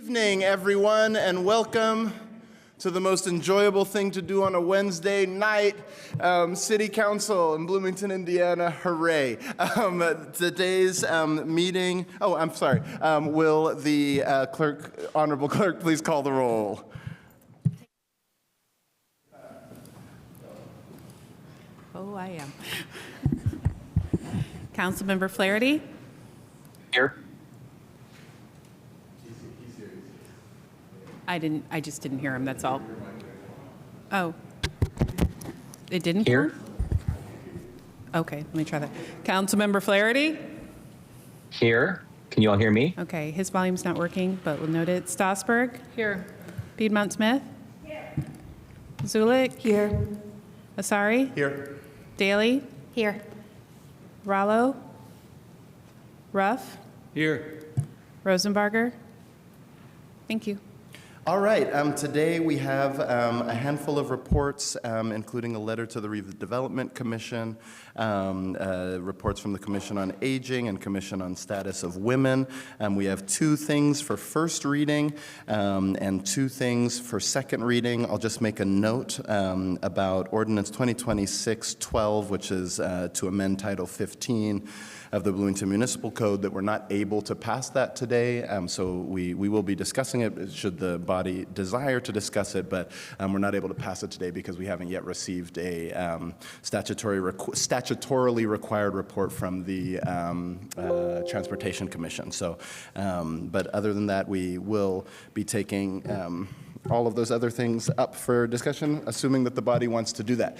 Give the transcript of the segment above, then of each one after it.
Evening, everyone, and welcome to the most enjoyable thing to do on a Wednesday night, City Council in Bloomington, Indiana. Hooray. Today's meeting, will the honorable clerk please call the roll? Oh, I am. Councilmember Flaherty? Here. I just didn't hear him, that's all. Oh. It didn't Here. come? Okay, let me try that. Councilmember Flaherty? Here. Can you all hear me? Okay, his volume's not working, but we'll note it. Stossberg? Here. Piedmont Smith? Here. Zulik? Here. Asari? Here. Daly? Here. Rallo? Ruff? Here. Rosenbarger? Thank you. All right, today we have a handful of reports, including a letter to the Redevelopment Commission, reports from the Commission on Aging and Commission on Status of Women. We have 2 things for first reading and 2 things for second reading. I'll just make a note about Ordinance 2026-12, which is to amend Title 15 of the Bloomington Municipal Code, that we're not able to pass that today. So we will be discussing it should the body desire to discuss it, but we're not able to pass it today because we haven't yet received a statutorily required report from the Transportation Commission. So, but other than that, we will be taking all of those other things up for discussion, assuming that the body wants to do that.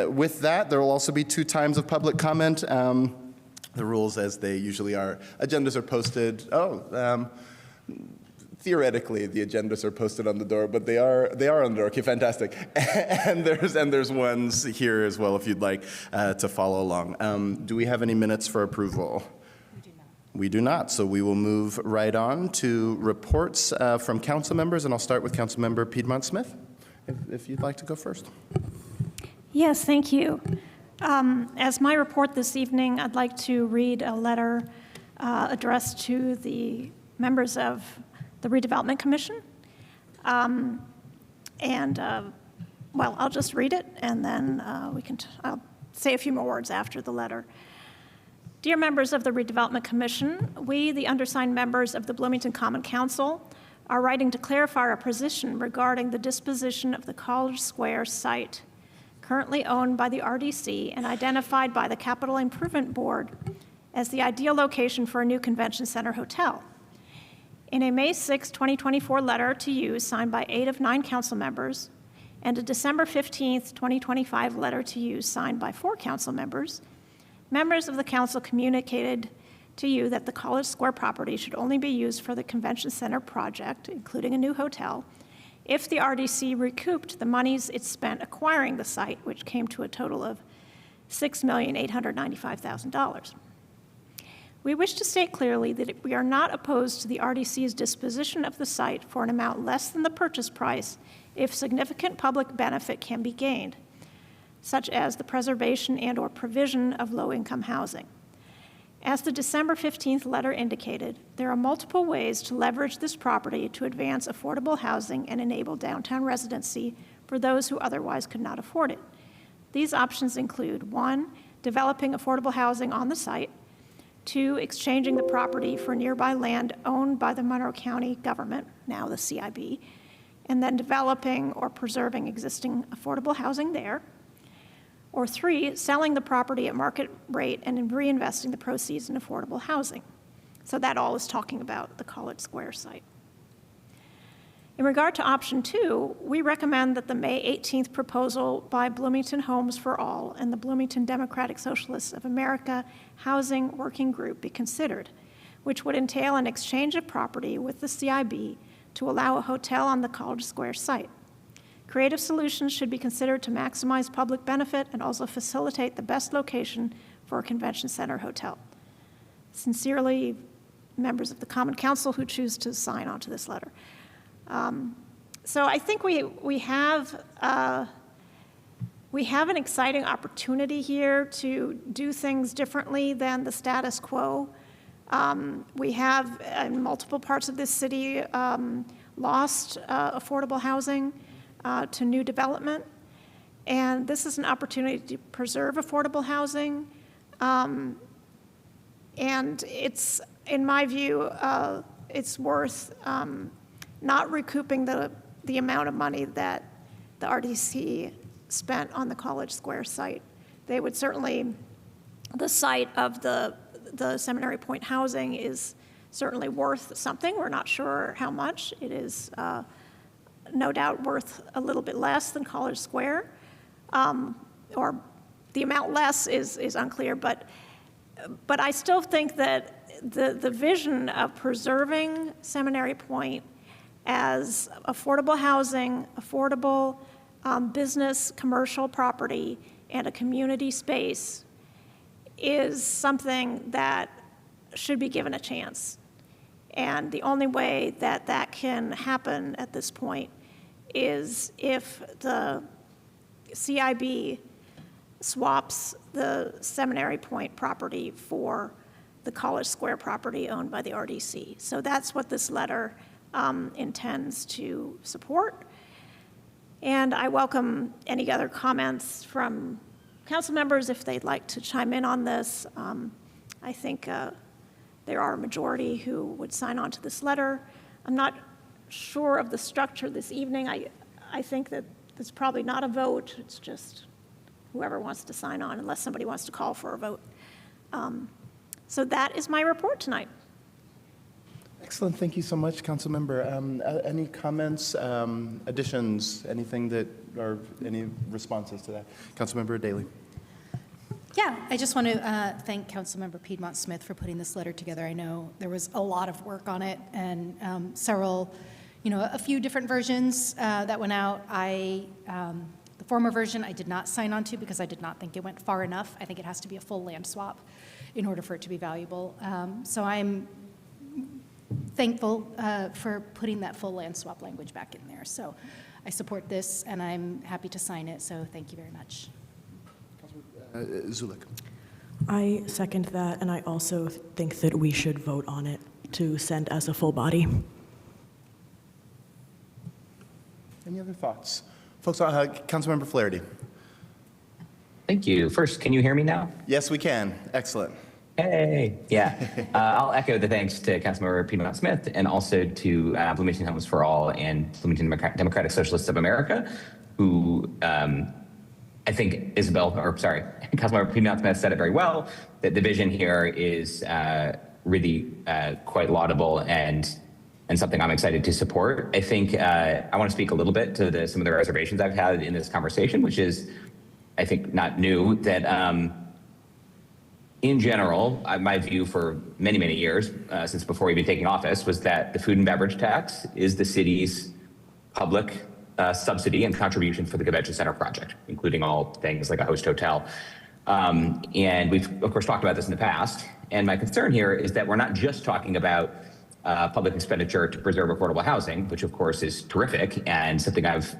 With that, there will also be 2 times of public comment. The rules, as they usually are, agendas are posted. Theoretically, the agendas are posted on the door, but they are on the door. Okay, fantastic. and there's ones here as well if you'd like to follow along. Do we have any minutes for approval? We do not. We do not. So we will move right on to reports from council members, and I'll start with Councilmember Piedmont Smith, if you'd like to go first. Yes, thank you. As my report this evening, I'd like to read a letter addressed to the members of the Redevelopment Commission. Well, I'll just read it, and then I'll say a few more words after the letter. Dear members of the Redevelopment Commission, we, the undersigned members of the Bloomington Common Council, are writing to clarify our position regarding the disposition of the College Square site, currently owned by the RDC and identified by the Capital Improvement Board as the ideal location for a new convention center hotel. In a May 6, 2024 letter to you signed by 8 of 9 council members and a December 15, 2025 letter to you signed by 4 council members, members of the council communicated to you that the College Square property should only be used for the convention center project, including a new hotel, if the RDC recouped the monies it spent acquiring the site, which came to a total of $6,895,000. We wish to state clearly that we are not opposed to the RDC's disposition of the site for an amount less than the purchase price if significant public benefit can be gained, such as the preservation and/or provision of low-income housing. As the December 15th letter indicated, there are multiple ways to leverage this property to advance affordable housing and enable downtown residency for those who otherwise could not afford it. These options include 1, developing affordable housing on the site, 2, exchanging the property for nearby land owned by the Monroe County government, now the CIB, and then developing or preserving existing affordable housing there, or 3, selling the property at market rate and in reinvesting the proceeds in affordable housing. So that all is talking about the College Square site. In regard to option 2, we recommend that the May 18th proposal by Bloomington Homes for All and the Bloomington Democratic Socialists of America Housing Working Group be considered, which would entail an exchange of property with the CIB to allow a hotel on the College Square site. Creative solutions should be considered to maximize public benefit and also facilitate the best location for a convention center hotel. Sincerely, members of the Common Council who choose to sign on to this letter. So I think we have an exciting opportunity here to do things differently than the status quo. We have, in multiple parts of this city, lost affordable housing to new development. And this is an opportunity to preserve affordable housing. And it's, in my view, it's worth not recouping the amount of money that the RDC spent on the College Square site. They would certainly, the site of the Seminary Point housing is certainly worth something. We're not sure how much. It is no doubt worth a little bit less than College Square, or the amount less is unclear, but I still think that the vision of preserving Seminary Point as affordable housing, affordable business, commercial property, and a community space is something that should be given a chance. And the only way that that can happen at this point is if the CIB swaps the Seminary Point property for the College Square property owned by the RDC. So that's what this letter intends to support. And I welcome any other comments from council members if they'd like to chime in on this. I think there are a majority who would sign on to this letter. I'm not sure of the structure this evening. I think that it's probably not a vote. It's just whoever wants to sign on, unless somebody wants to call for a vote. So that is my report tonight. Excellent. Thank you so much, Councilmember. Any comments, additions, anything that, or any responses to that? Councilmember Daley. Yeah, I just want to thank Councilmember Piedmont Smith for putting this letter together. I know there was a lot of work on it and several, a few different versions that went out. The former version I did not sign on to because I did not think it went far enough. I think it has to be a full land swap in order for it to be valuable. So I'm thankful for putting that full land swap language back in there. So I support this and I'm happy to sign it. So thank you very much. Zulik. I second that, and I also think that we should vote on it to send as a full body. Any other thoughts? Folks, Councilmember Flaherty. Thank you. First, can you hear me now? Yes, we can. Excellent. Hey, yeah. I'll echo the thanks to Councilmember Piedmont Smith and also to Bloomington Homes for All and Bloomington Democratic Socialists of America, who I think Councilmember Piedmont Smith said it very well, that the vision here is really quite laudable and something I'm excited to support. I think I want to speak a little bit to some of the reservations I've had in this conversation, which is, I think, not new, that in general, my view for many, many years, since before even taking office, was that the food and beverage tax is the city's public subsidy and contribution for the convention center project, including all things like a host hotel. And we've, of course, talked about this in the past. And my concern here is that we're not just talking about public expenditure to preserve affordable housing, which, of course, is terrific and something I've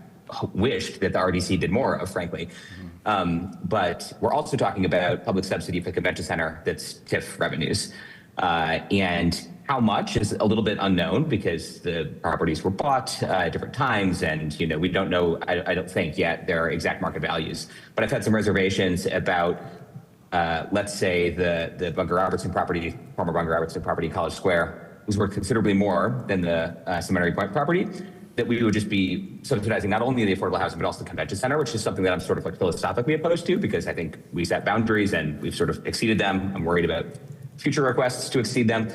wished that the RDC did more of, frankly. But we're also talking about public subsidy for the convention center that's TIF revenues. And how much is a little bit unknown because the properties were bought at different times, and we don't know, I don't think yet, their exact market values. But I've had some reservations about, let's say, the Bunker Robertson property, former Bunker Robertson property, College Square, was worth considerably more than the Seminary Point property, that we would just be subsidizing not only the affordable housing, but also the convention center, which is something that I'm sort of like philosophically opposed to, because I think we set boundaries and we've sort of exceeded them. I'm worried about future requests to exceed them.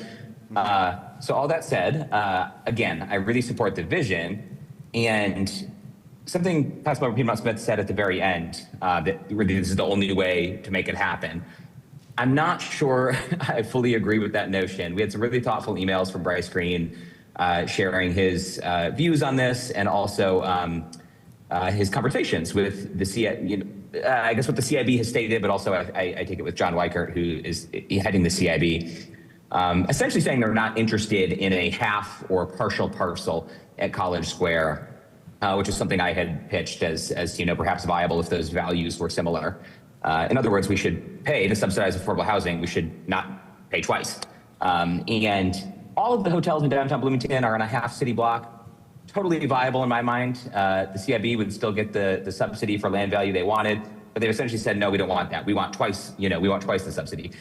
So all that said, again, I really support the vision, and something Councilmember Piedmont Smith said at the very end, that really this is the only way to make it happen. I'm not sure I fully agree with that notion. We had some really thoughtful emails from Bryce Green sharing his views on this, and also his conversations with the CIB, I guess what the CIB has stated, but also I take it with John Weichert, who is heading the CIB. Essentially saying they're not interested in a half or partial parcel at College Square, which is something I had pitched as perhaps viable if those values were similar. In other words, we should pay to subsidize affordable housing. We should not pay twice. And all of the hotels in downtown Bloomington are on a half city block. Totally viable in my mind. The CIB would still get the subsidy for land value they wanted, but they essentially said, no, we don't want that. We want twice, we want twice the subsidy.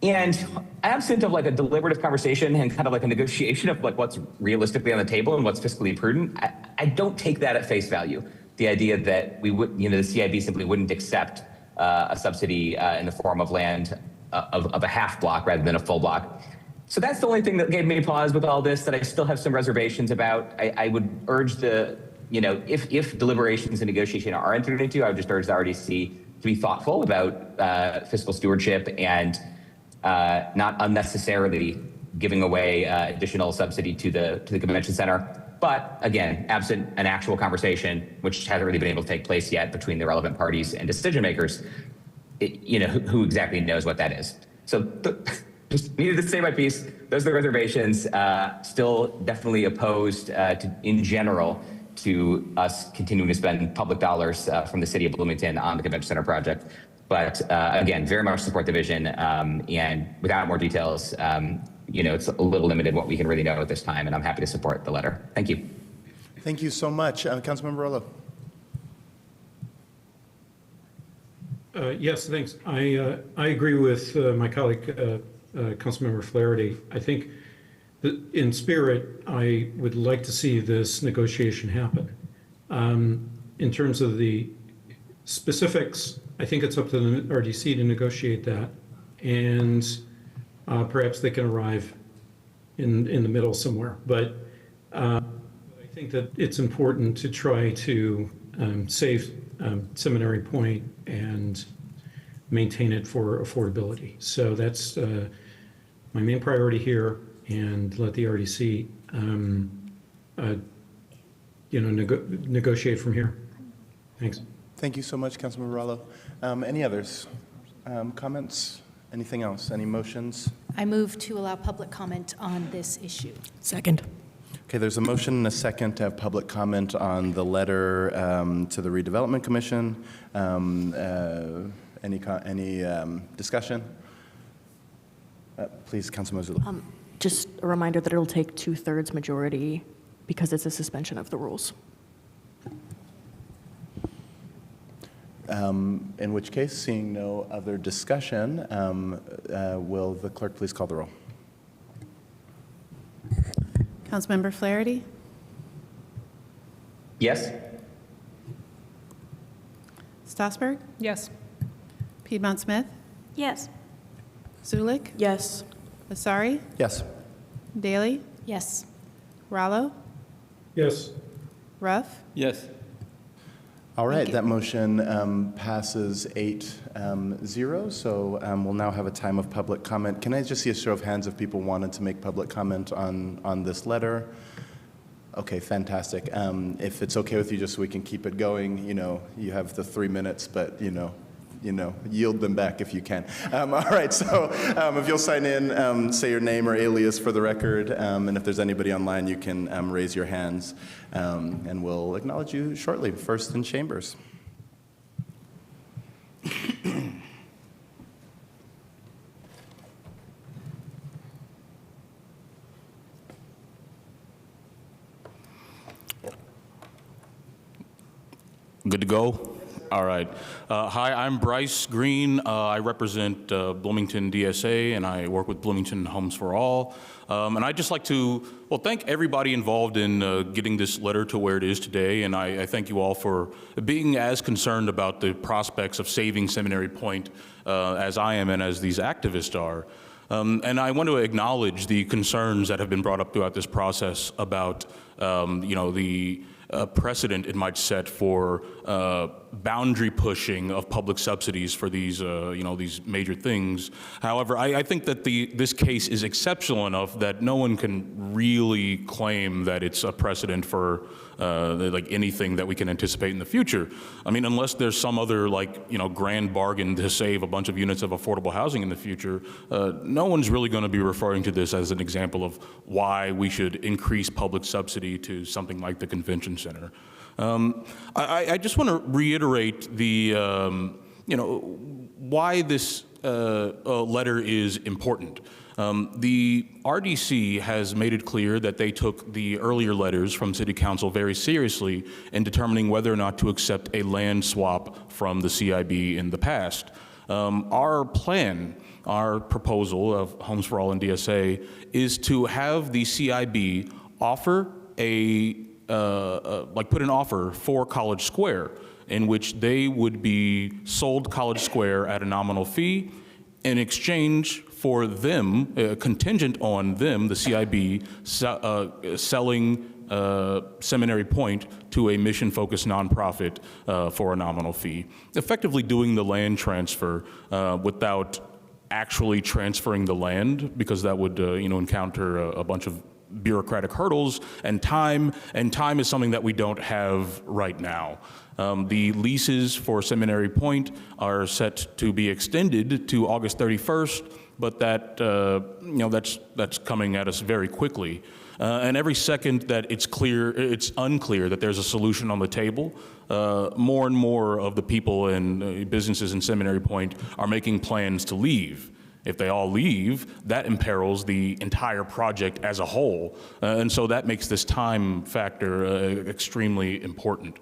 And absent of like a deliberative conversation and kind of like a negotiation of like what's realistically on the table and what's fiscally prudent, I don't take that at face value. The idea that we would, the CIB simply wouldn't accept a subsidy in the form of land of a half block rather than a full block. So that's the only thing that gave me pause with all this that I still have some reservations about. I would urge if deliberations and negotiation are entered into, I would just urge the RDC to be thoughtful about fiscal stewardship and not unnecessarily giving away additional subsidy to the convention center. But again, absent an actual conversation, which hasn't really been able to take place yet between the relevant parties and decision makers, who exactly knows what that is. So just needed to say my piece. Those are the reservations. Still definitely opposed in general to us continuing to spend public dollars from the city of Bloomington on the convention center project. But again, very much support the vision, and without more details, it's a little limited what we can really know at this time, and I'm happy to support the letter. Thank you. Thank you so much. Councilmember Rollo. Yes, thanks. I agree with my colleague, Councilmember Flaherty. I think that in spirit, I would like to see this negotiation happen. In terms of the specifics, I think it's up to the RDC to negotiate that, and perhaps they can arrive in the middle somewhere. But I think that it's important to try to save Seminary Point and maintain it for affordability. So that's my main priority here, and let the RDC negotiate from here. Thanks. Thank you so much, Councilmember Rollo. Any others? Comments? Anything else? Any motions? I move to allow public comment on this issue. Second. Okay, there's a motion and a second to have public comment on the letter to the Redevelopment Commission. Any discussion? Please, Councilman Zulu. Just a reminder that it'll take 2/3 majority because it's a suspension of the rules. In which case, seeing no other discussion, will the clerk please call the roll? Councilmember Flaherty, Yes? Strasburg, Yes. Piedmont Smith, Yes. Zulik, Yes. Asari, Yes. Daley, Yes. Rollo, Yes. Ruff. Yes. All right, you. that motion passes 8-0, so we'll now have a time of public comment. Can I just see a show of hands if people wanted to make public comment on this letter? Okay, fantastic. If it's okay with you, just so we can keep it going, you have the 3 minutes, but yield them back if you can. All right, so if you'll sign in, say your name or alias for the record, and if there's anybody online, you can raise your hands, and we'll acknowledge you shortly. First in Chambers. Good to go? All right. Hi, I'm Bryce Green. I represent Bloomington DSA, and I work with Bloomington Homes for All. And I'd just like to, thank everybody involved in getting this letter to where it is today. And I thank you all for being as concerned about the prospects of saving Seminary Point as I am and as these activists are. And I want to acknowledge the concerns that have been brought up throughout this process about, the precedent it might set for boundary pushing of public subsidies for these, these major things. However, I think that this case is exceptional enough that no one can really claim that it's a precedent for like anything that we can anticipate in the future. I mean, unless there's some other grand bargain to save a bunch of units of affordable housing in the future, no one's really going to be referring to this as an example of why we should increase public subsidy to something like the convention center. I just want to reiterate the, why this letter is important. The RDC has made it clear that they took the earlier letters from City Council very seriously in determining whether or not to accept a land swap from the CIB in the past. Our plan, our proposal of Homes for All and DSA, is to have the CIB offer put an offer for College Square, in which they would be sold College Square at a nominal fee in exchange for them, contingent on them, the CIB, selling Seminary Point to a mission-focused nonprofit for a nominal fee, effectively doing the land transfer without actually transferring the land, because that would encounter a bunch of bureaucratic hurdles and time is something that we don't have right now. The leases for Seminary Point are set to be extended to August 31st, but that that's coming at us very quickly. And every second that it's unclear that there's a solution on the table, more and more of the people and businesses in Seminary Point are making plans to leave. If they all leave, that imperils the entire project as a whole. And so that makes this time factor extremely important.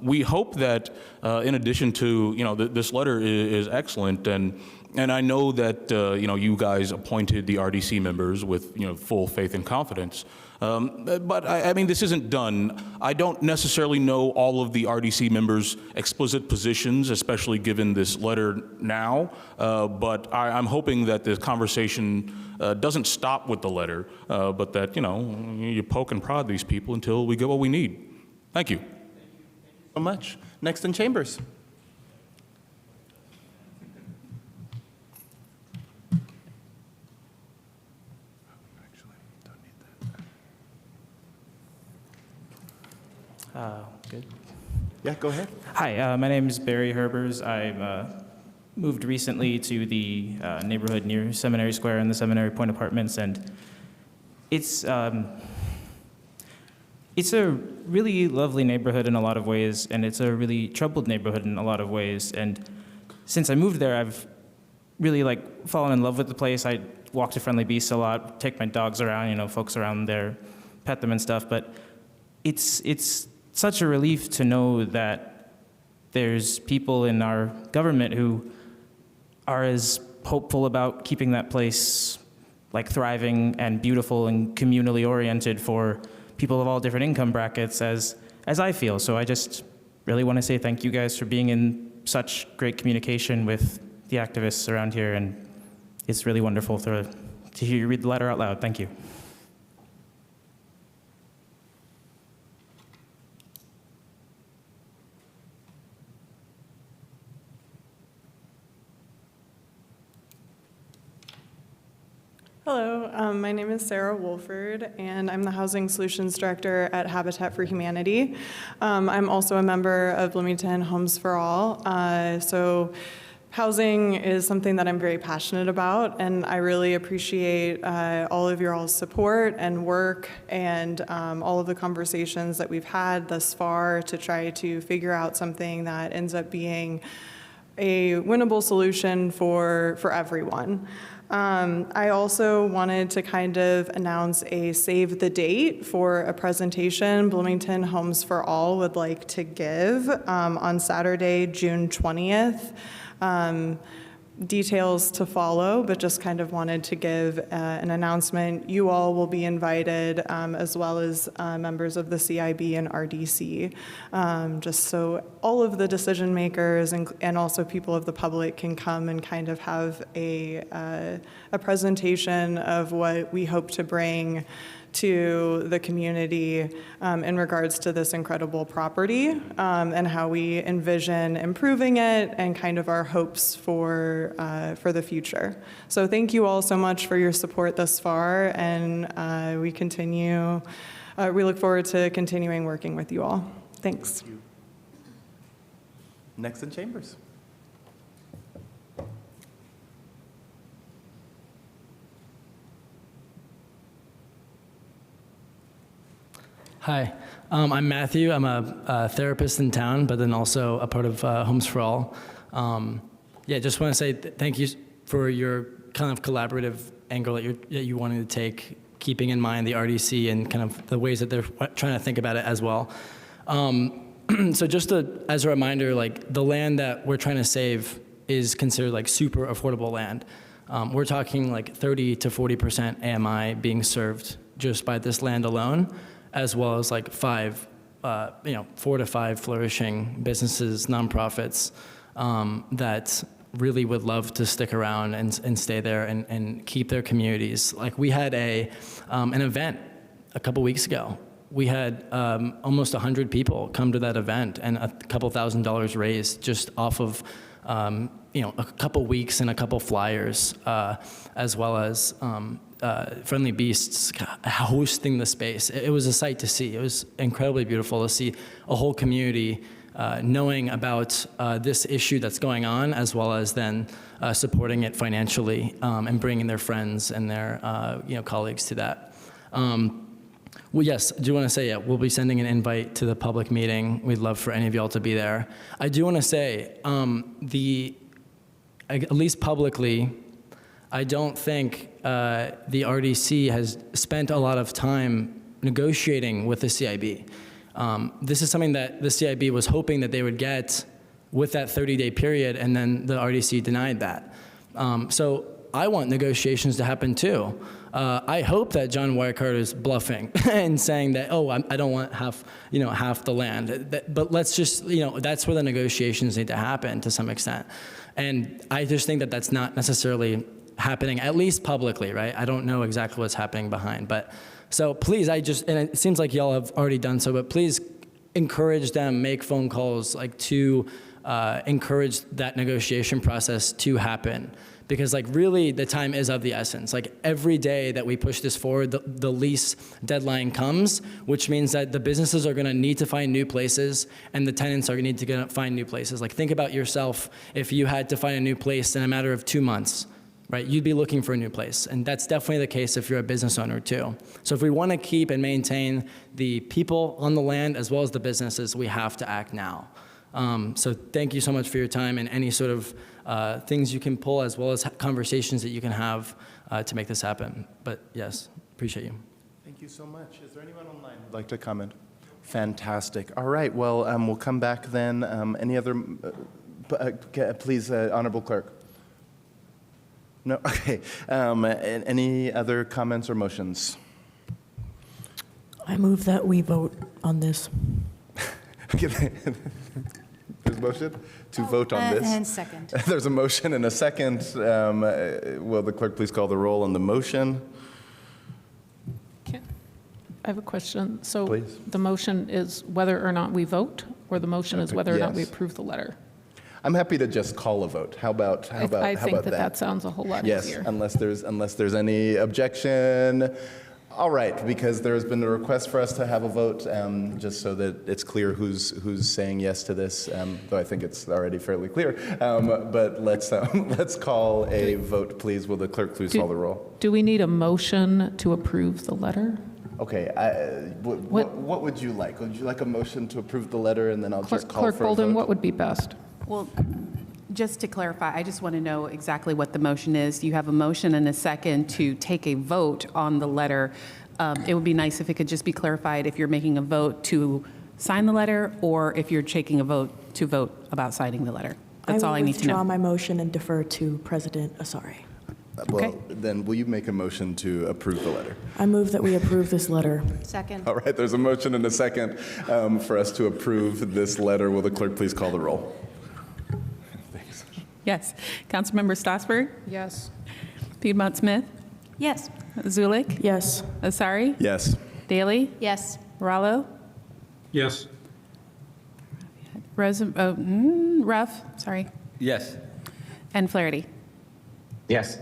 We hope that in addition to, this letter is excellent, and I know that, you guys appointed the RDC members with, full faith and confidence. But I mean, this isn't done. I don't necessarily know all of the RDC members' explicit positions, especially given this letter now. But I'm hoping that the conversation doesn't stop with the letter, but that, you poke and prod these people until we get what we need. Thank you. So much. Next in chambers. Good. Yeah, go ahead. Hi, my name is Barry Herbers. I moved recently to the neighborhood near Seminary Square and the Seminary Point Apartments, and it's a really lovely neighborhood in a lot of ways, and it's a really troubled neighborhood in a lot of ways. And since I moved there, I've really fallen in love with the place. I walk to Friendly Beasts a lot, take my dogs around, folks around there, pet them and stuff. But it's such a relief to know that there's people in our government who are as hopeful about keeping that place thriving and beautiful and communally oriented for people of all different income brackets as I feel. So I just really want to say thank you guys for being in such great communication with the activists around here, and it's really wonderful to hear you read the letter out loud. Thank you. Hello, my name is Sarah Wolford, and I'm the Housing Solutions Director at Habitat for Humanity. I'm also a member of Bloomington Homes for All. So housing is something that I'm very passionate about, and I really appreciate all of your all's support and work and all of the conversations that we've had thus far to try to figure out something that ends up being a winnable solution for everyone. I also wanted to kind of announce a save the date for a presentation Bloomington Homes for All would like to give on Saturday, June 20th. Details to follow, but just kind of wanted to give an announcement. You all will be invited, as well as members of the CIB and RDC, just so all of the decision makers and also people of the public can come and kind of have a presentation of what we hope to bring to the community in regards to this incredible property and how we envision improving it and kind of our hopes for the future. So thank you all so much for your support thus far, and we look forward to continuing working with you all. Thanks. Thank you. Next in chambers. Hi, I'm Matthew. I'm a therapist in town, but then also a part of Homes for All. Yeah, just want to say thank you for your kind of collaborative angle that you wanted to take, keeping in mind the RDC and kind of the ways that they're trying to think about it as well. So just as a reminder, like the land that we're trying to save is considered like super affordable land. We're talking like 30 to 40% AMI being served just by this land alone, as well as like 4 to 5 flourishing businesses, nonprofits that really would love to stick around and stay there and keep their communities. Like we had an event a couple weeks ago. We had almost 100 people come to that event and a couple $1,000s raised just off of a couple weeks and a couple flyers, as well as Friendly Beasts hosting the space. It was a sight to see. It was incredibly beautiful to see a whole community knowing about this issue that's going on, as well as then supporting it financially and bringing their friends and their colleagues to that. Well, yes, I do want to say, we'll be sending an invite to the public meeting. We'd love for any of y'all to be there. I do want to say, at least publicly, I don't think the RDC has spent a lot of time negotiating with the CIB. This is something that the CIB was hoping that they would get with that 30-day period, and then the RDC denied that. So I want negotiations to happen too. I hope that John Weickart is bluffing and saying that, I don't want half the land. But let's just, that's where the negotiations need to happen to some extent. And I just think that that's not necessarily happening, at least publicly, right? I don't know exactly what's happening behind. But so please, and it seems like y'all have already done so, but please encourage them, make phone calls, to encourage that negotiation process to happen. Because really the time is of the essence. Every day that we push this forward, the lease deadline comes, which means that the businesses are gonna need to find new places and the tenants are gonna need to find new places. Think about yourself if you had to find a new place in a matter of 2 months, right? You'd be looking for a new place. And that's definitely the case if you're a business owner too. So if we wanna keep and maintain the people on the land as well as the businesses, we have to act now. So thank you so much for your time and any sort of things you can pull, as well as conversations that you can have to make this happen. But yes, appreciate you. Thank you so much. Is there anyone online who'd like to comment? Fantastic. All right, well, we'll come back then. Any other, please, Honorable Clerk. No, okay. Any other comments or motions? I move that we vote on this. There's a motion to vote on this. And second. There's a motion and a second. Will the clerk please call the roll on the motion? I have a question. So Please. the motion is whether or not we vote, or the motion is whether or not we Yes. approve the letter? I'm happy to just call a vote. How about I think that? that sounds a whole lot Yes, easier. unless there's any objection. All right, because there's been a request for us to have a vote, just so that it's clear who's saying yes to this, though I think it's already fairly clear. But let's call a vote, please. Will the clerk please call the roll? Do we need a motion to approve the letter? Okay, what would you like? Would you like a motion to approve the letter, and then I'll just call Clerk for a Bolden, vote? what would be best? Well, just to clarify, I just want to know exactly what the motion is. You have a motion and a second to take a vote on the letter. It would be nice if it could just be clarified if you're making a vote to sign the letter or if you're taking a vote to vote about signing the letter. That's all I need to withdraw know. my motion and defer to President Asari. Well, then will you make a motion to approve the letter? I move that we approve this letter. Second. All right, there's a motion and a second for us to approve this letter. Will the clerk please call the roll? Thanks. Yes. Councilmember Strasburg? Yes. Piedmont Smith? Yes. Zulik? Yes. Asari? Yes. Daley? Yes. Rallo? Yes. Ruff? Sorry. Yes. And Flaherty? Yes.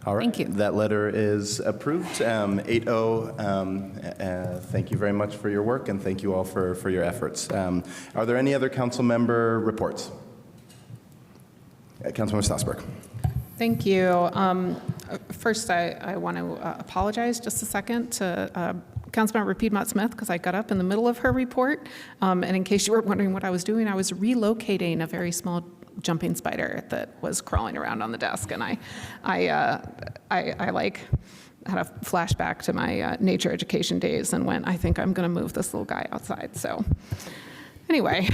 All right. Thank you. That letter is approved, 8-0. Thank you very much for your work, and thank you all for your efforts. Are there any other council member reports? Councilmember Strasburg. Thank you. First, I want to apologize just a second to Councilmember Piedmont Smith, because I got up in the middle of her report. And in case you were wondering what I was doing, I was relocating a very small jumping spider that was crawling around on the desk, and I like had a flashback to my nature education days and went, I think I'm going to move this little guy outside. So anyway,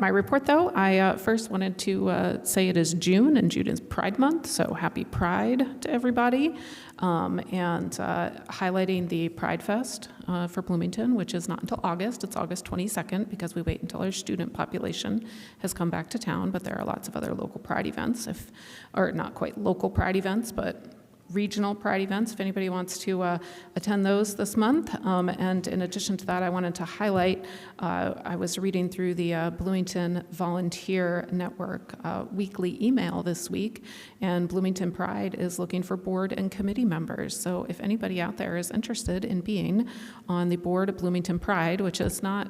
my report, though, I first wanted to say it is June, and June is Pride Month, so happy Pride to everybody, and highlighting the Pride Fest for Bloomington, which is not until August. It's August 22nd, because we wait until our student population has come back to town, but there are lots of other local Pride events, or not quite local Pride events, but regional Pride events, if anybody wants to attend those this month. And in addition to that, I wanted to highlight, I was reading through the Bloomington Volunteer Network weekly email this week, and Bloomington Pride is looking for board and committee members. So if anybody out there is interested in being on the board of Bloomington Pride, which is not,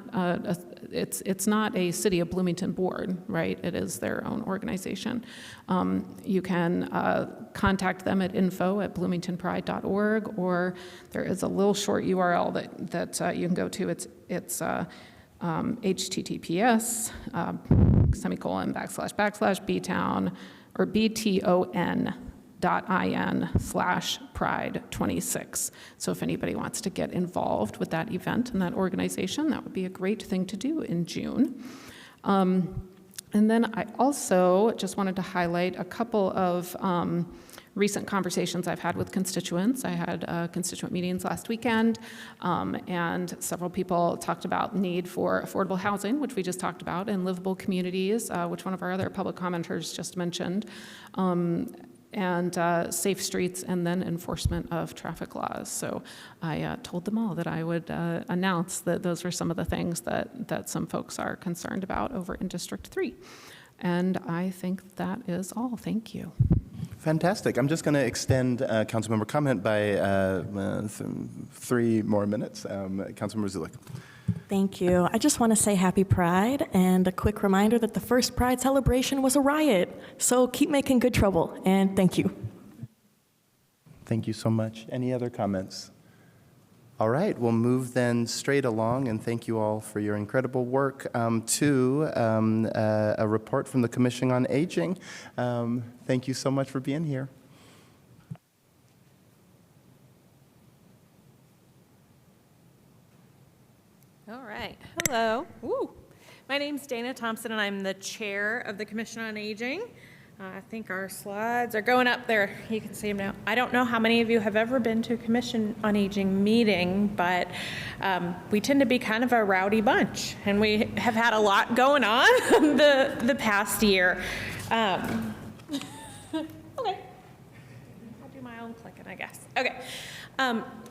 it's not a City of Bloomington board, right? It is their own organization. You can contact them at info@bloomingtonpride.org, or there is a little short URL that you can go to. It's https //btown or bton.in/pride26. So if anybody wants to get involved with that event and that organization, that would be a great thing to do in June. And then I also just wanted to highlight a couple of recent conversations I've had with constituents. I had constituent meetings last weekend, and several people talked about the need for affordable housing, which we just talked about, and livable communities, which one of our other public commenters just mentioned, and safe streets, and then enforcement of traffic laws. So I told them all that I would announce that those were some of the things that some folks are concerned about over in District 3. And I think that is all. Thank you. Fantastic. I'm just going to extend councilmember comment by 3 more minutes. Councilmember Zulik. Thank you. I just want to say happy Pride, and a quick reminder that the first Pride celebration was a riot. So keep making good trouble, and thank you. Thank you so much. Any other comments? All right, we'll move then straight along, and thank you all for your incredible work, to a report from the Commission on Aging. Thank you so much for being here. All right. Hello. Woo. My name's Dana Thompson, and I'm the chair of the Commission on Aging. I think our slides are going up there. You can see them now. I don't know how many of you have ever been to a Commission on Aging meeting, but we tend to be kind of a rowdy bunch, and we have had a lot going on the past year. Okay. I'll do my own clicking, I guess. Okay.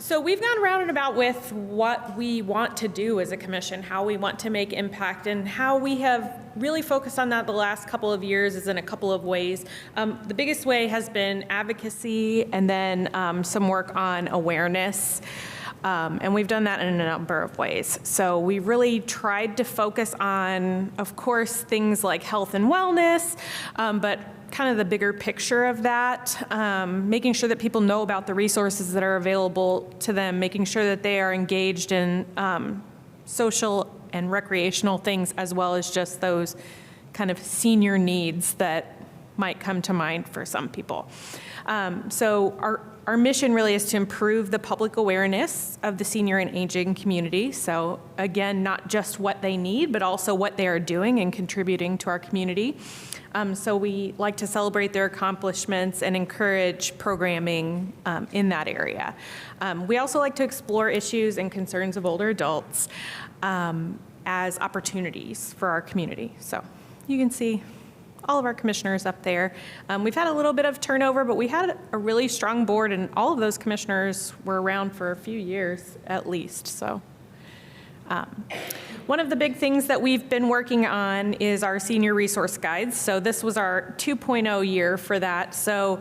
So we've gone round and about with what we want to do as a commission, how we want to make impact, and how we have really focused on that the last couple of years is in a couple of ways. The biggest way has been advocacy, and then some work on awareness. And we've done that in a number of ways. So we really tried to focus on, of course, things like health and wellness, but kind of the bigger picture of that, making sure that people know about the resources that are available to them, making sure that they are engaged in social and recreational things, as well as just those kind of senior needs that might come to mind for some people. So our mission really is to improve the public awareness of the senior and aging community. So again, not just what they need, but also what they are doing and contributing to our community. So we like to celebrate their accomplishments and encourage programming in that area. We also like to explore issues and concerns of older adults as opportunities for our community. So you can see all of our commissioners up there. We've had a little bit of turnover, but we had a really strong board, and all of those commissioners were around for a few years at least. So one of the big things that we've been working on is our senior resource guides. So this was our 2.0 year for that. So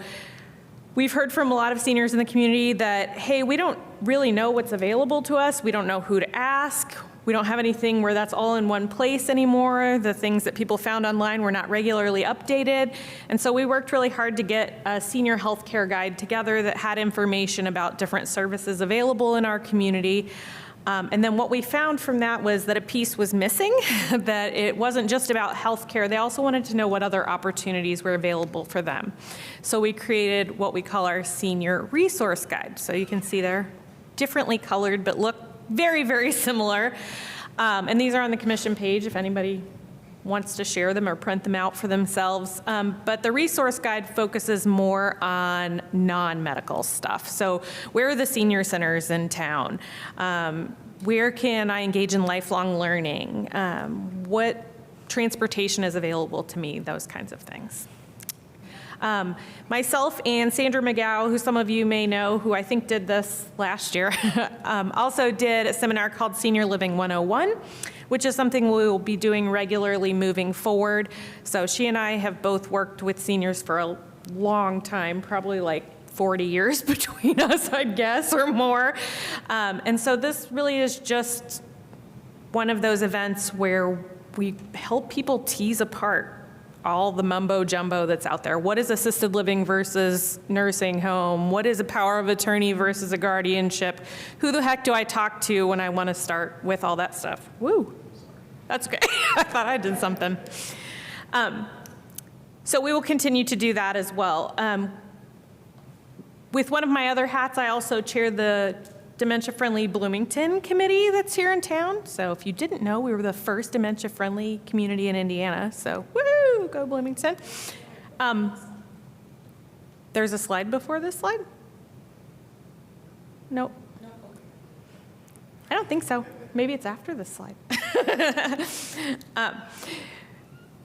we've heard from a lot of seniors in the community that, hey, we don't really know what's available to us. We don't know who to ask. We don't have anything where that's all in one place anymore. The things that people found online were not regularly updated. And so we worked really hard to get a senior healthcare guide together that had information about different services available in our community. And then what we found from that was that a piece was missing, that it wasn't just about healthcare. They also wanted to know what other opportunities were available for them. So we created what we call our senior resource guide. So you can see they're differently colored, but look very, very similar. And these are on the commission page if anybody wants to share them or print them out for themselves. But the resource guide focuses more on non-medical stuff. So where are the senior centers in town? Where can I engage in lifelong learning? What transportation is available to me? Those kinds of things. Myself and Sandra McGow, who some of you may know, who I think did this last year, also did a seminar called Senior Living 101, which is something we will be doing regularly moving forward. So she and I have both worked with seniors for a long time, probably like 40 years between us, I'd guess, or more. And so this really is just one of those events where we help people tease apart all the mumbo jumbo that's out there. What is assisted living versus nursing home? What is a power of attorney versus a guardianship? Who the heck do I talk to when I want to start with all that stuff? Woo, that's great. I thought I did something. So we will continue to do that as well. With one of my other hats, I also chair the Dementia-Friendly Bloomington committee that's here in town. So if you didn't know, we were the first dementia-friendly community in Indiana. So woohoo, go Bloomington. There's a slide before this slide? Nope. I don't think so. Maybe it's after this slide.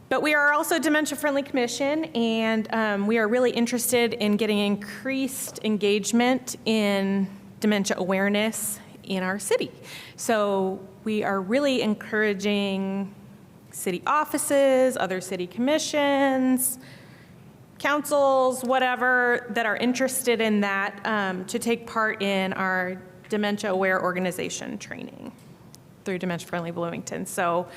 But we are also a dementia-friendly commission, and we are really interested in getting increased engagement in dementia awareness in our city. So we are really encouraging city offices, other city commissions, councils, whatever, that are interested in that to take part in our dementia aware organization training through Dementia Friendly Bloomington. So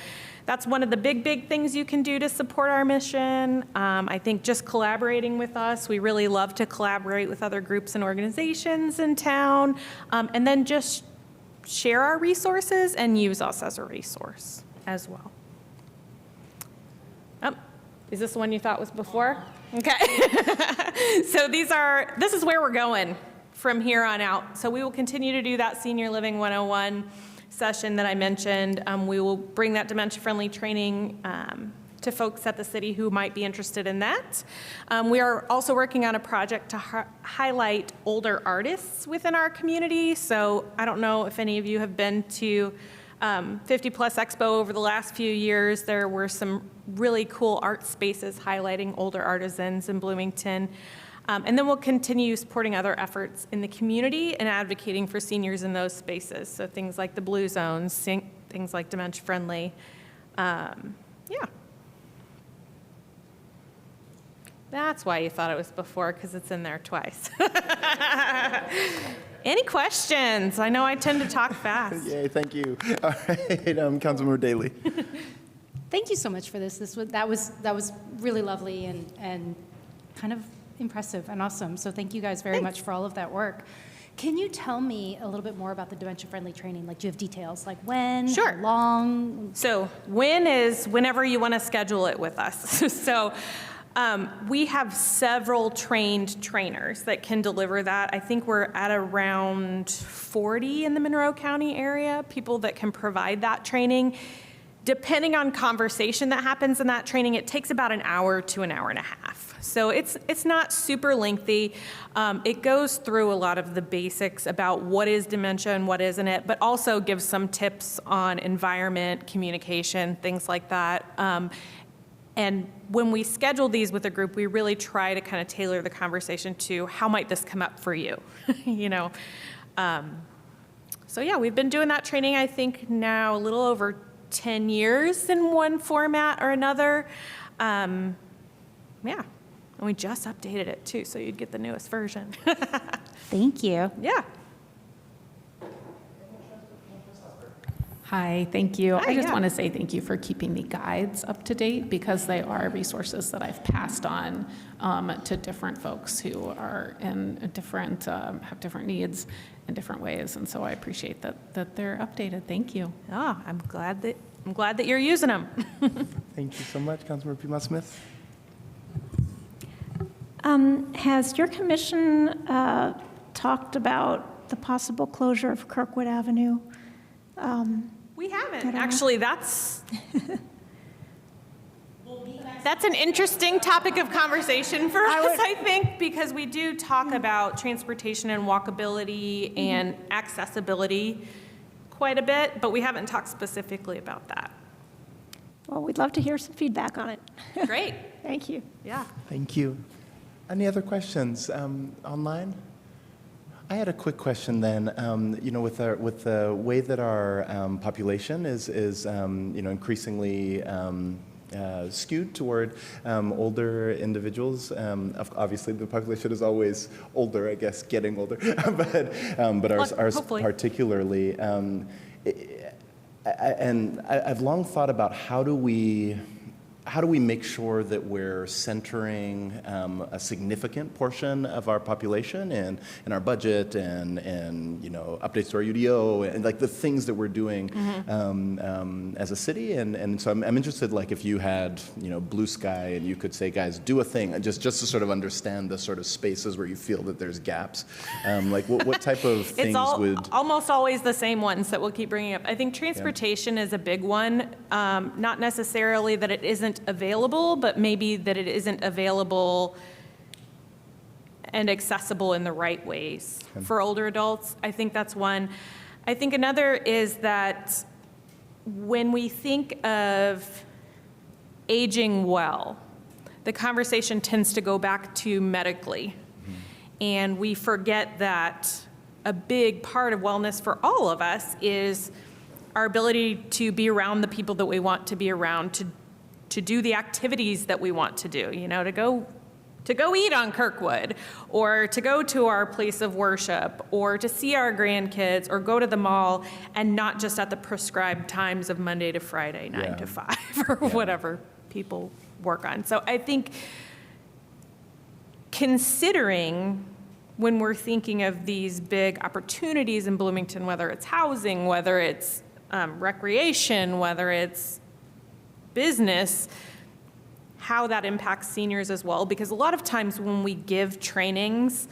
that's one of the big things you can do to support our mission. I think just collaborating with us, we really love to collaborate with other groups and organizations in town, and then just share our resources and use us as a resource as well. Is this the one you thought was before? Okay. So this is where we're going from here on out. So we will continue to do that Senior Living 101 session that I mentioned. We will bring that dementia-friendly training to folks at the city who might be interested in that. We are also working on a project to highlight older artists within our community. So I don't know if any of you have been to 50 Plus Expo over the last few years. There were some really cool art spaces highlighting older artisans in Bloomington. And then we'll continue supporting other efforts in the community and advocating for seniors in those spaces. So things like the Blue Zones, things like Dementia Friendly. Yeah. That's why you thought it was before, because it's in there twice. Any questions? I know I tend to talk fast. Yay, thank you. All right, Councilmember Daley. Thank you so much for this. That was really lovely and kind of impressive and awesome. So thank you guys very much for all of that work. Can you tell me a little bit more about the dementia-friendly training? Like, do you have details? Like when? Sure. How long? So when is whenever you want to schedule it with us. So we have several trained trainers that can deliver that. I think we're at around 40 in the Monroe County area, people that can provide that training. Depending on conversation that happens in that training, it takes about an hour to an hour and a half. So it's not super lengthy. It goes through a lot of the basics about what is dementia and what isn't it, but also gives some tips on environment, communication, things like that. And when we schedule these with a group, we really try to kind of tailor the conversation to how might this come up for you, you know? So yeah, we've been doing that training, I think now a little over 10 years in one format or another. Yeah, and we just updated it too, so you'd get the newest version. Thank you. Yeah. Hi, thank you. Hi, I just yeah. want to say thank you for keeping the guides up to date because they are resources that I've passed on to different folks who are in a different, have different needs in different ways. And so I appreciate that they're updated. Thank you. Ah, I'm glad that you're using them. Thank you so much, Councilmember Piedmont-Smith. Has your commission talked about the possible closure of Kirkwood Avenue? We haven't. Actually, that's an interesting topic of conversation for us, I think, because we do talk about transportation and walkability and accessibility quite a bit, but we haven't talked specifically about that. Well, we'd love to hear some feedback on it. Great. Thank you. Yeah. Thank you. Any other questions online? I had a quick question then. With the way that our population is increasingly skewed toward older individuals. Obviously, the population is always older, I guess, getting older, but ours hopefully. particularly. I've long thought about how do we make sure that we're centering a significant portion of our population in our budget and updates to our UDO and like the things that we're doing as a city and so I'm interested, like, if you had blue sky and you could say, guys, do a thing just to sort of understand the sort of spaces where you feel that there's gaps, like what type of things would almost always the same ones that we'll keep bringing up. I think transportation is a big one, not necessarily that it isn't available, but maybe that it isn't available and accessible in the right ways for older adults. I think that's one. I think another is that when we think of aging well, the conversation tends to go back to medically. And we forget that a big part of wellness for all of us is our ability to be around the people that we want to be around, to do the activities that we want to do, to go eat on Kirkwood, or to go to our place of worship, or to see our grandkids, or go to the mall, and not just at the prescribed times of Monday to Friday, 9 to 5, or whatever people work on. So I think considering when we're thinking of these big opportunities in Bloomington, whether it's housing, whether it's recreation, whether it's business, how that impacts seniors as well. Because a lot of times when we give trainings,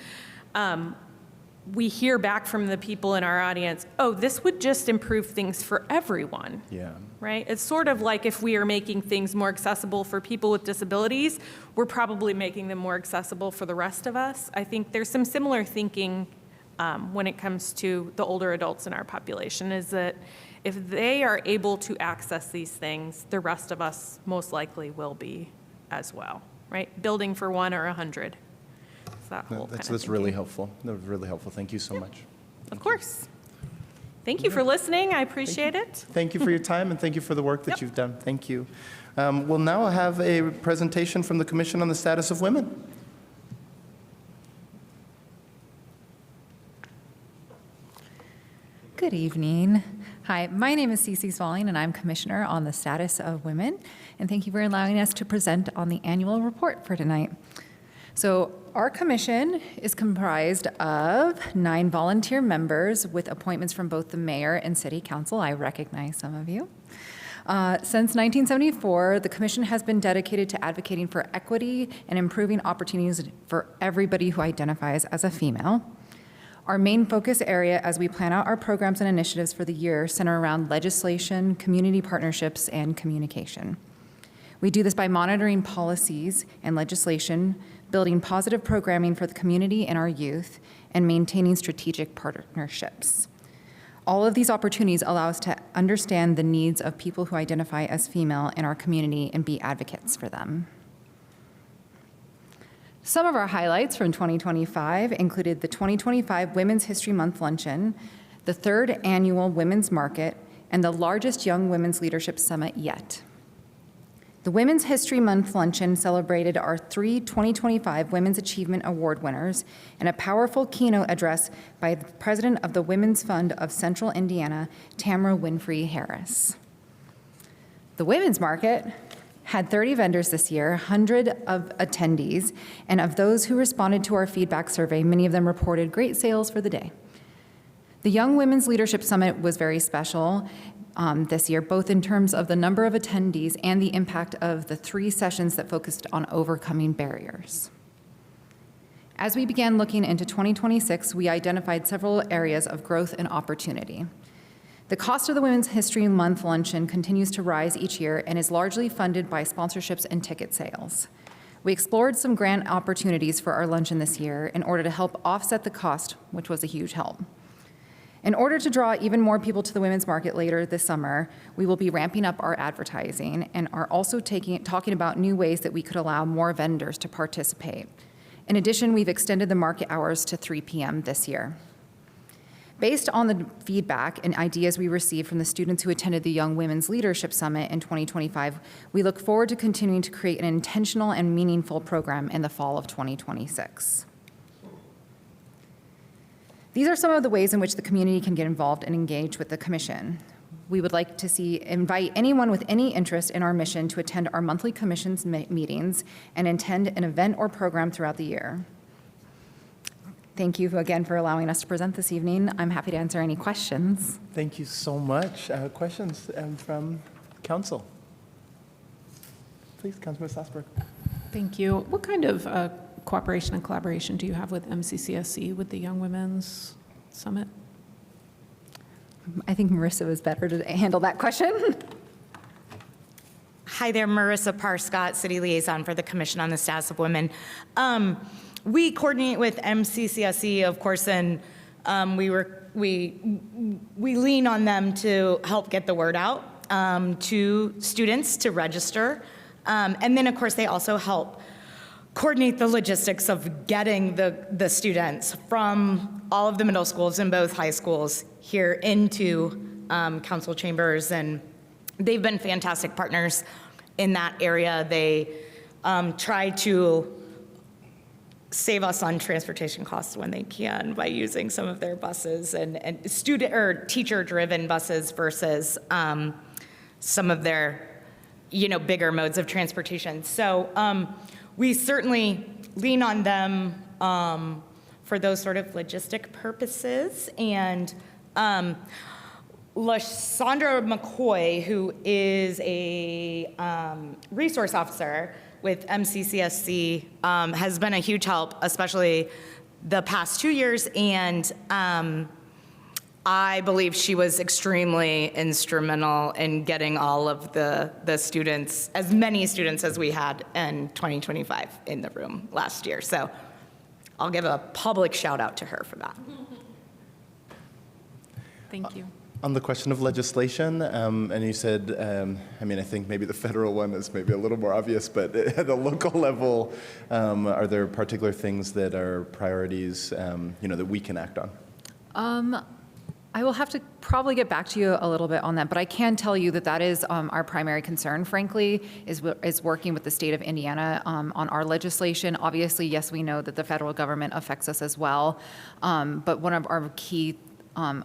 we hear back from the people in our audience, oh, this would just improve things for everyone. Yeah. Right? It's sort of like if we are making things more accessible for people with disabilities, we're probably making them more accessible for the rest of us. I think there's some similar thinking when it comes to the older adults in our population, is that if they are able to access these things, the rest of us most likely will be as well, right? Building for one or 100. That's really helpful. That was really helpful. Thank you so much. Of course. Thank you for listening. I appreciate it. Thank you for your time and thank you for the work that you've done. Thank you. We'll now have a presentation from the Commission on the Status of Women. Good evening. Hi, my name is Cece Smalling, and I'm Commissioner on the Status of Women. And thank you for allowing us to present on the annual report for tonight. So our commission is comprised of 9 volunteer members with appointments from both the mayor and city council. I recognize some of you. Since 1974, the commission has been dedicated to advocating for equity and improving opportunities for everybody who identifies as a female. Our main focus area as we plan out our programs and initiatives for the year center around legislation, community partnerships, and communication. We do this by monitoring policies and legislation, building positive programming for the community and our youth, and maintaining strategic partnerships. All of these opportunities allow us to understand the needs of people who identify as female in our community and be advocates for them. Some of our highlights from 2025 included the 2025 Women's History Month Luncheon, the 3rd Annual Women's Market, and the largest Young Women's Leadership Summit yet. The Women's History Month luncheon celebrated our 3 2025 Women's Achievement Award winners and a powerful keynote address by the president of the Women's Fund of Central Indiana, Tamara Winfrey Harris. The Women's Market had 30 vendors this year, 100 of attendees, and of those who responded to our feedback survey, many of them reported great sales for the day. The Young Women's Leadership Summit was very special this year, both in terms of the number of attendees and the impact of the 3 sessions that focused on overcoming barriers. As we began looking into 2026, we identified several areas of growth and opportunity. The cost of the Women's History Month luncheon continues to rise each year and is largely funded by sponsorships and ticket sales. We explored some grant opportunities for our luncheon this year in order to help offset the cost, which was a huge help. In order to draw even more people to the women's market later this summer, we will be ramping up our advertising and are also talking about new ways that we could allow more vendors to participate. In addition, we've extended the market hours to 3 p.m. this year. Based on the feedback and ideas we received from the students who attended the Young Women's Leadership Summit in 2025, we look forward to continuing to create an intentional and meaningful program in the fall of 2026. These are some of the ways in which the community can get involved and engage with the commission. We would like to invite anyone with any interest in our mission to attend our monthly commissions meetings and attend an event or program throughout the year. Thank you again for allowing us to present this evening. I'm happy to answer any questions. Thank you so much. Questions from council? Please, Councilman Sassberg. Thank you. What kind of cooperation and collaboration do you have with MCCSC with the Young Women's Summit? I think Marissa was better to handle that question. Hi there, Marissa Parscott, City Liaison for the Commission on the Status of Women. We coordinate with MCCSC, of course, and we lean on them to help get the word out to students to register. And then, of course, they also help coordinate the logistics of getting the students from all of the middle schools and both high schools here into council chambers. And they've been fantastic partners in that area. They try to save us on transportation costs when they can by using some of their buses and student or teacher-driven buses versus some of their, bigger modes of transportation. So we certainly lean on them for those sort of logistic purposes. And Lashondra McCoy, who is a resource officer with MCCSC, has been a huge help, especially the past 2 years. And I believe she was extremely instrumental in getting all of the students, as many students as we had in 2025 in the room last year. So I'll give a public shout out to her for that. Thank you. On the question of legislation, and you said, I think maybe the federal one is maybe a little more obvious, but at the local level, are there particular things that are priorities, that we can act on? I will have to probably get back to you a little bit on that, but I can tell you that is our primary concern, frankly, is working with the state of Indiana on our legislation. Obviously, yes, we know that the federal government affects us as well, but one of our key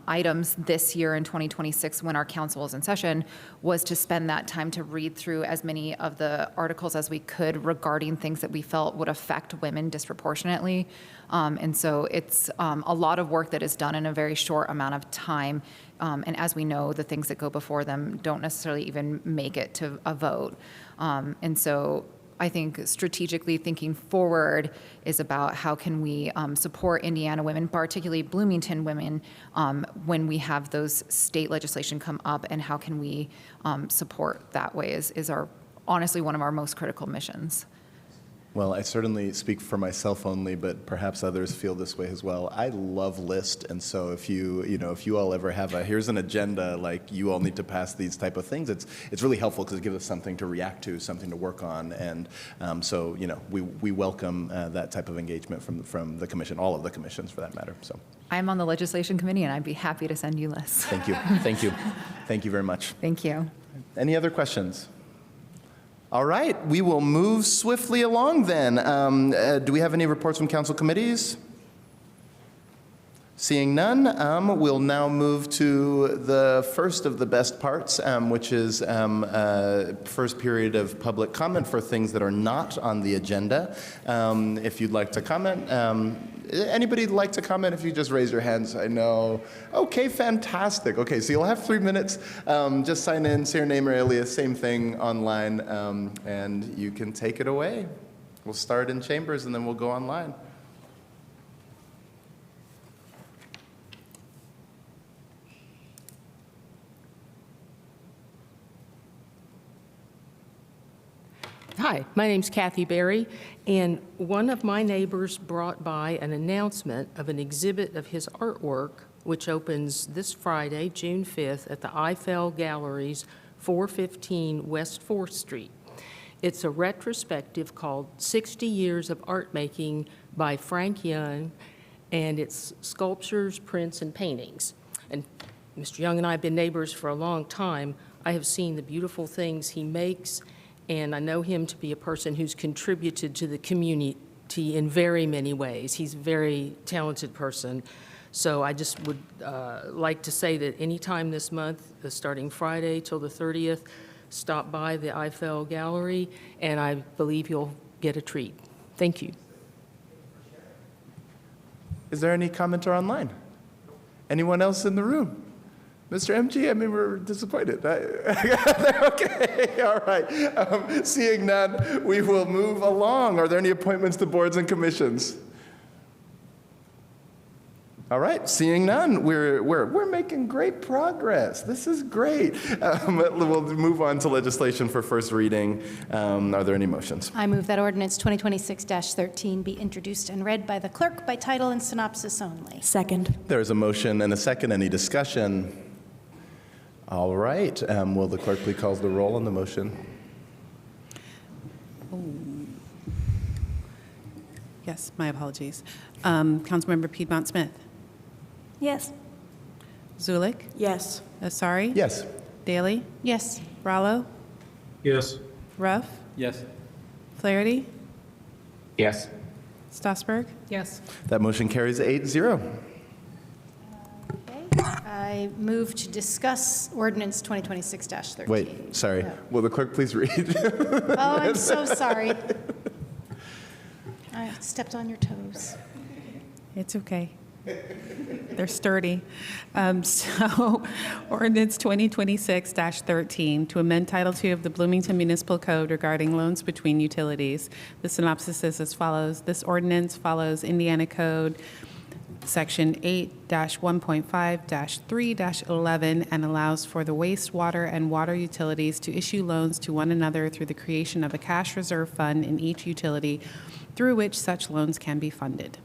items this year in 2026 when our council was in session was to spend that time to read through as many of the articles as we could regarding things that we felt would affect women disproportionately. And so it's a lot of work that is done in a very short amount of time. And as we know, the things that go before them don't necessarily even make it to a vote. And so I think strategically thinking forward is about how can we support Indiana women, particularly Bloomington women, when we have those state legislation come up, and how can we support that way is our honestly one of our most critical missions. Well, I certainly speak for myself only, but perhaps others feel this way as well. I love lists, and so if you all ever have here's an agenda, like you all need to pass these type of things, it's really helpful because it gives us something to react to, something to work on, and so we welcome that type of engagement from the commission, all of the commissions for that matter. So I'm on the legislation committee, and I'd be happy to send you lists. Thank you, thank you very much. Thank you. Any other questions? All right, we will move swiftly along then. Do we have any reports from council committees? Seeing none, we'll now move to the first of the best parts, which is first period of public comment for things that are not on the agenda. If you'd like to comment, anybody like to comment? If you just raise your hands, I know. Okay, fantastic. Okay, so you'll have 3 minutes. Just sign in, say your name or alias, same thing online, and you can take it away. We'll start in chambers and then we'll go online. Hi, my name's Kathy Berry, and one of my neighbors brought by an announcement of an exhibit of his artwork, which opens this Friday, June 5th, at the Eiffel Galleries, 415 West 4th Street. It's a retrospective called 60 Years of Art Making by Frank Young, and it's sculptures, prints, and paintings. And Mr. Young and I have been neighbors for a long time. I have seen the beautiful things he makes, and I know him to be a person who's contributed to the community in very many ways. He's a very talented person. So I just would like to say that anytime this month, starting Friday till the 30th, stop by the Eiffel Gallery, and I believe you'll get a treat. Thank you. Is there any commenter online? Anyone else in the room? Mr. MG, I mean, we're disappointed. Okay, all right. Seeing none, we will move along. Are there any appointments to boards and commissions? All right, seeing none, we're making great progress. This is great. We'll move on to legislation for first reading. Are there any motions? I move that ordinance 2026-13 be introduced and read by the clerk by title and synopsis only. Second. There is a motion and a second. Any discussion? All right. Will the clerk please call the roll on the motion? Yes, my apologies. Councilmember Piedmont Smith. Yes. Zulik. Yes. Asari. Yes. Daly. Yes. Rallo. Yes. Ruff. Yes. Flaherty. Yes. Strasburg. Yes. That motion carries 8-0. I move to discuss ordinance 2026-13. Wait, sorry. Will the clerk please read? Oh, I'm so sorry. I stepped on your toes. It's okay. They're sturdy. So, ordinance 2026-13 to amend Title II of the Bloomington Municipal Code regarding loans between utilities. The synopsis is as follows. This ordinance follows Indiana Code Section 8-1.5-3-11 and allows for the wastewater and water utilities to issue loans to one another through the creation of a cash reserve fund in each utility through which such loans can be funded.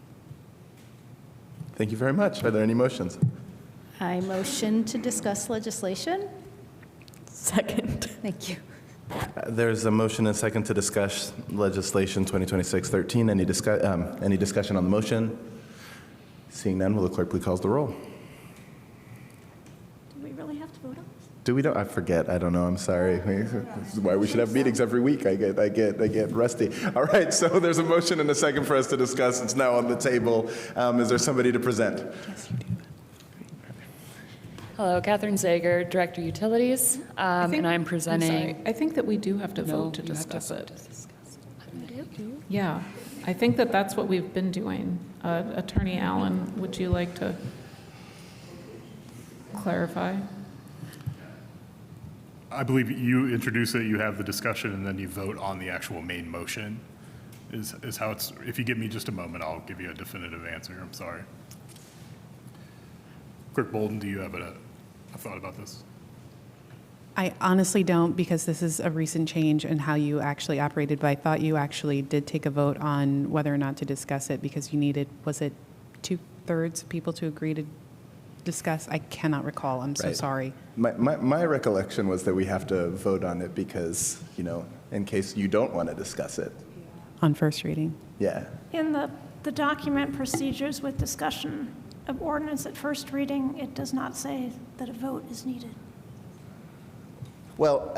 Thank you very much. Are there any motions? I motion to discuss legislation. Second. Thank you. There's a motion and a second to discuss legislation 2026-13. Any discussion on the motion? Seeing none, will the clerk please call the roll? Do we really have to vote on this? Do we don't? I forget. I don't know. I'm sorry. This is why we should have meetings every week. I get rusty. All right. So there's a motion and a second for us to discuss. It's now on the table. Is there somebody to present? Yes, you do. Hello, Catherine Zager, Director Utilities, and I'm presenting. I'm sorry. I think that we do have to vote to discuss it. Yeah, I think that that's what we've been doing. Attorney Allen, would you like to clarify? I believe you introduce it, you have the discussion, and then you vote on the actual main motion, is how it's, if you give me just a moment, I'll give you a definitive answer. I'm sorry. Clerk Bolden, do you have a thought about this? I honestly don't, because this is a recent change in how you actually operated, but I thought you actually did take a vote on whether or not to discuss it because you needed, was it 2/3 of people to agree to discuss? I cannot recall. I'm so sorry. My recollection was that we have to vote on it because, in case you don't want to discuss it. On first reading? Yeah. In the document procedures with discussion of ordinance at first reading, it does not say that a vote is needed. Well,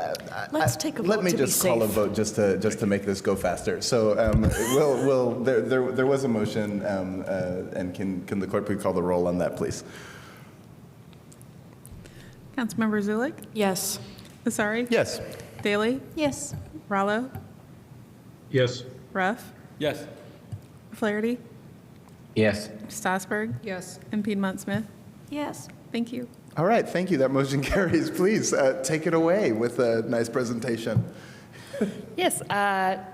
Let's take a let vote me to be just call a safe. vote just to make this go faster. So there was a motion, and can the clerk please call the roll on that, please? Councilmember Zulik? Yes. Vasari? Yes. Daley? Yes. Rallo? Yes. Ruff? Yes. Flaherty? Yes. Strasburg? Yes. And Piedmont Smith? Yes. Thank you. All right, thank you. That motion carries. Please take it away with a nice presentation. Yes, Catherine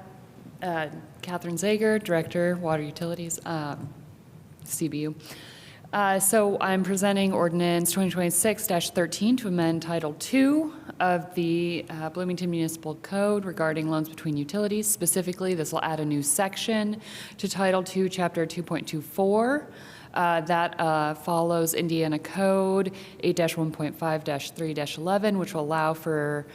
Zager, Director, Water Utilities, CBU. So I'm presenting Ordinance 2026-13 to amend Title II of the Bloomington Municipal Code regarding loans between utilities. Specifically, this will add a new section to Title II, Chapter 2.24. That follows Indiana Code 8-1.5-3-11, which will allow for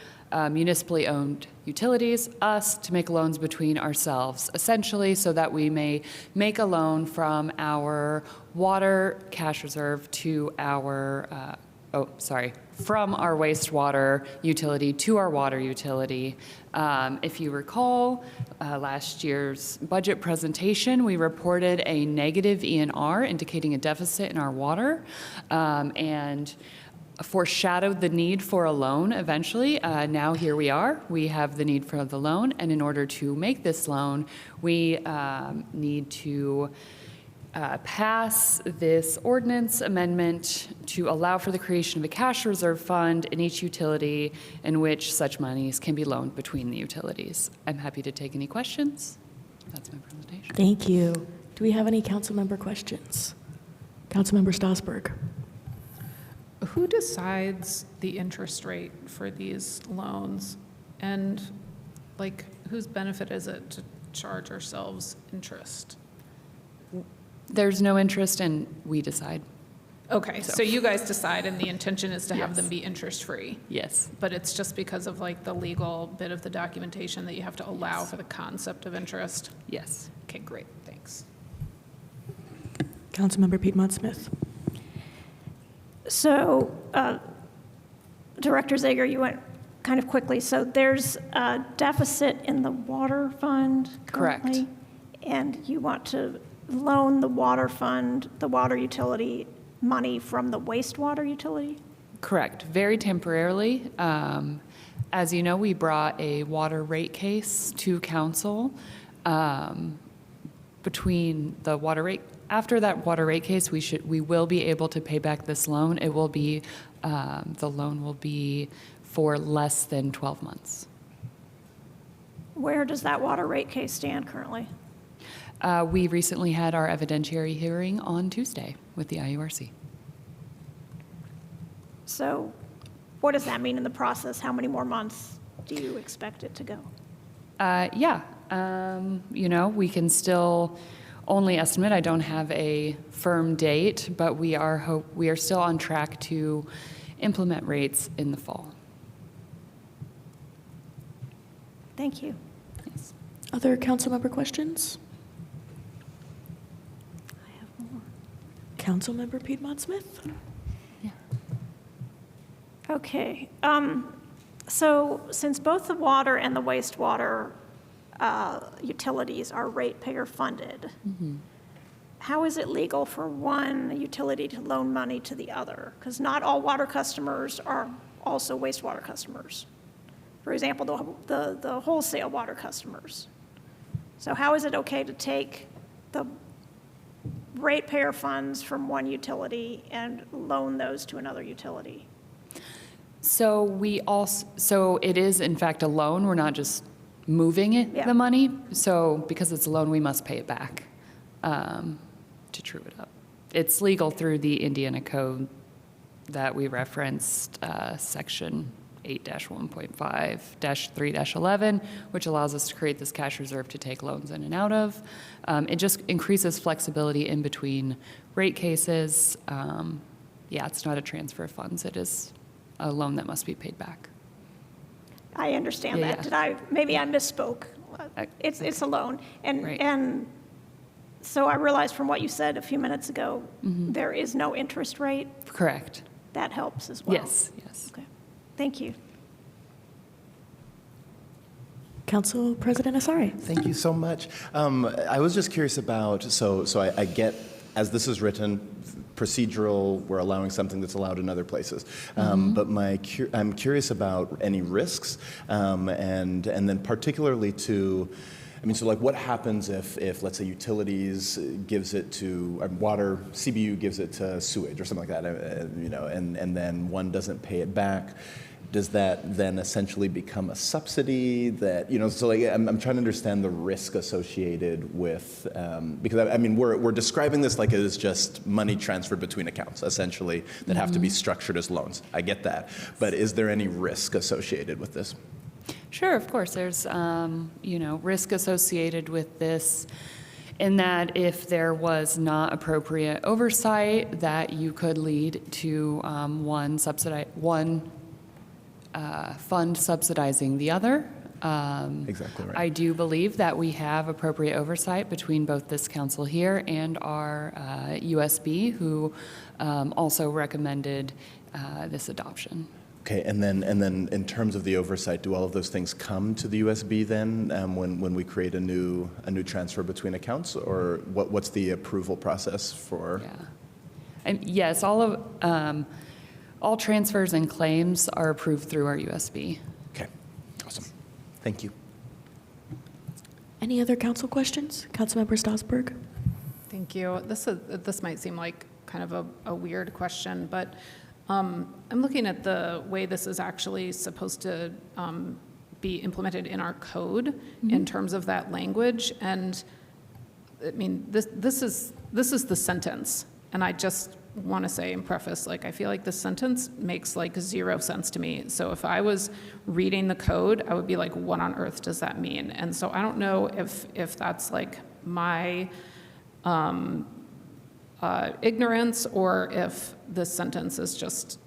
municipally owned utilities, us, to make loans between ourselves, essentially so that we may make a loan from our water cash reserve to our, from our wastewater utility to our water utility. If you recall, last year's budget presentation, we reported a negative ENR, indicating a deficit in our water, and foreshadowed the need for a loan eventually. Now here we are. We have the need for the loan, and in order to make this loan, we need to pass this ordinance amendment to allow for the creation of a cash reserve fund in each utility in which such monies can be loaned between the utilities. I'm happy to take any questions. That's my presentation. Thank you. Do we have any council member questions? Councilmember Strasburg. Who decides the interest rate for these loans? And like, whose benefit is it to charge ourselves interest? There's no interest, and we decide. Okay, so you guys decide, and the intention is to have Yes. them be interest-free? Yes. But it's just because of like the legal bit of the documentation that you have to allow for the concept of interest? Yes. Okay, great, thanks. Councilmember Piedmont Smith. So, Director Zager, you went kind of quickly. So there's a deficit in the water fund currently? Correct. And you want to loan the water fund, the water utility money from the wastewater utility? Correct, very temporarily. As you know, we brought a water rate case to council. Between the water rate, after that water rate case, we will be able to pay back this loan. It will be, the loan will be for less than 12 months. Where does that water rate case stand currently? We recently had our evidentiary hearing on Tuesday with the IURC. So what does that mean in the process? How many more months do you expect it to go? Yeah, you know, we can still only estimate. I don't have a firm date, but we are still on track to implement rates in the fall. Thank you. Yes. Other council member questions? Councilmember Piedmont Smith. Okay. So since both the water and the wastewater utilities are ratepayer funded, how is it legal for one utility to loan money to the other? Because not all water customers are also wastewater customers. For example, the wholesale water customers. So how is it okay to take the ratepayer funds from one utility and loan those to another utility? So so it is in fact a loan. We're not just moving it, the money. So because it's a loan, we must pay it back to true it up. It's legal through the Indiana Code that we referenced, section 8-1.5-3-11, which allows us to create this cash reserve to take loans in and out of. It just increases flexibility in between rate cases. Yeah, it's not a transfer of funds. It is a loan that must be paid back. I understand Yeah, that. yeah. Maybe I misspoke. It's a loan. Right. And so I realized from what you said a few minutes ago, there is no interest rate. Correct. That helps as well. Yes, yes. Okay. Thank you. Council President Asari. Thank you so much. I was just curious about, so I get, as this is written, procedural, we're allowing something that's allowed in other places. But I'm curious about any risks, and then particularly to, I mean, so like what happens if let's say utilities gives it to water, CBU gives it to sewage or something like that, you know, and then one doesn't pay it back. Does that then essentially become a subsidy that, you know, so like I'm trying to understand the risk associated with, because I mean, we're describing this like it is just money transferred between accounts, essentially, that have to be structured as loans. I get that. But is there any risk associated with this? Sure, of course. There's, you know, risk associated with this in that if there was not appropriate oversight, that you could lead to one fund subsidizing the other. Exactly right. I do believe that we have appropriate oversight between both this council here and our USB, who also recommended this adoption. Okay, and then in terms of the oversight, do all of those things come to the USB then when we create a new transfer between accounts, or what's the approval process for? Yeah, and yes, all transfers and claims are approved through our USB. Okay, awesome. Thank you. Any other council questions? Councilmember Strasburg. Thank you. This might seem like kind of a weird question, but I'm looking at the way this is actually supposed to be implemented in our code in terms of that language, and I mean this is the sentence, and I just want to say in preface, like, I feel like this sentence makes like 0 sense to me. So if I was reading the code, I would be like, what on earth does that mean? And so I don't know if that's like my ignorance, or if this sentence is just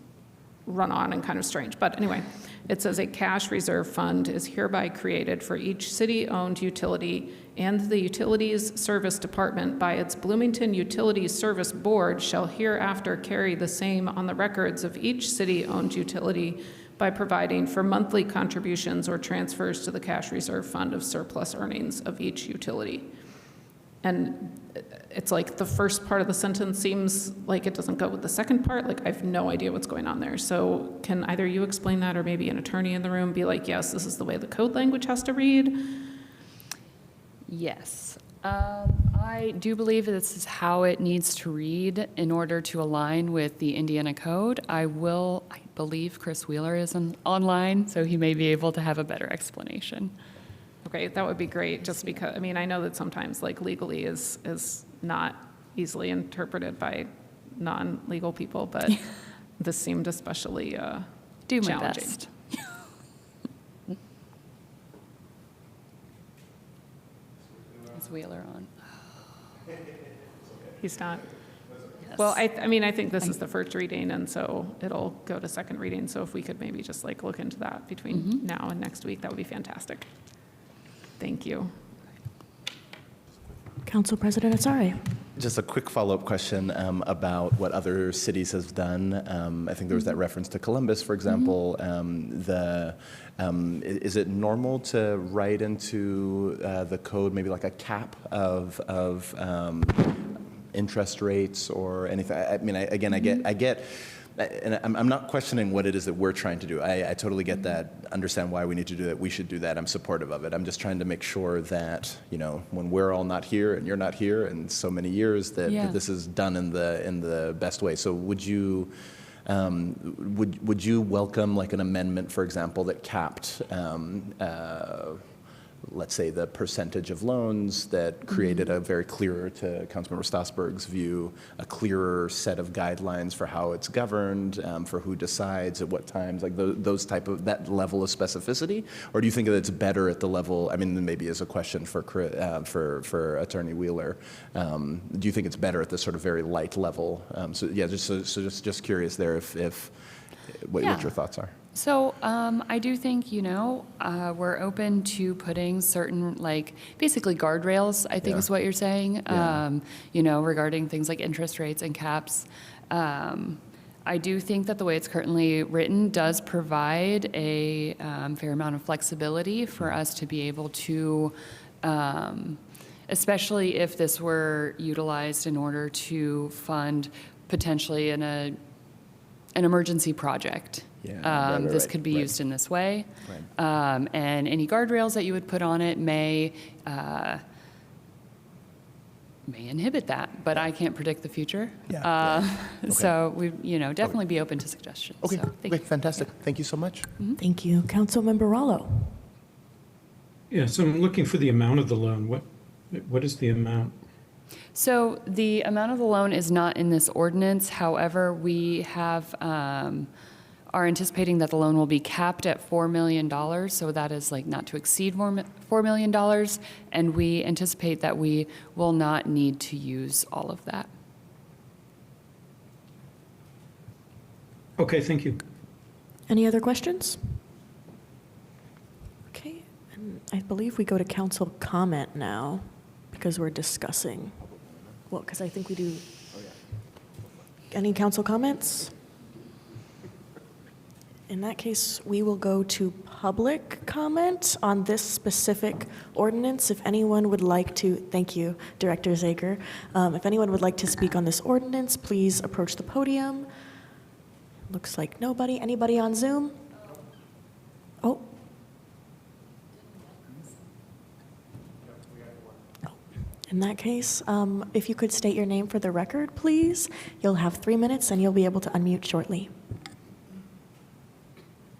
run on and kind of strange. But anyway, it says a cash reserve fund is hereby created for each city-owned utility, and the Utilities Service Department by its Bloomington Utilities Service Board shall hereafter carry the same on the records of each city-owned utility by providing for monthly contributions or transfers to the cash reserve fund of surplus earnings of each utility. And it's like the first part of the sentence seems like it doesn't go with the second part. Like, I have no idea what's going on there. So can either you explain that, or maybe an attorney in the room be like, yes, this is the way the code language has to read? Yes. I do believe this is how it needs to read in order to align with the Indiana Code. I believe Chris Wheeler is online, so he may be able to have a better explanation. Okay, that would be great, just because, I mean, I know that sometimes like legally is not easily interpreted by non-legal people, but this seemed especially Do my challenging. best. Is Wheeler on? He's not. Yes. Well, I mean, I think this is the first reading, and so it'll go to second reading. So if we could maybe just like look into that between now and next week, that would be fantastic. Thank you. Council President Asari. Just a quick follow-up question about what other cities have done. I think there was that reference to Columbus, for example. Is it normal to write into the code maybe like a cap of interest rates or anything? I mean, I get, and I'm not questioning what it is that we're trying to do. I totally get that, understand why we need to do that, we should do that, I'm supportive of it. I'm just trying to make sure that, you know, when we're all not here and you're not here in so many years, that this is done in the best way. So would you welcome like an amendment, for example, that capped let's say the percentage of loans, that created a very clearer, to Councilmember Strasburg's view, a clearer set of guidelines for how it's governed, for who decides at what times, like those type of, that level of specificity? Or do you think that it's better at the level, I mean, maybe as a question for Attorney Wheeler, do you think it's better at this sort of very light level? So yeah, just curious there if what your thoughts are. So I do think, you know, we're open to putting certain, like, basically guardrails, I think is what you're saying, you know, regarding things like interest rates and caps. I do think that the way it's currently written does provide a fair amount of flexibility for us to be able to, especially if this were utilized in order to fund potentially an emergency project. This could be used in this way. And any guardrails that you would put on it may inhibit that, but I can't predict the future. So we, definitely be open to suggestions. Okay, So, thank you. fantastic. Thank you so much. Thank you. Councilmember Rallo. Yeah, so I'm looking for the amount of the loan. What is the amount? So the amount of the loan is not in this ordinance. However, we have, are anticipating that the loan will be capped at $4 million. So that is like not to exceed $4 million. And we anticipate that we will not need to use all of that. Okay, thank you. Any other questions? Okay, and I believe we go to council comment now because we're discussing. Well, because I think we do. Any council comments? In that case, we will go to public comment on this specific ordinance. If anyone would like to, thank you, Director Zager. If anyone would like to speak on this ordinance, please approach the podium. Looks like nobody. Anybody on Zoom? Oh. In that case, if you could state your name for the record, please. You'll have 3 minutes and you'll be able to unmute shortly.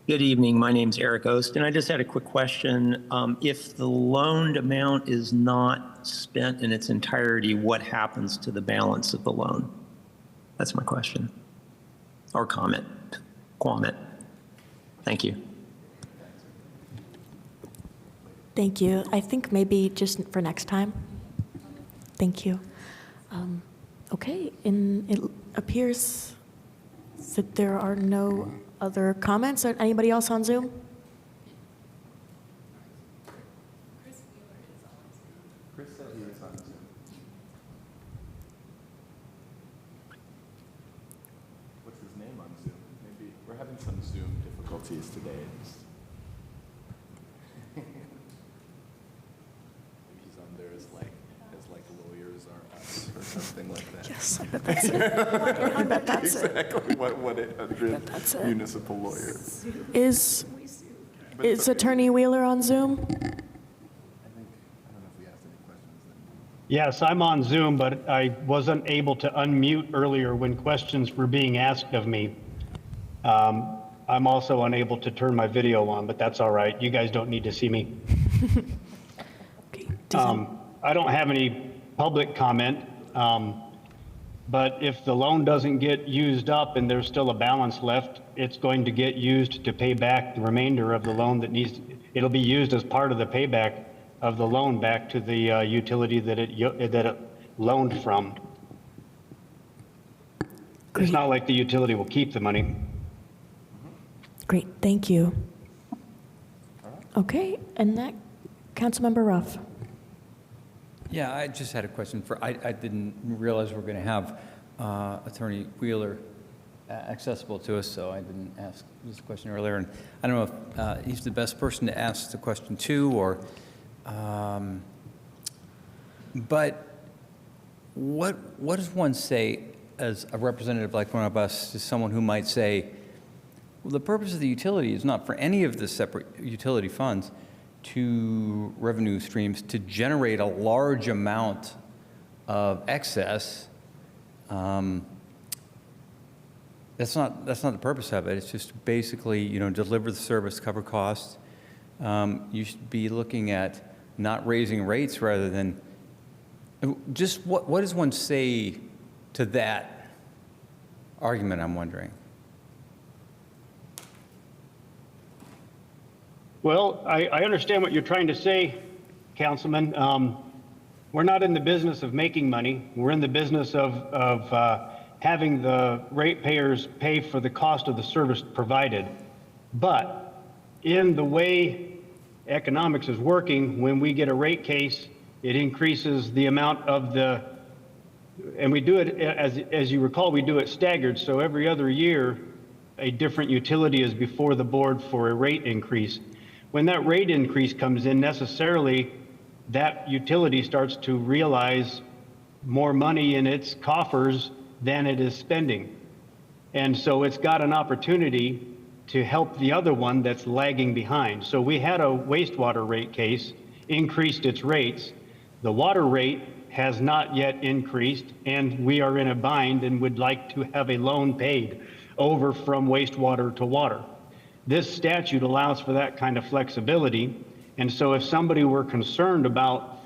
Good evening. My name's Eric Ost, and I just had a quick question. If the loaned amount is not spent in its entirety, what happens to the balance of the loan? That's my question. Or comment. Thank you. Thank you. I think maybe just for next time. Thank you. Okay, and it appears that there are no other comments. Anybody else on Zoom? Chris said he was on Zoom. What's his name on Zoom? Maybe we're having some Zoom difficulties today. Maybe he's on there as like lawyers are us or something like that. Yes, I bet that's it. I bet that's it. Exactly. What 1-800 that's it. municipal lawyers. Is Attorney Wheeler on Zoom? Yes, I'm on Zoom, but I wasn't able to unmute earlier when questions were being asked of me. I'm also unable to turn my video on, but that's all right. You guys don't need to see me. I don't have any public comment, but if the loan doesn't get used up and there's still a balance left, it's going to get used to pay back the remainder of the loan that needs, it'll be used as part of the payback of the loan back to the utility that it loaned from. It's not like the utility will keep the money. Great, thank you. Okay, and that, Councilmember Ruff. Yeah, I just had a question for, I didn't realize we were going to have Attorney Wheeler accessible to us, so I didn't ask this question earlier. And I don't know if he's the best person to ask the question to, or, but what does one say as a representative like one of us to someone who might say, well, the purpose of the utility is not for any of the separate utility funds to revenue streams to generate a large amount of excess. That's not the purpose of it. It's just basically, deliver the service, cover costs. You should be looking at not raising rates rather than, just what does one say to that argument, I'm wondering? Well, I understand what you're trying to say, Councilman. We're not in the business of making money. We're in the business of having the ratepayers pay for the cost of the service provided. But in the way economics is working, when we get a rate case, it increases the amount of the And we do it, as you recall, we do it staggered. So every other year, a different utility is before the board for a rate increase. When that rate increase comes in, necessarily that utility starts to realize more money in its coffers than it is spending. And so it's got an opportunity to help the other one that's lagging behind. So we had a wastewater rate case, increased its rates. The water rate has not yet increased, and we are in a bind and would like to have a loan paid over from wastewater to water. This statute allows for that kind of flexibility, and so if somebody were concerned about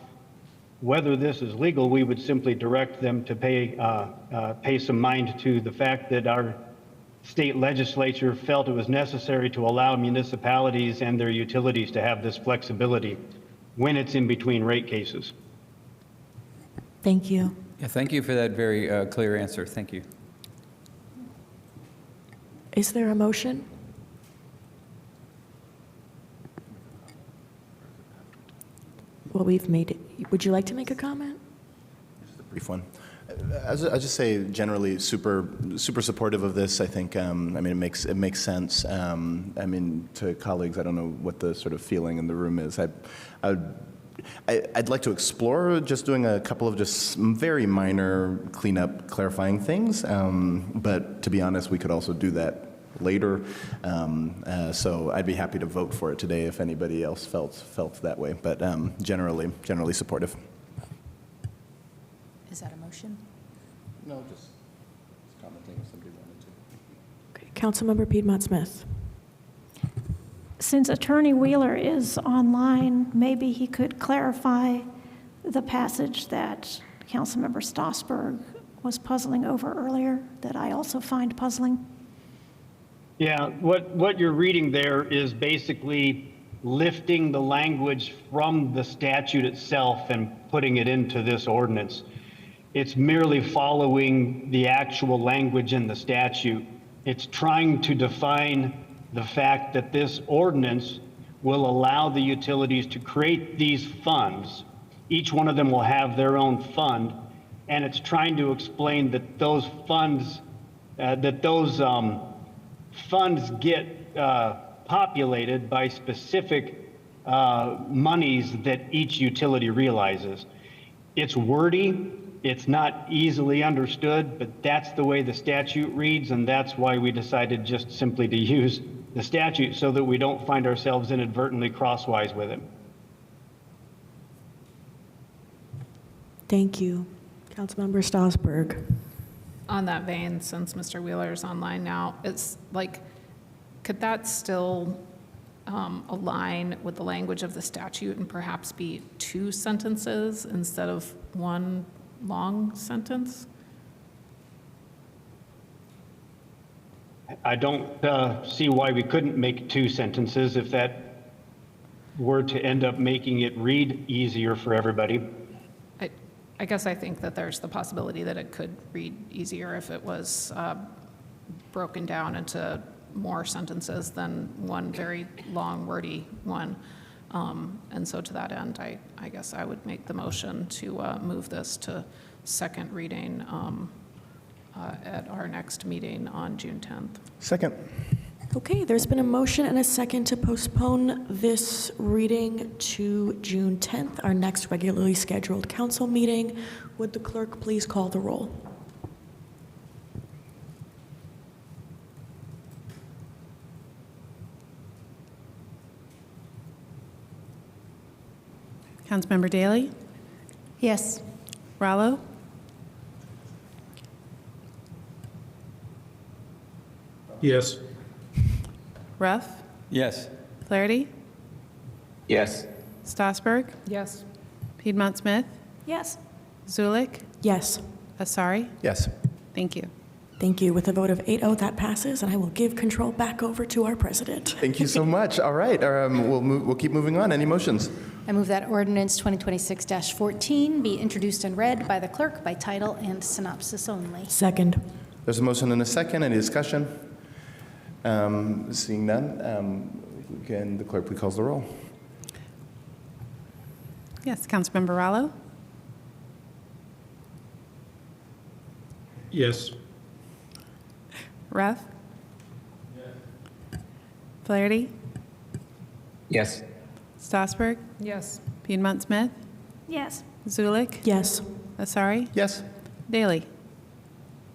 whether this is legal, we would simply direct them to pay some mind to the fact that our state legislature felt it was necessary to allow municipalities and their utilities to have this flexibility when it's in between rate cases. Thank you. Yeah, thank you for that very clear answer. Thank you. Is there a motion? Well, we've made it. Would you like to make a comment? Brief one. I just say generally super supportive of this. I think I mean it makes sense. I mean, to colleagues, I don't know what the sort of feeling in the room is. I'd like to explore just doing a couple of just very minor cleanup, clarifying things. But to be honest, we could also do that later. So I'd be happy to vote for it today if anybody else felt that way. But generally supportive. Is that a motion? No, just commenting if somebody wanted to. Okay. Councilmember Piedmont Smith. Since Attorney Wheeler is online, maybe he could clarify the passage that Councilmember Stossberg was puzzling over earlier that I also find puzzling. Yeah, what you're reading there is basically lifting the language from the statute itself and putting it into this ordinance. It's merely following the actual language in the statute. It's trying to define the fact that this ordinance will allow the utilities to create these funds. Each one of them will have their own fund, and it's trying to explain that those funds, funds get populated by specific monies that each utility realizes. It's wordy, it's not easily understood, but that's the way the statute reads, and that's why we decided just simply to use the statute so that we don't find ourselves inadvertently crosswise with it. Thank you. Councilmember Stossberg. On that vein, since Mr. Wheeler is online now, it's like, could that still align with the language of the statute and perhaps be 2 sentences instead of 1 long sentence? I don't see why we couldn't make 2 sentences if that were to end up making it read easier for everybody. I guess I think that there's the possibility that it could read easier if it was broken down into more sentences than one very long, wordy one. And so to that end, I guess I would make the motion to move this to second reading at our next meeting on June 10th. Second. Okay, there's been a motion and a second to postpone this reading to June 10th, our next regularly scheduled council meeting. Would the clerk please call the roll? Councilmember Daley? Yes. Rallo? Yes. Ruff? Yes. Flaherty? Yes. Stossberg? Yes. Piedmont Smith? Yes. Zulik? Yes. Asari? Yes. Thank you. Thank you. With a vote of 8-0, that passes, and I will give control back over to our president. Thank you so much. All right, we'll keep moving on. Any motions? I move that ordinance 2026-14 be introduced and read by the clerk by title and synopsis only. Second. There's a motion and a second. Any discussion? Seeing none, can the clerk please call the roll? Yes, Councilmember Rallo? Yes. Ruff? Flaherty? Yes. Strasburg? Yes. Piedmont Smith? Yes. Zulik? Yes. Asari? Yes. Daley?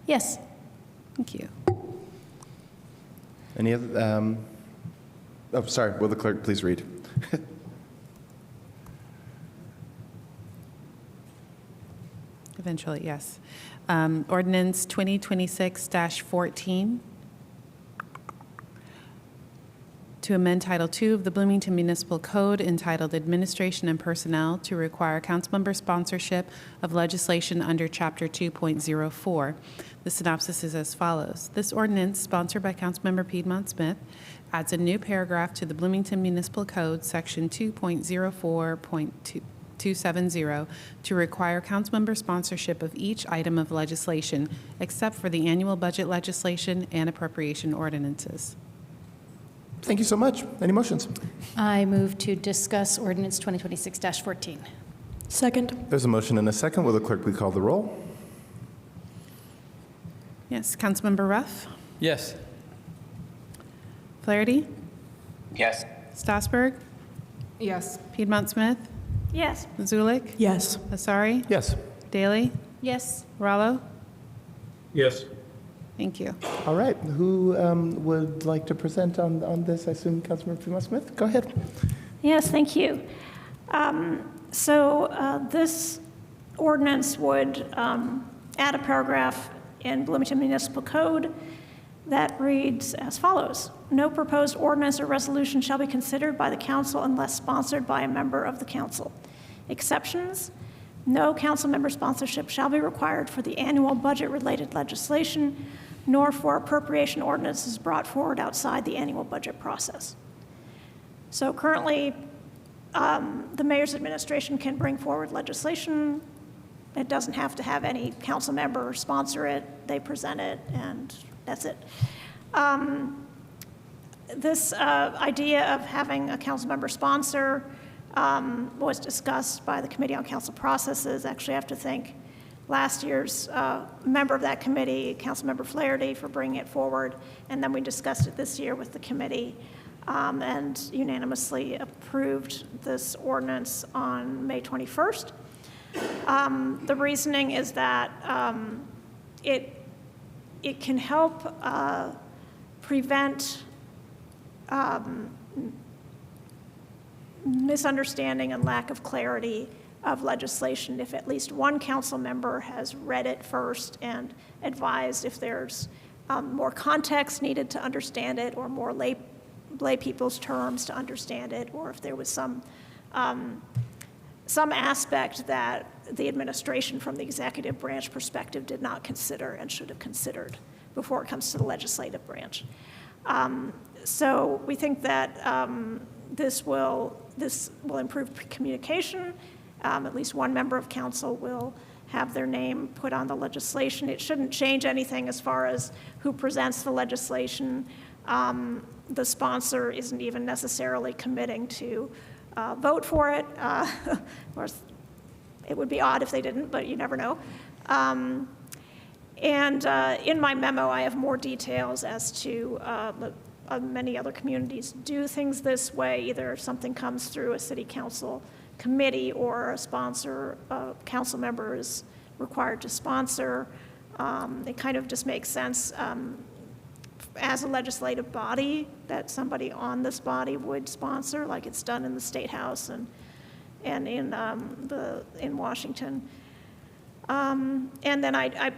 Yes. Thank you. Any other, oh, sorry, will the clerk please read? Eventually, yes. Ordinance 2026-14, to amend Title II of the Bloomington Municipal Code entitled Administration and Personnel to require councilmember sponsorship of legislation under Chapter 2.04. The synopsis is as follows. This ordinance, sponsored by Councilmember Piedmont Smith, adds a new paragraph to the Bloomington Municipal Code, Section 2.04.270, to require councilmember sponsorship of each item of legislation, except for the annual budget legislation and appropriation ordinances. Thank you so much. Any motions? I move to discuss ordinance 2026-14. Second. There's a motion and a second. Will the clerk please call the roll? Yes, Councilmember Ruff? Yes. Flaherty? Yes. Strasburg? Yes. Piedmont Smith? Yes. Zulik? Yes. Asari? Yes. Daley? Yes. Rallo? Yes. Thank you. All right. Who would like to present on this? I assume Councilmember Piedmont Smith. Go ahead. Yes, thank you. This ordinance would add a paragraph in Bloomington Municipal Code that reads as follows. No proposed ordinance or resolution shall be considered by the council unless sponsored by a member of the council. Exceptions: no council member sponsorship shall be required for the annual budget-related legislation, nor for appropriation ordinances brought forward outside the annual budget process. So currently, the mayor's administration can bring forward legislation. It doesn't have to have any council member sponsor it. They present it, and that's it. This idea of having a council member sponsor was discussed by the Committee on Council Processes. Actually, I have to thank last year's member of that committee, Councilmember Flaherty, for bringing it forward. And then we discussed it this year with the committee and unanimously approved this ordinance on May 21st. The reasoning is that it can help prevent misunderstanding and lack of clarity of legislation if at least one council member has read it first and advised if there's more context needed to understand it, or more lay people's terms to understand it, or if there was some aspect that the administration from the executive branch perspective did not consider and should have considered before it comes to the legislative branch. So we think that this will improve communication. At least one member of council will have their name put on the legislation. It shouldn't change anything as far as who presents the legislation. The sponsor isn't even necessarily committing to vote for it. Of course, it would be odd if they didn't, but you never know. And in my memo, I have more details as to many other communities do things this way. Either something comes through a city council committee or a sponsor, a council member is required to sponsor. It kind of just makes sense as a legislative body that somebody on this body would sponsor, like it's done in the State House and in Washington. And then I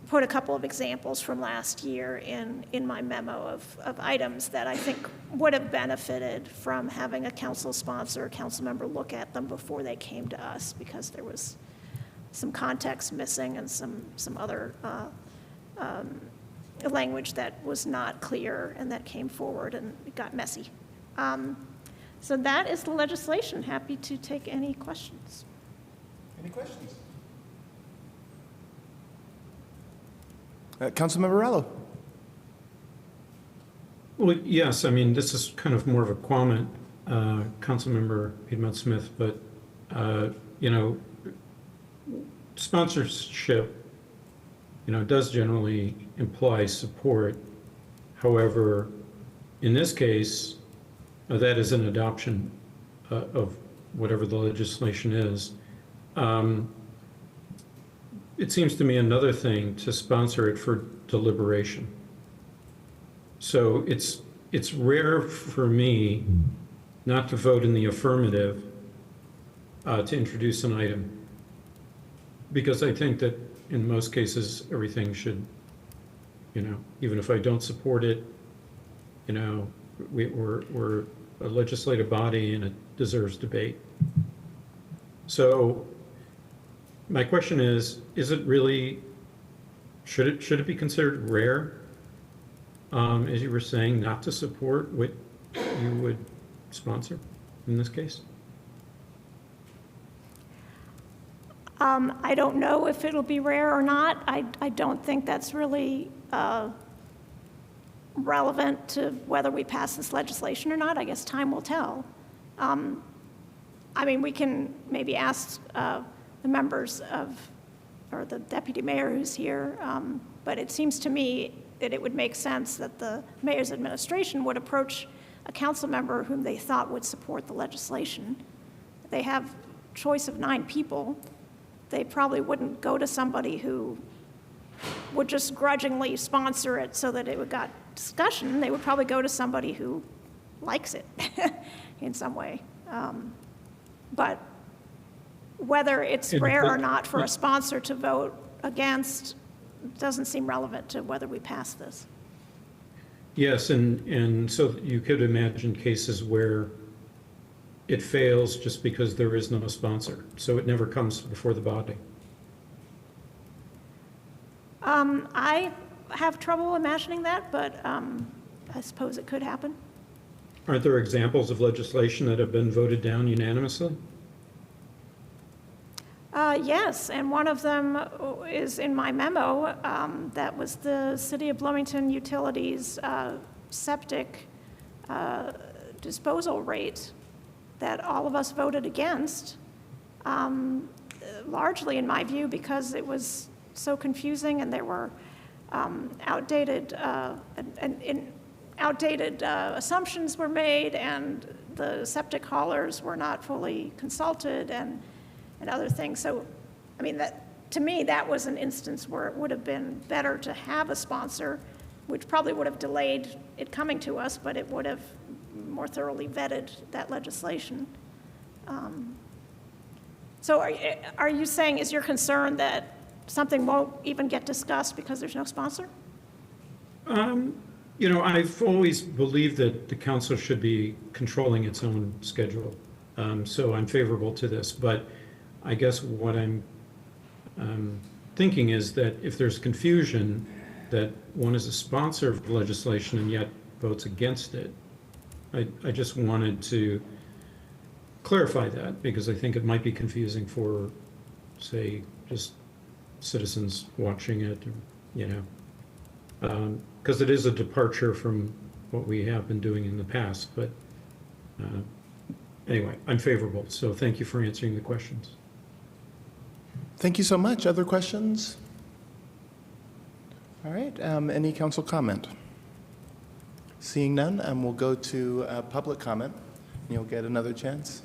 put a couple of examples from last year in my memo of items that I think would have benefited from having a council sponsor, a council member look at them before they came to us, because there was some context missing and some other language that was not clear and that came forward, and it got messy. So that is the legislation. Happy to take any questions. Any questions? Councilmember Rallo. Well, yes, I mean, this is kind of more of a comment, Councilmember Piedmont Smith, but, you know, sponsorship it does generally imply support. However, in this case, that is an adoption of whatever the legislation is. It seems to me another thing to sponsor it for deliberation. So it's rare for me not to vote in the affirmative to introduce an item, because I think that in most cases, everything should, even if I don't support it, we're a legislative body and it deserves debate. So my question is it really, should it be considered rare, as you were saying, not to support what you would sponsor in this case? I don't know if it'll be rare or not. I don't think that's really relevant to whether we pass this legislation or not. I guess time will tell. I mean, we can maybe ask the members or the deputy mayor who's here, but it seems to me that it would make sense that the mayor's administration would approach a council member whom they thought would support the legislation. They have choice of 9 people. They probably wouldn't go to somebody who would just grudgingly sponsor it so that it would got discussion. They would probably go to somebody who likes it in some way. But whether it's rare or not for a sponsor to vote against doesn't seem relevant to whether we pass this. Yes, and so you could imagine cases where it fails just because there is no sponsor, so it never comes before the body. I have trouble imagining that, but I suppose it could happen. Aren't there examples of legislation that have been voted down unanimously? Yes, and one of them is in my memo. That was the City of Bloomington Utilities septic disposal rate that all of us voted against, largely in my view because it was so confusing and there were outdated assumptions were made, and the septic haulers were not fully consulted, and other things. So, I mean, to me, that was an instance where it would have been better to have a sponsor, which probably would have delayed it coming to us, but it would have more thoroughly vetted that legislation. So are you saying, is your concern that something won't even get discussed because there's no sponsor? I've always believed that the council should be controlling its own schedule. So I'm favorable to this, but I guess what I'm thinking is that if there's confusion that one is a sponsor of legislation and yet votes against it, I just wanted to clarify that, because I think it might be confusing for, say, just citizens watching it, because it is a departure from what we have been doing in the past. But anyway, I'm favorable, so thank you for answering the questions. Thank you so much. Other questions? All right, any council comment? Seeing none, we'll go to public comment. You'll get another chance.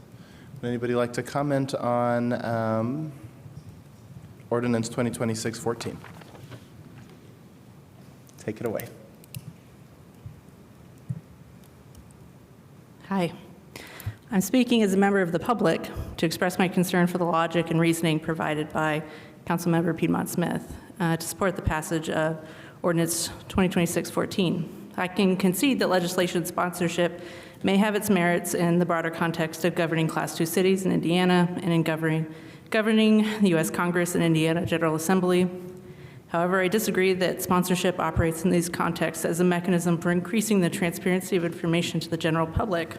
Would anybody like to comment on Ordinance 2026-14? Take it away. Hi. I'm speaking as a member of the public to express my concern for the logic and reasoning provided by Councilmember Piedmont Smith to support the passage of Ordinance 2026-14. I can concede that legislation sponsorship may have its merits in the broader context of governing Class II cities in Indiana and in governing the U.S. Congress and Indiana General Assembly. However, I disagree that sponsorship operates in these contexts as a mechanism for increasing the transparency of information to the general public.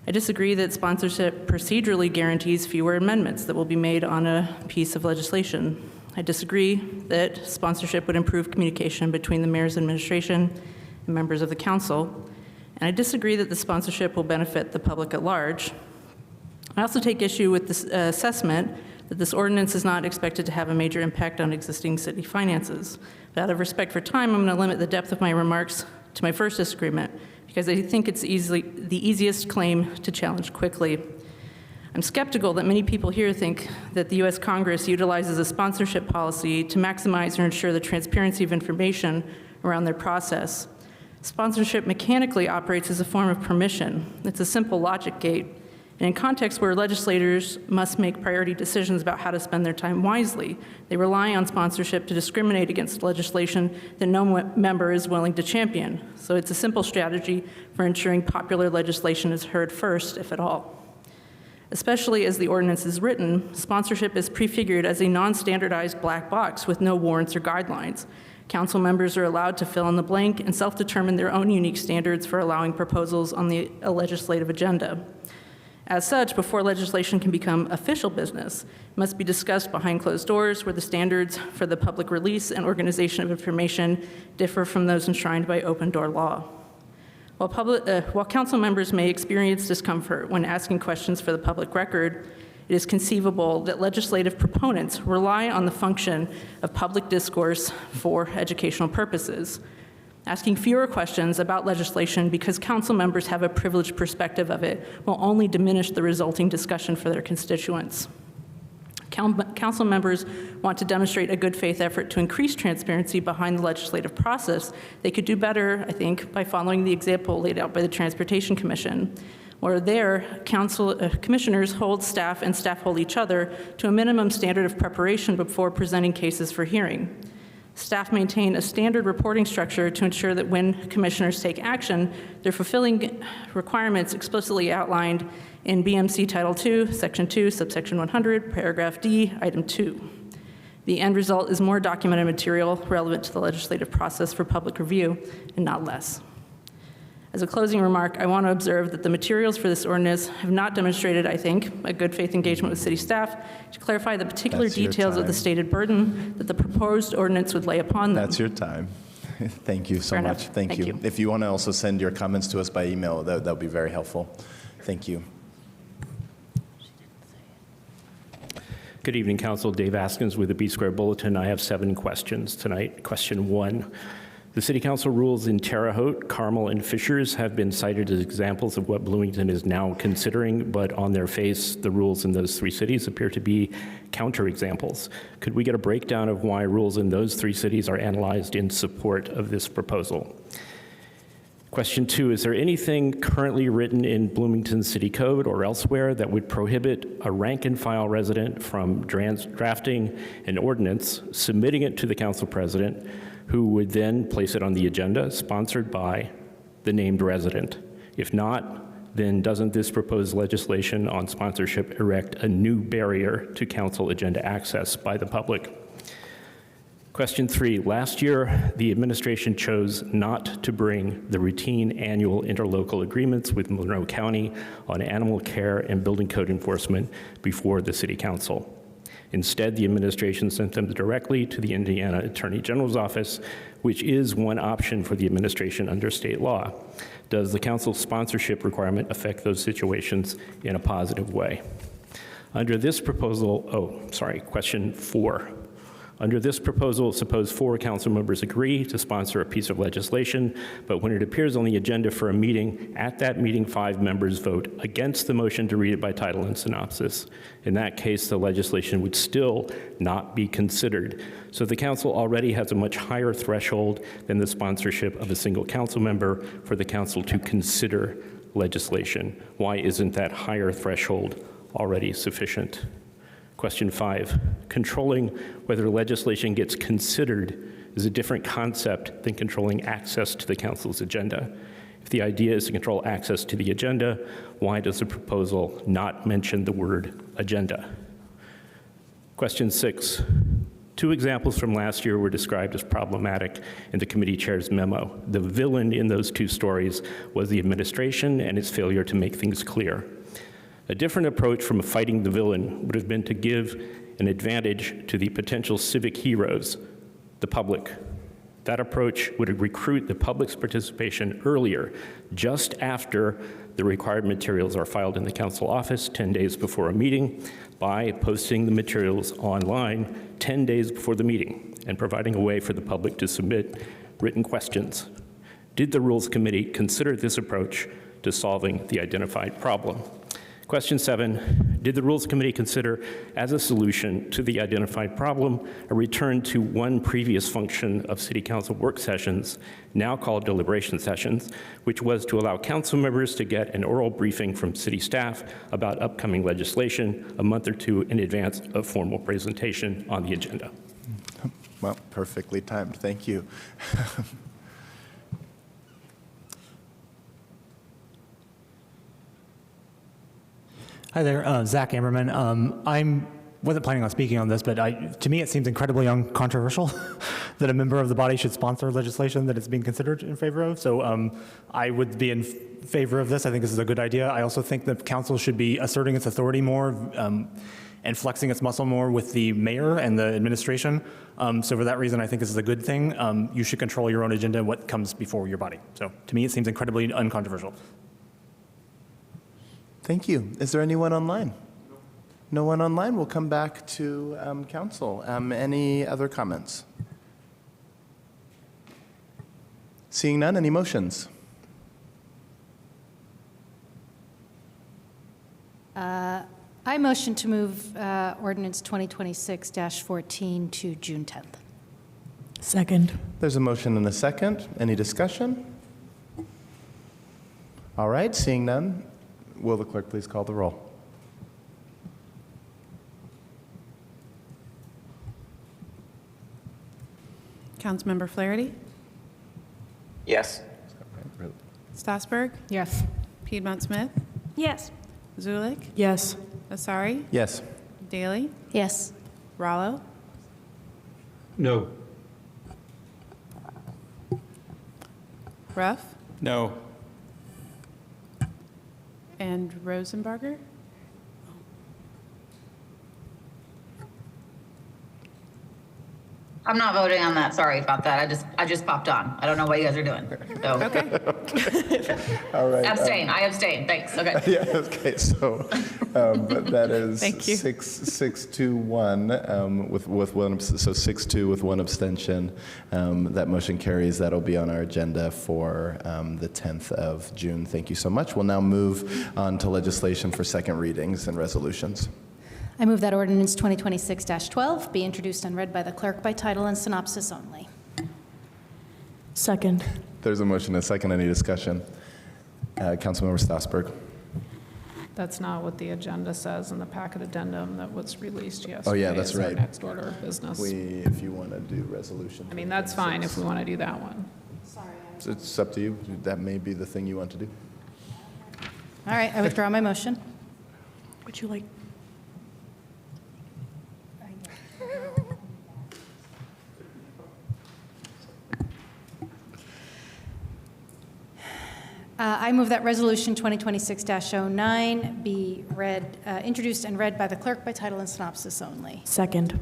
I disagree that sponsorship procedurally guarantees fewer amendments that will be made on a piece of legislation. I disagree that sponsorship would improve communication between the mayor's administration and members of the council. And I disagree that the sponsorship will benefit the public at large. I also take issue with this assessment that this ordinance is not expected to have a major impact on existing city finances. But out of respect for time, I'm going to limit the depth of my remarks to my first disagreement, because I think it's the easiest claim to challenge quickly. I'm skeptical that many people here think that the U.S. Congress utilizes a sponsorship policy to maximize or ensure the transparency of information around their process. Sponsorship mechanically operates as a form of permission. It's a simple logic gate. And in contexts where legislators must make priority decisions about how to spend their time wisely, they rely on sponsorship to discriminate against legislation that no member is willing to champion. So it's a simple strategy for ensuring popular legislation is heard first, if at all. Especially as the ordinance is written, sponsorship is prefigured as a non-standardized black box with no warrants or guidelines. Council members are allowed to fill in the blank and self-determine their own unique standards for allowing proposals on the legislative agenda. As such, before legislation can become official business, it must be discussed behind closed doors where the standards for the public release and organization of information differ from those enshrined by open-door law. While council members may experience discomfort when asking questions for the public record, it is conceivable that legislative proponents rely on the function of public discourse for educational purposes. Asking fewer questions about legislation because council members have a privileged perspective of it will only diminish the resulting discussion for their constituents. Council members want to demonstrate a good faith effort to increase transparency behind the legislative process. They could do better, I think, by following the example laid out by the Transportation Commission, where there, commissioners hold staff and staff hold each other to a minimum standard of preparation before presenting cases for hearing. Staff maintain a standard reporting structure to ensure that when commissioners take action, they're fulfilling requirements explicitly outlined in BMC Title II, Section 2, subsection 100, paragraph D, item 2. The end result is more documented material relevant to the legislative process for public review and not less. As a closing remark, I want to observe that the materials for this ordinance have not demonstrated, I think, a good faith engagement with city staff to clarify the particular details of the stated burden that the proposed ordinance would lay upon them. That's your time. Thank you so Fair much. enough. Thank you. If you want to also send your comments to us by email, that would be very helpful. Thank you. Good evening, Council. Dave Askins with the B Square Bulletin. I have 7 questions tonight. Question 1. The City Council rules in Terre Haute, Carmel, and Fishers have been cited as examples of what Bloomington is now considering, but on their face, the rules in those 3 cities appear to be counterexamples. Could we get a breakdown of why rules in those 3 cities are analyzed in support of this proposal? Question 2, is there anything currently written in Bloomington City Code or elsewhere that would prohibit a rank-and-file resident from drafting an ordinance, submitting it to the council president, who would then place it on the agenda, sponsored by the named resident? If not, then doesn't this proposed legislation on sponsorship erect a new barrier to council agenda access by the public? Question 3, last year, the administration chose not to bring the routine annual interlocal agreements with Monroe County on animal care and building code enforcement before the City Council. Instead, the administration sent them directly to the Indiana Attorney General's office, which is one option for the administration under state law. Does the council's sponsorship requirement affect those situations in a positive way? Under this proposal, question 4. Under this proposal, suppose 4 council members agree to sponsor a piece of legislation, but when it appears on the agenda for a meeting, at that meeting 5 members vote against the motion to read it by title and synopsis. In that case, the legislation would still not be considered. So the council already has a much higher threshold than the sponsorship of a single council member for the council to consider legislation. Why isn't that higher threshold already sufficient? Question 5, controlling whether legislation gets considered is a different concept than controlling access to the council's agenda. If the idea is to control access to the agenda, why does the proposal not mention the word agenda? Question 6, 2 examples from last year were described as problematic in the committee chair's memo. The villain in those 2 stories was the administration and its failure to make things clear. A different approach from fighting the villain would have been to give an advantage to the potential civic heroes, the public, That approach would recruit the public's participation earlier, just after the required materials are filed in the council office 10 days before a meeting, by posting the materials online 10 days before the meeting and providing a way for the public to submit written questions. Did the Rules Committee consider this approach to solving the identified problem? Question 7, did the Rules Committee consider as a solution to the identified problem a return to one previous function of City Council work sessions, now called deliberation sessions, which was to allow council members to get an oral briefing from city staff about upcoming legislation a month or two in advance of formal presentation on the agenda? Well, perfectly timed. Thank you. Hi there, Zach Ammerman. I wasn't planning on speaking on this, but to me it seems incredibly uncontroversial that a member of the body should sponsor legislation that it's being considered in favor of. So I would be in favor of this. I think this is a good idea. I also think the council should be asserting its authority more and flexing its muscle more with the mayor and the administration. So for that reason, I think this is a good thing. You should control your own agenda and what comes before your body. So to me, it seems incredibly uncontroversial. Thank you. Is there anyone online? No one online. We'll come back to council. Any other comments? Seeing none, any motions? I motion to move ordinance 2026-14 to June 10th. Second. There's a motion and a second. Any discussion? All right, seeing none, will the clerk please call the roll? Councilmember Flaherty? Yes. Stassberg? Yes. Piedmont Smith? Yes. Zulik? Yes. Asari? Yes. Daly? Yes. Rallo? No. Ruff? No. And Rosenbarger? I'm not voting on that. Sorry about that. I just popped on. I don't know what you guys are doing. So. Okay. All right. Abstain. I abstain. Thanks. Okay. Yeah, okay, so but that is Thank you. 6-2-1 with one, so 6-2 with one abstention. That motion carries. That'll be on our agenda for the 10th of June. Thank you so much. We'll now move on to legislation for second readings and resolutions. I move that ordinance 2026-12 be introduced and read by the clerk by title and synopsis only. Second. There's a motion and a second. Any discussion? Councilmember Stassberg. That's not what the agenda says in the packet addendum that was released yesterday. Oh, yeah, that's as our right. next order of business. If you want to do resolution. I mean, that's fine if we want to do that one. So it's up to you. That may be the thing you want to do. All right, I withdraw my motion. Would you like? I move that resolution 2026-09 be read, introduced and read by the clerk by title and synopsis only. Second.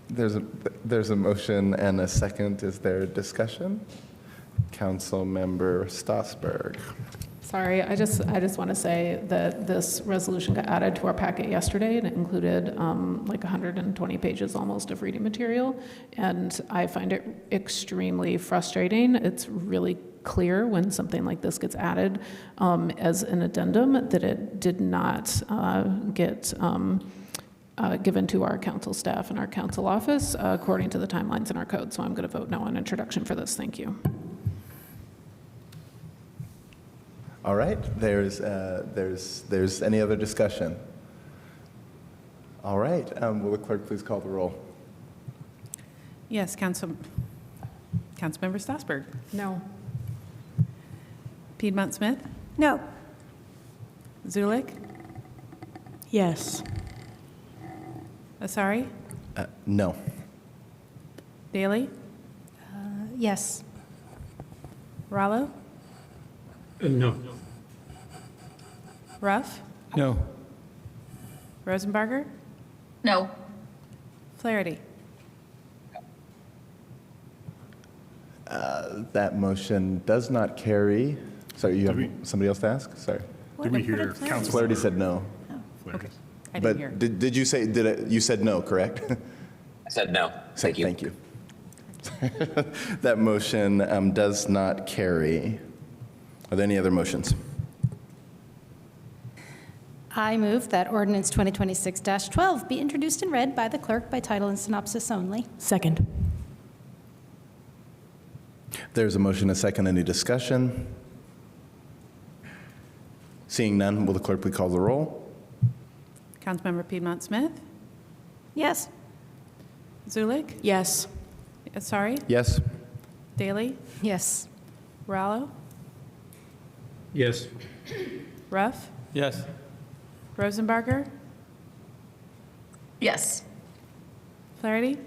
There's a motion and a second. Is there discussion? Councilmember Stassberg. Sorry, I just want to say that this resolution got added to our packet yesterday, and it included like 120 pages almost of reading material, and I find it extremely frustrating. It's really clear when something like this gets added as an addendum that it did not get given to our council staff and our council office according to the timelines in our code. So I'm going to vote no on introduction for this. Thank you. All right, there's any other discussion? All right, will the clerk please call the roll? Yes, Councilmember Stassberg? No. Piedmont Smith? No. Zulik? Yes. Asari? No. Daly? Yes. Rallo? No. Ruff? No. Rosenbarger? No. Flaherty? That motion does not carry. Sorry, you have somebody else to ask? Sorry. Did we hear Council? Flaherty said no. Okay. I didn't hear. But did you say, you said no, correct? I said no. Thank you. Thank you. That motion does not carry. Are there any other motions? I move that ordinance 2026-12 be introduced and read by the clerk by title and synopsis only. Second. There's a motion, a second. Any discussion? Seeing none, will the clerk please call the roll? Councilmember Piedmont Smith? Yes. Zulik? Yes. Sorry? Yes. Daley? Yes. Rallo? Yes. Ruff? Yes. Rosenbarger? Yes. Flaherty?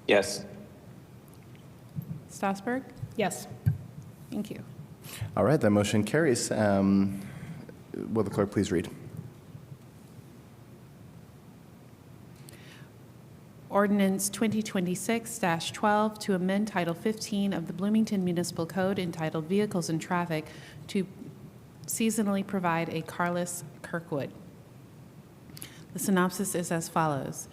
Yes. Strasburg? Yes. Thank you. All right, that motion carries. Will the clerk please read? Ordinance 2026-12 to amend Title 15 of the Bloomington Municipal Code entitled Vehicles and Traffic to seasonally provide a carless Kirkwood. The synopsis is as follows.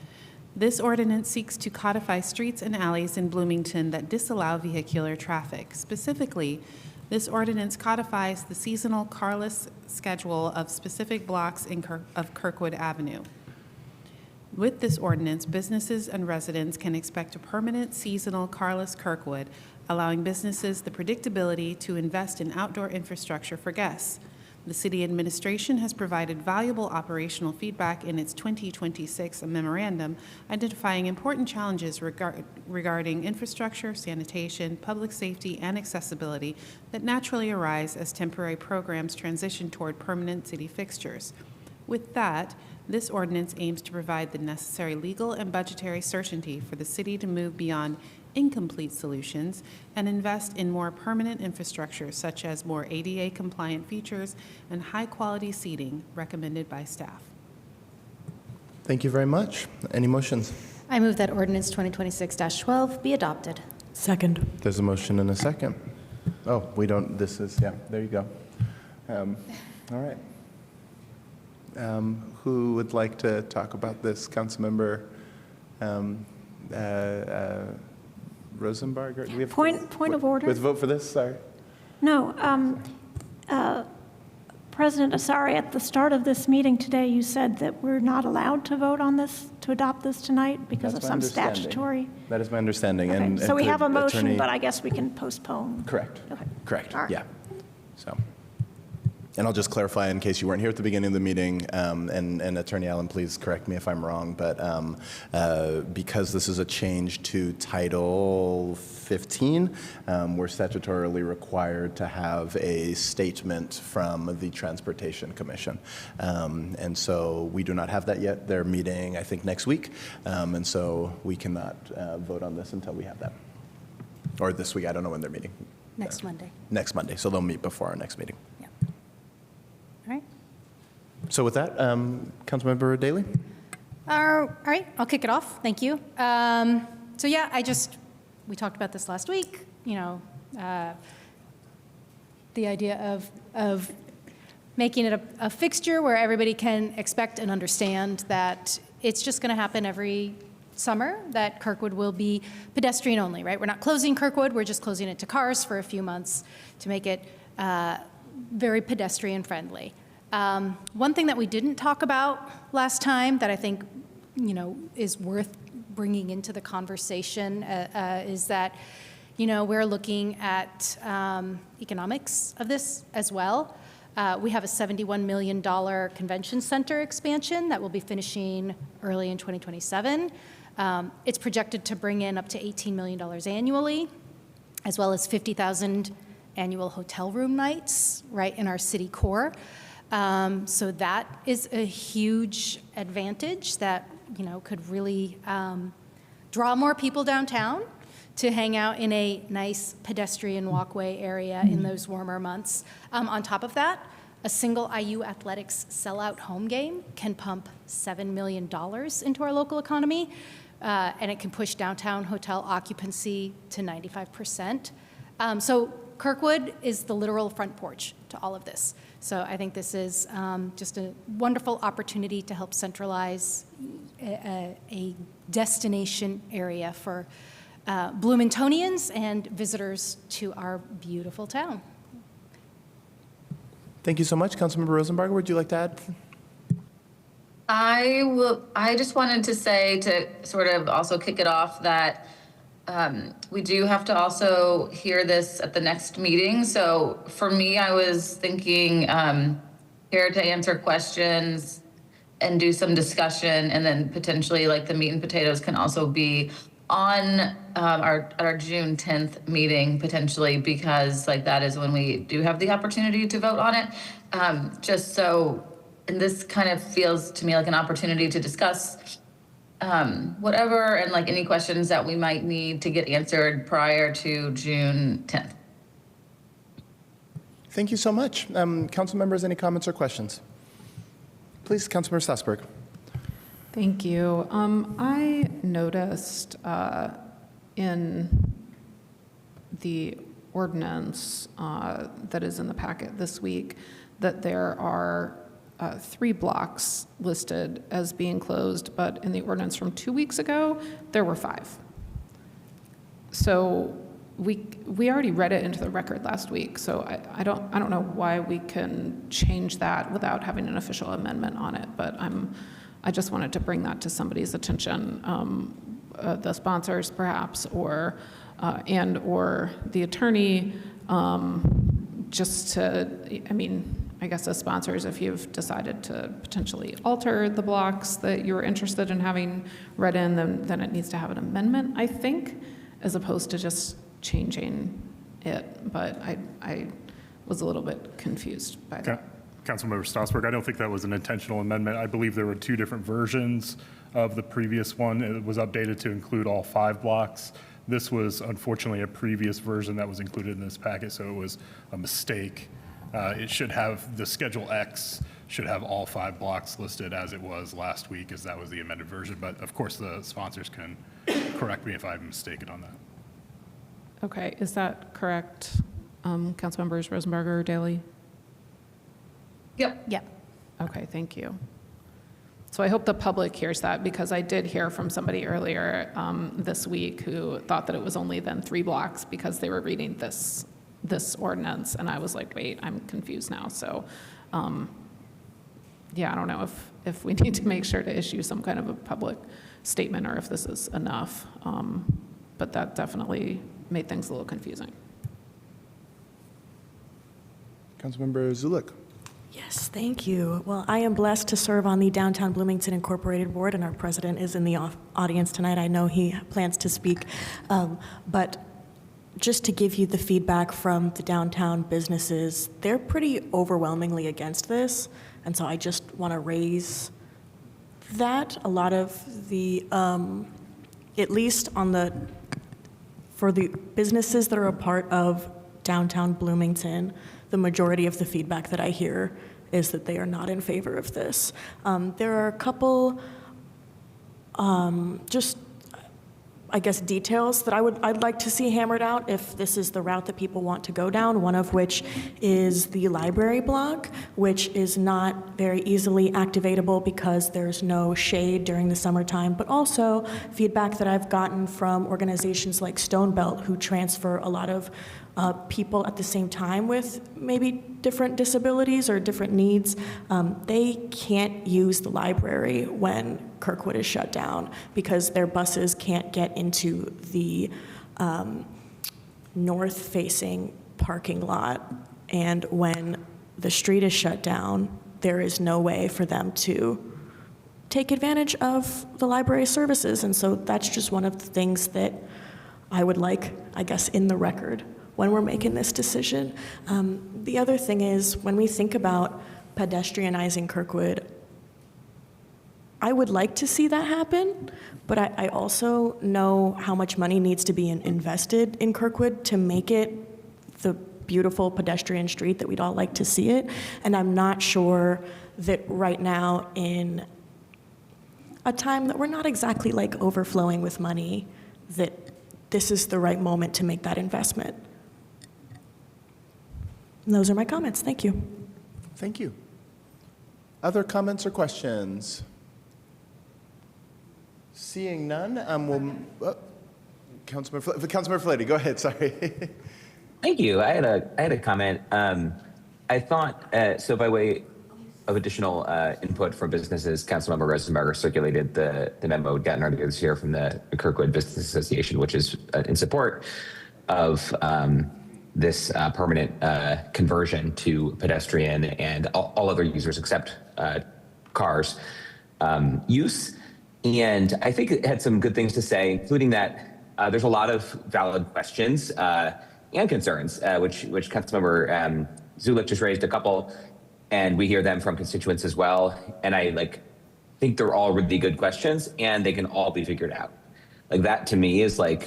This ordinance seeks to codify streets and alleys in Bloomington that disallow vehicular traffic. Specifically, this ordinance codifies the seasonal carless schedule of specific blocks of Kirkwood Avenue. With this ordinance, businesses and residents can expect a permanent seasonal carless Kirkwood, allowing businesses the predictability to invest in outdoor infrastructure for guests. The city administration has provided valuable operational feedback in its 2026 memorandum, identifying important challenges regarding infrastructure, sanitation, public safety, and accessibility that naturally arise as temporary programs transition toward permanent city fixtures. With that, this ordinance aims to provide the necessary legal and budgetary certainty for the city to move beyond incomplete solutions and invest in more permanent infrastructure such as more ADA-compliant features and high-quality seating recommended by staff. Thank you very much. Any motions? I move that ordinance 2026-12 be adopted. Second. There's a motion and a second. Oh, we don't, this is, yeah, there you go. All right. Who would like to talk about this? Councilmember Rosenbarger? Do we have Point of order. With vote for this? Sorry. No, President Asari, at the start of this meeting today, you said that we're not allowed to vote on this, to adopt this tonight because That's of my some understanding. statutory. That is my understanding. Okay, And so we could have a motion, Attorney- but I guess we can postpone. Correct. Okay. Correct. All right. Yeah. So, and I'll just clarify in case you weren't here at the beginning of the meeting, and Attorney Allen, please correct me if I'm wrong, but because this is a change to Title 15, we're statutorily required to have a statement from the Transportation Commission. And so we do not have that yet. They're meeting, I think, next week. And so we cannot vote on this until we have that. Or this week, I don't know when they're meeting. Next Monday. Next Monday, so they'll meet before our next meeting. All right. So with that, Councilmember Daley? All right, I'll kick it off. Thank you. So yeah, we talked about this last week, the idea of making it a fixture where everybody can expect and understand that it's just going to happen every summer, that Kirkwood will be pedestrian only, right? We're not closing Kirkwood, we're just closing it to cars for a few months to make it very pedestrian friendly. One thing that we didn't talk about last time that I think, is worth bringing into the conversation is that, we're looking at economics of this as well. We have a $71 million convention center expansion that will be finishing early in 2027. It's projected to bring in up to $18 million annually, as well as 50,000 annual hotel room nights right in our city core. So that is a huge advantage that, could really draw more people downtown to hang out in a nice pedestrian walkway area in those warmer months. On top of that, a single IU athletics sellout home game can pump $7 million into our local economy. and it can push downtown hotel occupancy to 95%. So Kirkwood is the literal front porch to all of this. So I think this is just a wonderful opportunity to help centralize a destination area for Bloomingtonians and visitors to our beautiful town. Thank you so much. Councilmember Rosenberger, would you like to add? I just wanted to say, to sort of also kick it off, that we do have to also hear this at the next meeting. So for me, I was thinking here to answer questions and do some discussion, and then potentially like the meat and potatoes can also be on our June 10th meeting potentially, because like that is when we do have the opportunity to vote on it. Just so, and this kind of feels to me like an opportunity to discuss whatever, and like any questions that we might need to get answered prior to June 10th. Thank you so much. Council members, any comments or questions? Please, Councilmember Strasburg. Thank you. I noticed in the ordinance that is in the packet this week that there are 3 blocks listed as being closed, but in the ordinance from 2 weeks ago, there were 5. So we already read it into the record last week, so I don't know why we can change that without having an official amendment on it, but I just wanted to bring that to somebody's attention, the sponsors perhaps, or the attorney, just to, I guess as sponsors, if you've decided to potentially alter the blocks that you're interested in having read in, then it needs to have an amendment, I think, as opposed to just changing it. But I was a little bit confused by that. Councilmember Strasburg, I don't think that was an intentional amendment. I believe there were 2 different versions of the previous one. It was updated to include all 5 blocks. This was unfortunately a previous version that was included in this packet, so it was a mistake. It should have, the Schedule X should have all 5 blocks listed as it was last week, as that was the amended version. But of course, the sponsors can correct me if I'm mistaken on that. Okay, is that correct, Councilmembers Rosenberger, Daley? Yep. Okay, thank you. So I hope the public hears that, because I did hear from somebody earlier this week who thought that it was only then 3 blocks because they were reading this ordinance, and I was like, wait, I'm confused now. So, yeah, I don't know if we need to make sure to issue some kind of a public statement or if this is enough, but that definitely made things a little confusing. Councilmember Zulik. Yes, thank you. Well, I am blessed to serve on the Downtown Bloomington Incorporated Board, and our president is in the audience tonight. I know he plans to speak. But just to give you the feedback from the downtown businesses, they're pretty overwhelmingly against this. And so I just want to raise that. A lot of the, at least for the businesses that are a part of downtown Bloomington, the majority of the feedback that I hear is that they are not in favor of this. There are a couple just, I guess, details that I'd like to see hammered out if this is the route that people want to go down, one of which is the library block, which is not very easily activatable because there's no shade during the summertime, but also feedback that I've gotten from organizations like Stone Belt, who transfer a lot of people at the same time with maybe different disabilities or different needs. They can't use the library when Kirkwood is shut down because their buses can't get into the north-facing parking lot. And when the street is shut down, there is no way for them to take advantage of the library services. And so that's just one of the things that I would like, I guess, in the record when we're making this decision. The other thing is, when we think about pedestrianizing Kirkwood, I would like to see that happen, but I also know how much money needs to be invested in Kirkwood to make it the beautiful pedestrian street that we'd all like to see it. And I'm not sure that right now in a time that we're not exactly like overflowing with money, that this is the right moment to make that investment. And those are my comments. Thank you. Thank you. Other comments or questions? Seeing none, Councilmember Flady, go ahead, sorry. Thank you. I had a comment. I thought, so by way of additional input from businesses, Councilmember Rosenberger circulated the memo we'd gotten earlier this year from the Kirkwood Business Association, which is in support of this permanent conversion to pedestrian and all other users except cars use. And I think it had some good things to say, including that there's a lot of valid questions and concerns, which Councilmember Zulik just raised a couple, and we hear them from constituents as well. And I think they're all really good questions, and they can all be figured out. That to me is an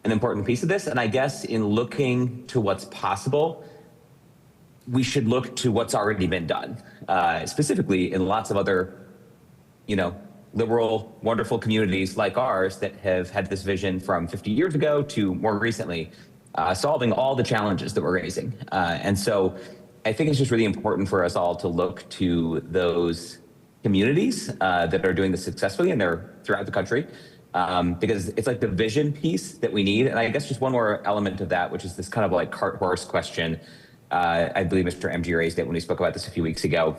important piece of this. And I guess in looking to what's possible, we should look to what's already been done, specifically in lots of other, liberal, wonderful communities like ours that have had this vision from 50 years ago to more recently, solving all the challenges that we're raising. And so I think it's just really important for us all to look to those communities that are doing this successfully, and they're throughout the country, because it's like the vision piece that we need. And I guess just one more element of that, which is this kind of cart horse question. I believe Mr. MG raised it when we spoke about this a few weeks ago.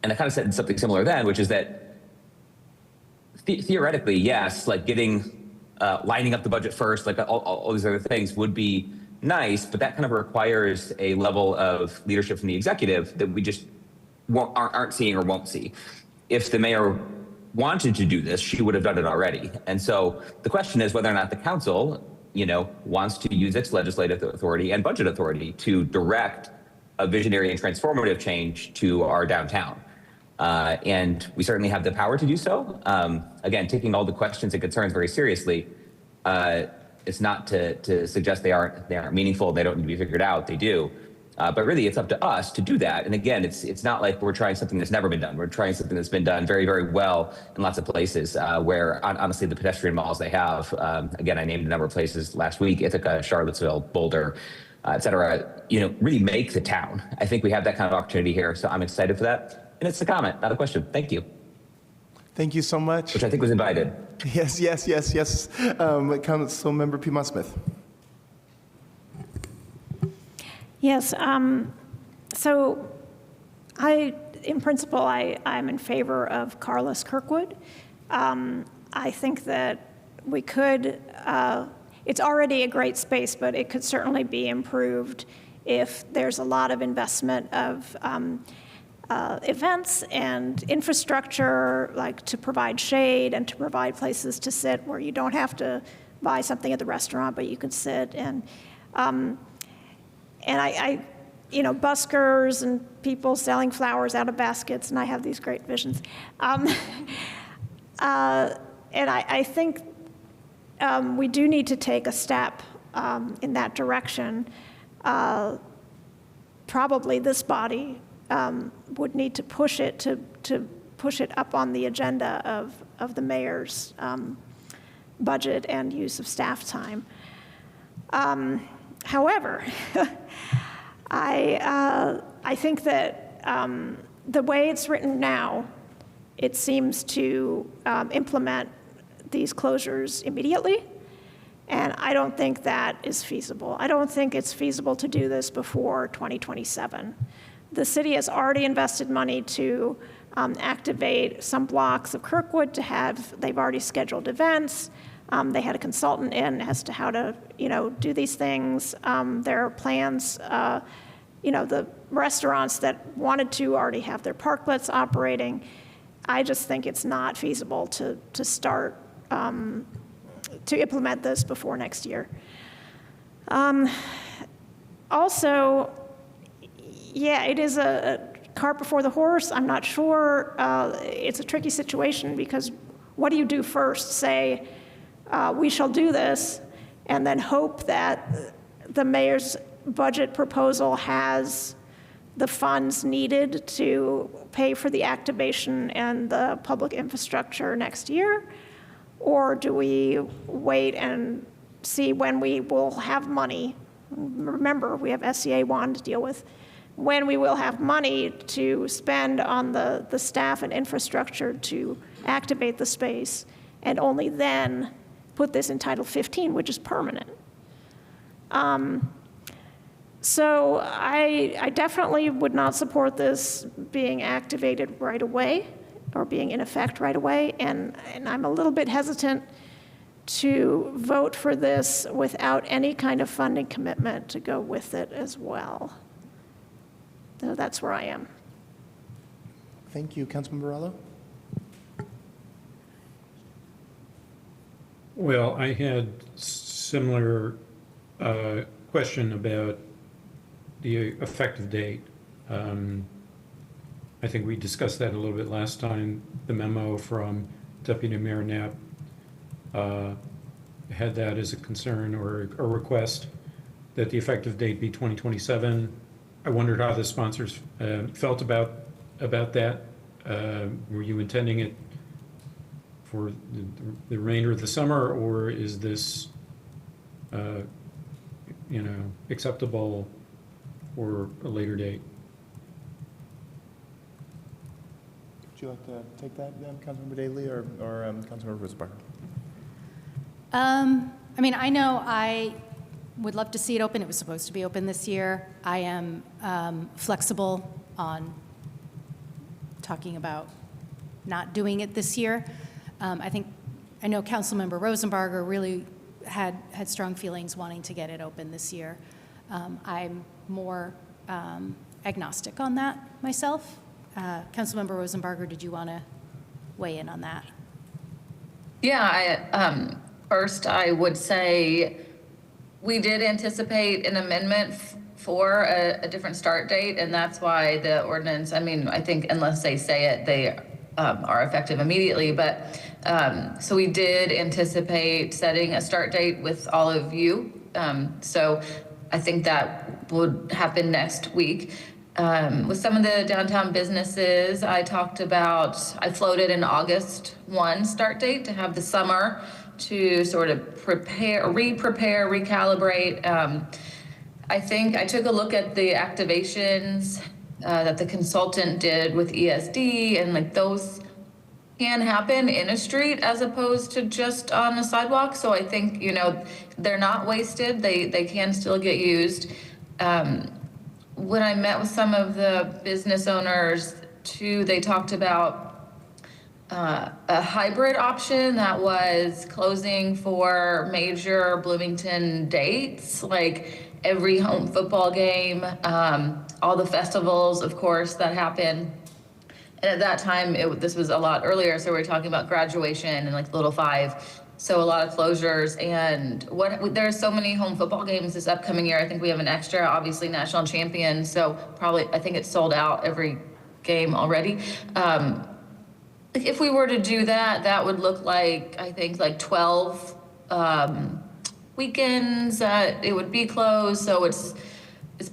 And I kind of said something similar then, which is that theoretically, yes, getting, lining up the budget first, all these other things would be nice, but that kind of requires a level of leadership from the executive that we just aren't seeing or won't see. If the mayor wanted to do this, she would have done it already. And so the question is whether or not the council, wants to use its legislative authority and budget authority to direct a visionary and transformative change to our downtown. And we certainly have the power to do so. Again, taking all the questions and concerns very seriously. It's not to suggest they aren't meaningful, they don't need to be figured out, they do. But really, it's up to us to do that. And again, it's not like we're trying something that's never been done. We're trying something that's been done very, very well in lots of places where, honestly, the pedestrian malls they have, again, I named a number of places last week, Ithaca, Charlottesville, Boulder, et cetera, really make the town. I think we have that kind of opportunity here, so I'm excited for that. And it's a comment, not a question. Thank you. Thank you so much. Which I think was invited. Yes. Councilmember Piedmont-Smith. Yes, so in principle, I'm in favor of Carlos Kirkwood. I think that we could, it's already a great space, but it could certainly be improved if there's a lot of investment of events and infrastructure, to provide shade and to provide places to sit where you don't have to buy something at the restaurant, but you can sit. And I buskers and people selling flowers out of baskets, and I have these great visions. And I think we do need to take a step in that direction. Probably this body would need to push it to push it up on the agenda of the mayor's budget and use of staff time. However, I think that the way it's written now, it seems to implement these closures immediately, and I don't think that is feasible. I don't think it's feasible to do this before 2027. The city has already invested money to activate some blocks of Kirkwood they've already scheduled events. They had a consultant in as to how to, do these things. There are plans, the restaurants that wanted to already have their parklets operating. I just think it's not feasible to start, to implement this before next year. Also, yeah, it is a cart before the horse. I'm not sure. It's a tricky situation because what do you do first? Say, we shall do this, and then hope that the mayor's budget proposal has the funds needed to pay for the activation and the public infrastructure next year? Or do we wait and see when we will have money? Remember, we have SCA 1 to deal with. When we will have money to spend on the staff and infrastructure to activate the space, and only then put this in Title 15, which is permanent. So I definitely would not support this being activated right away or being in effect right away, and I'm a little bit hesitant to vote for this without any kind of funding commitment to go with it as well. So that's where I am. Thank you. Councilmember Morello? Well, I had similar question about the effective date. I think we discussed that a little bit last time. The memo from Deputy Mayor Knapp had that as a concern or a request that the effective date be 2027. I wondered how the sponsors felt about that. Were you intending it for the remainder of the summer, or is this, acceptable for a later date? Would you like to take that, Councilmember Daley or Councilmember Rosenbacher? I know I would love to see it open. It was supposed to be open this year. I am flexible on talking about not doing it this year. I know Councilmember Rosenbarger really had strong feelings wanting to get it open this year. I'm more agnostic on that myself. Councilmember Rosenbarger, did you want to weigh in on that? Yeah, first I would say we did anticipate an amendment for a different start date, and that's why the ordinance, I think unless they say it, they are effective immediately, but so we did anticipate setting a start date with all of you. So I think that would happen next week. With some of the downtown businesses, I floated an August 1 start date to have the summer to sort of re-prepare, recalibrate. I think I took a look at the activations that the consultant did with ESD, and those can happen in a street as opposed to just on a sidewalk. So I think, they're not wasted. They can still get used. When I met with some of the business owners too, they talked about a hybrid option that was closing for major Bloomington dates, like every home football game, all the festivals, of course, that happen. And at that time, this was a lot earlier, so we were talking about graduation and Little Five. So a lot of closures, and there's so many home football games this upcoming year. I think we have an extra, obviously, national champion. So I think it's sold out every game already. If we were to do that, that would look like, I think, 12 weekends that it would be closed. So it's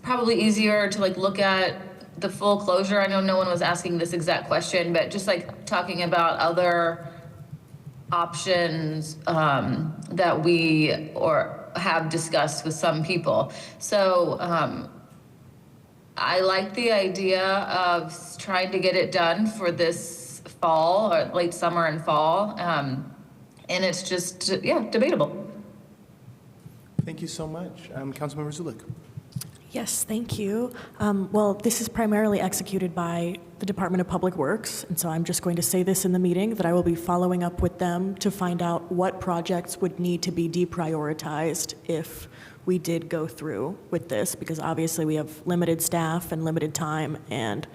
probably easier to look at the full closure. I know no one was asking this exact question, but just talking about other options that we have discussed with some people. So I like the idea of trying to get it done for this fall, or late summer and fall. And it's just, debatable. Thank you so much. Councilmember Zulik. Yes, thank you. Well, this is primarily executed by the Department of Public Works, and so I'm just going to say this in the meeting, that I will be following up with them to find out what projects would need to be deprioritized if we did go through with this, because obviously we have limited staff and limited time, and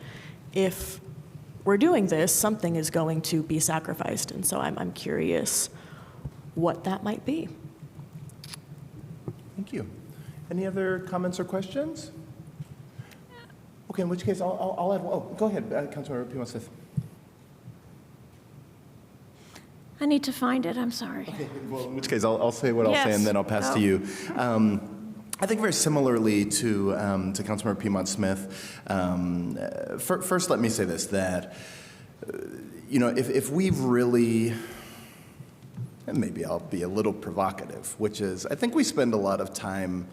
if we're doing this, something is going to be sacrificed, and so I'm curious what that might be. Thank you. Any other comments or questions? Okay, in which case I'll add. Oh, go ahead, Councilmember Piedmont-Smith. I need to find it, I'm sorry. Okay, well, in which case I'll say what I'll say, and then I'll pass to you. I think very similarly to Councilmember Piedmont Smith. First, let me say this: that if we've really, and maybe I'll be a little provocative, which is I think we spend a lot of time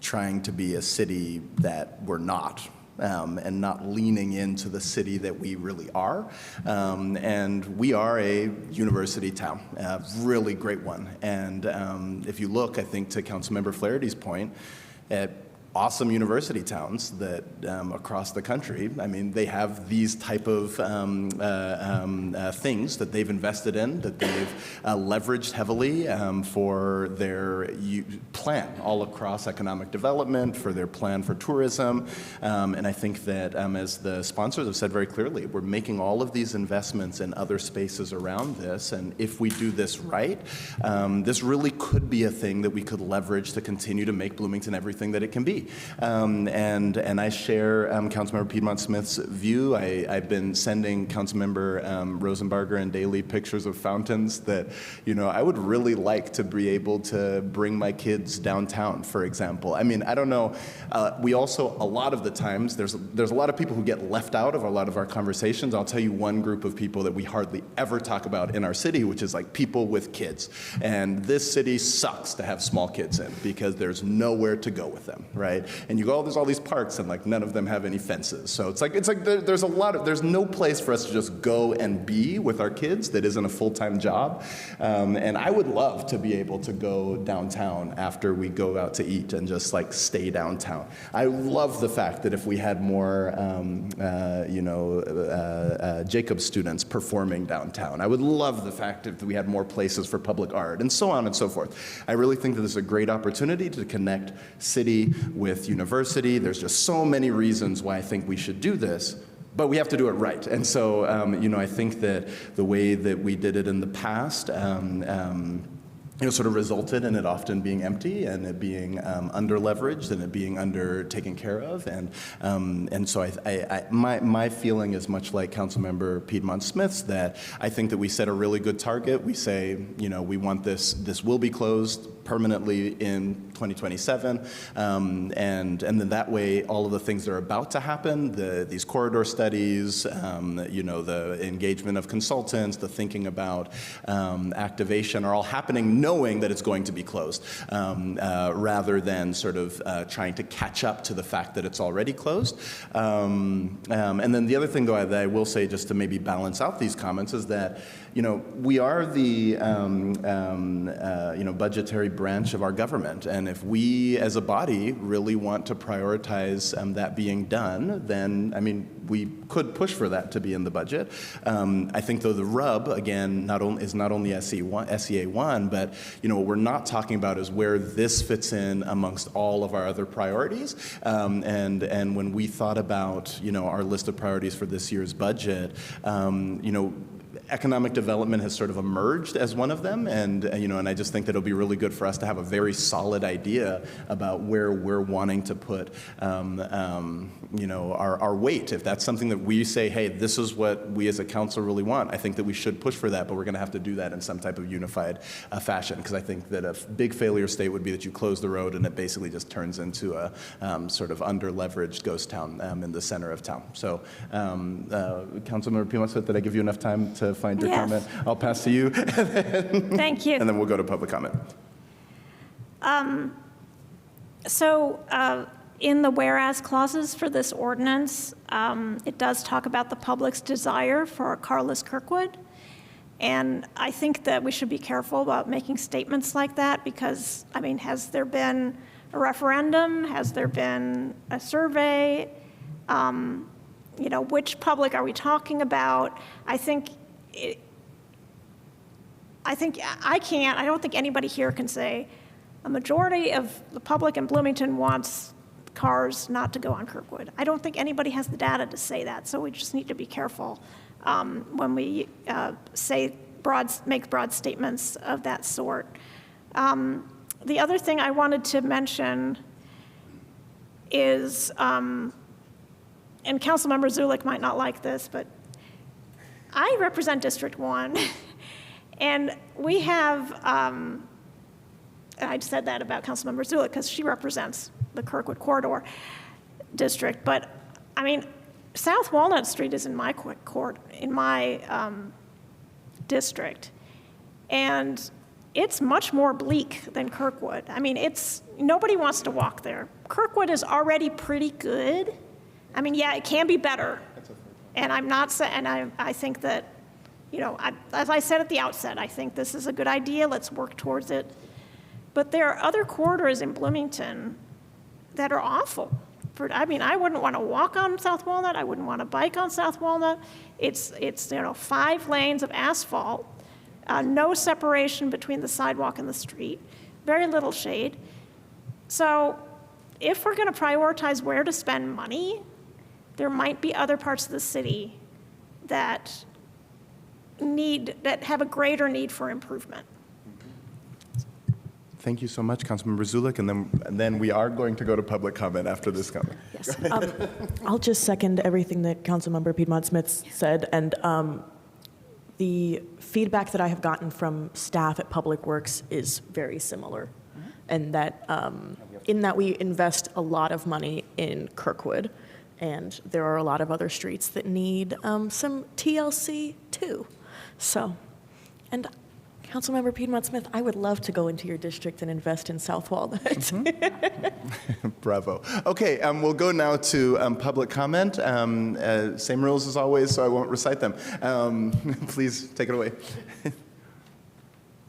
trying to be a city that we're not. And not leaning into the city that we really are. And we are a university town, a really great one. And if you look, I think, to Councilmember Flaherty's point, at awesome university towns that across the country, I mean, they have these type of things that they've invested in, that they've leveraged heavily for their plan all across economic development, for their plan for tourism. And I think that as the sponsors have said very clearly, we're making all of these investments in other spaces around this. And if we do this right, this really could be a thing that we could leverage to continue to make Bloomington everything that it can be. And I share Councilmember Piedmont Smith's view. I've been sending Councilmember Rosenbarger and Daley pictures of fountains that, I would really like to be able to bring my kids downtown, for example. I mean, I don't know. We also, a lot of the times, there's a lot of people who get left out of a lot of our conversations. I'll tell you one group of people that we hardly ever talk about in our city, which is like people with kids. And this city sucks to have small kids in because there's nowhere to go with them, right? And you go, oh, there's all these parks, and like none of them have any fences. So it's like there's no place for us to just go and be with our kids that isn't a full-time job. And I would love to be able to go downtown after we go out to eat and just like stay downtown. I love the fact that if we had more, Jacob students performing downtown. I would love the fact that we had more places for public art and so on and so forth. I really think that this is a great opportunity to connect city with university. There's just so many reasons why I think we should do this, but we have to do it right. And so, I think that the way that we did it in the past, sort of resulted in it often being empty and it being under-leveraged and it being under-taken care of. And so my feeling is much like Councilmember Piedmont Smith's, that I think that we set a really good target. We say, we want this will be closed permanently in 2027, and then that way all of the things that are about to happen, these corridor studies, the engagement of consultants, the thinking about activation are all happening knowing that it's going to be closed, rather than sort of trying to catch up to the fact that it's already closed. And then the other thing, though, that I will say just to maybe balance out these comments is that, we are the budgetary branch of our government, and if we as a body really want to prioritize that being done, then, we could push for that to be in the budget. I think, though, the rub, again, is not only SEA1, but, what we're not talking about is where this fits in amongst all of our other priorities. And when we thought about, our list of priorities for this year's budget, economic development has sort of emerged as one of them, and I just think that it'll be really good for us to have a very solid idea about where we're wanting to put, our weight. If that's something that we say, hey, this is what we as a council really want, I think that we should push for that, but we're going to have to do that in some type of unified fashion, because I think that a big failure state would be that you close the road and it basically just turns into a sort of under-leveraged ghost town in the center of town. So, Councilmember Piedmont Smith, did I give you enough time to find your comment? I'll pass to you. Thank you. And then we'll go to public comment. In the whereas clauses for this ordinance, it does talk about the public's desire for a carless Kirkwood. And I think that we should be careful about making statements like that because, has there been a referendum? Has there been a survey? Which public are we talking about? I don't think anybody here can say a majority of the public in Bloomington wants cars not to go on Kirkwood. I don't think anybody has the data to say that, so we just need to be careful when we make broad statements of that sort. The other thing I wanted to mention is, and Councilmember Zulik might not like this, but I represent District 1, and we have and I said that about Councilmember Zulik because she represents the Kirkwood Corridor District, but I mean, South Walnut Street is in my district, and it's much more bleak than Kirkwood. I mean, nobody wants to walk there. Kirkwood is already pretty good. I mean, yeah, it can be better. And I'm not saying, and I think that, as I said at the outset, I think this is a good idea. Let's work towards it. But there are other corridors in Bloomington that are awful. I wouldn't want to walk on South Walnut. I wouldn't want to bike on South Walnut. It's 5 lanes of asphalt, no separation between the sidewalk and the street, very little shade. So if we're going to prioritize where to spend money, there might be other parts of the city that have a greater need for improvement. Thank you so much, Councilmember Zulik, and then we are going to go to public comment after this comment. Yes. I'll just second everything that Councilmember Piedmont Smith said, and the feedback that I have gotten from staff at Public Works is very similar, and that in that we invest a lot of money in Kirkwood, and there are a lot of other streets that need some TLC too. So, and Councilmember Piedmont Smith, I would love to go into your district and invest in South Walnut. Bravo. Okay, we'll go now to public comment. Same rules as always, so I won't recite them. Please take it away.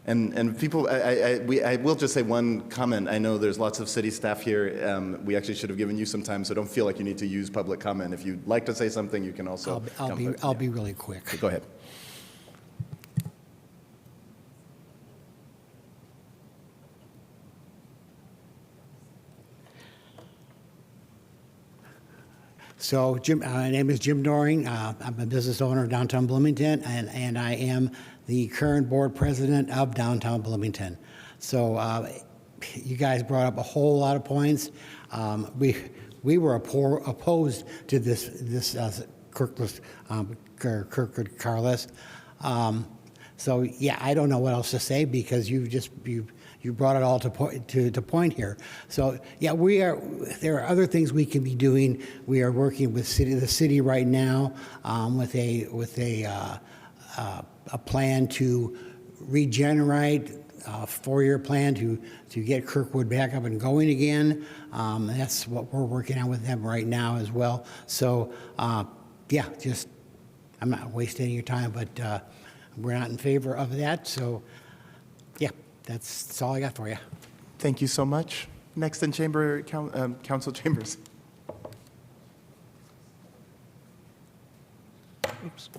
And people, I will just say one comment. I know there's lots of city staff here. We actually should have given you some time, so don't feel like you need to use public comment. If you'd like to say something, you can also. I'll be really quick. Go ahead. So, my name is Jim Doring. I'm a business owner of downtown Bloomington, and I am the current board president of downtown Bloomington. So, you guys brought up a whole lot of points. We were opposed to this Kirkwood car list. So, yeah, I don't know what else to say because you brought it all to point here. So yeah, there are other things we can be doing. We are working with the city right now with a plan to regenerate, a 4-year plan to get Kirkwood back up and going again. That's what we're working on with them right now as well. So yeah, I'm not wasting your time, but we're not in favor of that. So yeah. That's all I got for you. Thank you so much. Next in chamber, Council Chambers. Oops.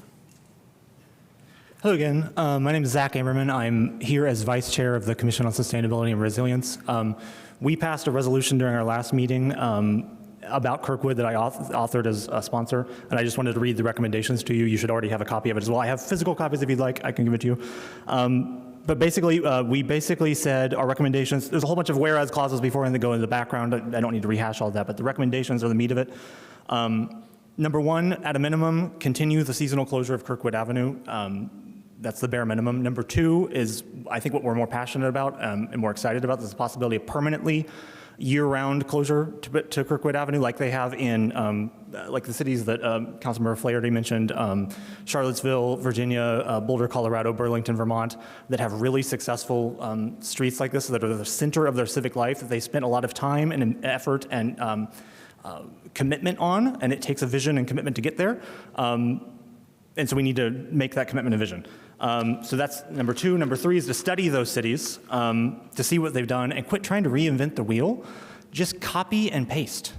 Hello again. My name is Zach Ammerman. I'm here as Vice Chair of the Commission on Sustainability and Resilience. We passed a resolution during our last meeting about Kirkwood that I authored as a sponsor, and I just wanted to read the recommendations to you. You should already have a copy of it as well. I have physical copies if you'd like. I can give it to you. But basically, we said our recommendations, there's a whole bunch of whereas clauses before and that go in the background. I don't need to rehash all that, but the recommendations are the meat of it. Number 1, at a minimum, continue the seasonal closure of Kirkwood Avenue. That's the bare minimum. Number 2 is, I think, what we're more passionate about and more excited about. There's the possibility of permanently year-round closure to Kirkwood Avenue, like they have in like the cities that Councilmember Flaherty mentioned, Charlottesville, Virginia, Boulder, Colorado, Burlington, Vermont, that have really successful streets like this that are the center of their civic life, that they spent a lot of time and effort and commitment on, and it takes a vision and commitment to get there. And so we need to make that commitment a vision. So that's number 2. Number 3 is to study those cities, to see what they've done, and quit trying to reinvent the wheel. Just copy and paste.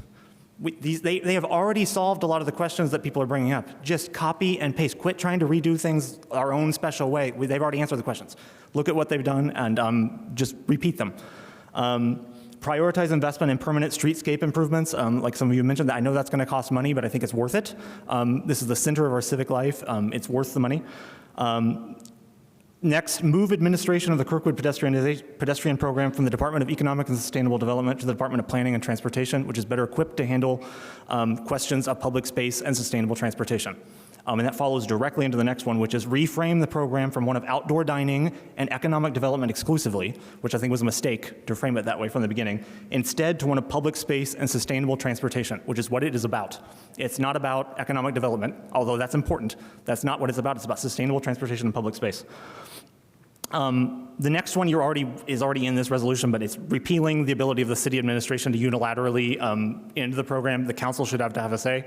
They have already solved a lot of the questions that people are bringing up. Just copy and paste. Quit trying to redo things our own special way. They've already answered the questions. Look at what they've done and just repeat them. Prioritize investment in permanent streetscape improvements, like some of you mentioned. I know that's going to cost money, but I think it's worth it. This is the center of our civic life. It's worth the money. Next, move administration of the Kirkwood pedestrian program from the Department of Economic and Sustainable Development to the Department of Planning and Transportation, which is better equipped to handle questions of public space and sustainable transportation. And that follows directly into the next one, which is reframe the program from one of outdoor dining and economic development exclusively, which I think was a mistake to frame it that way from the beginning, instead to one of public space and sustainable transportation, which is what it is about. It's not about economic development, although that's important. That's not what it's about. It's about sustainable transportation and public space. The next one is already in this resolution, but it's repealing the ability of the city administration to unilaterally end the program. The council should have to have a say.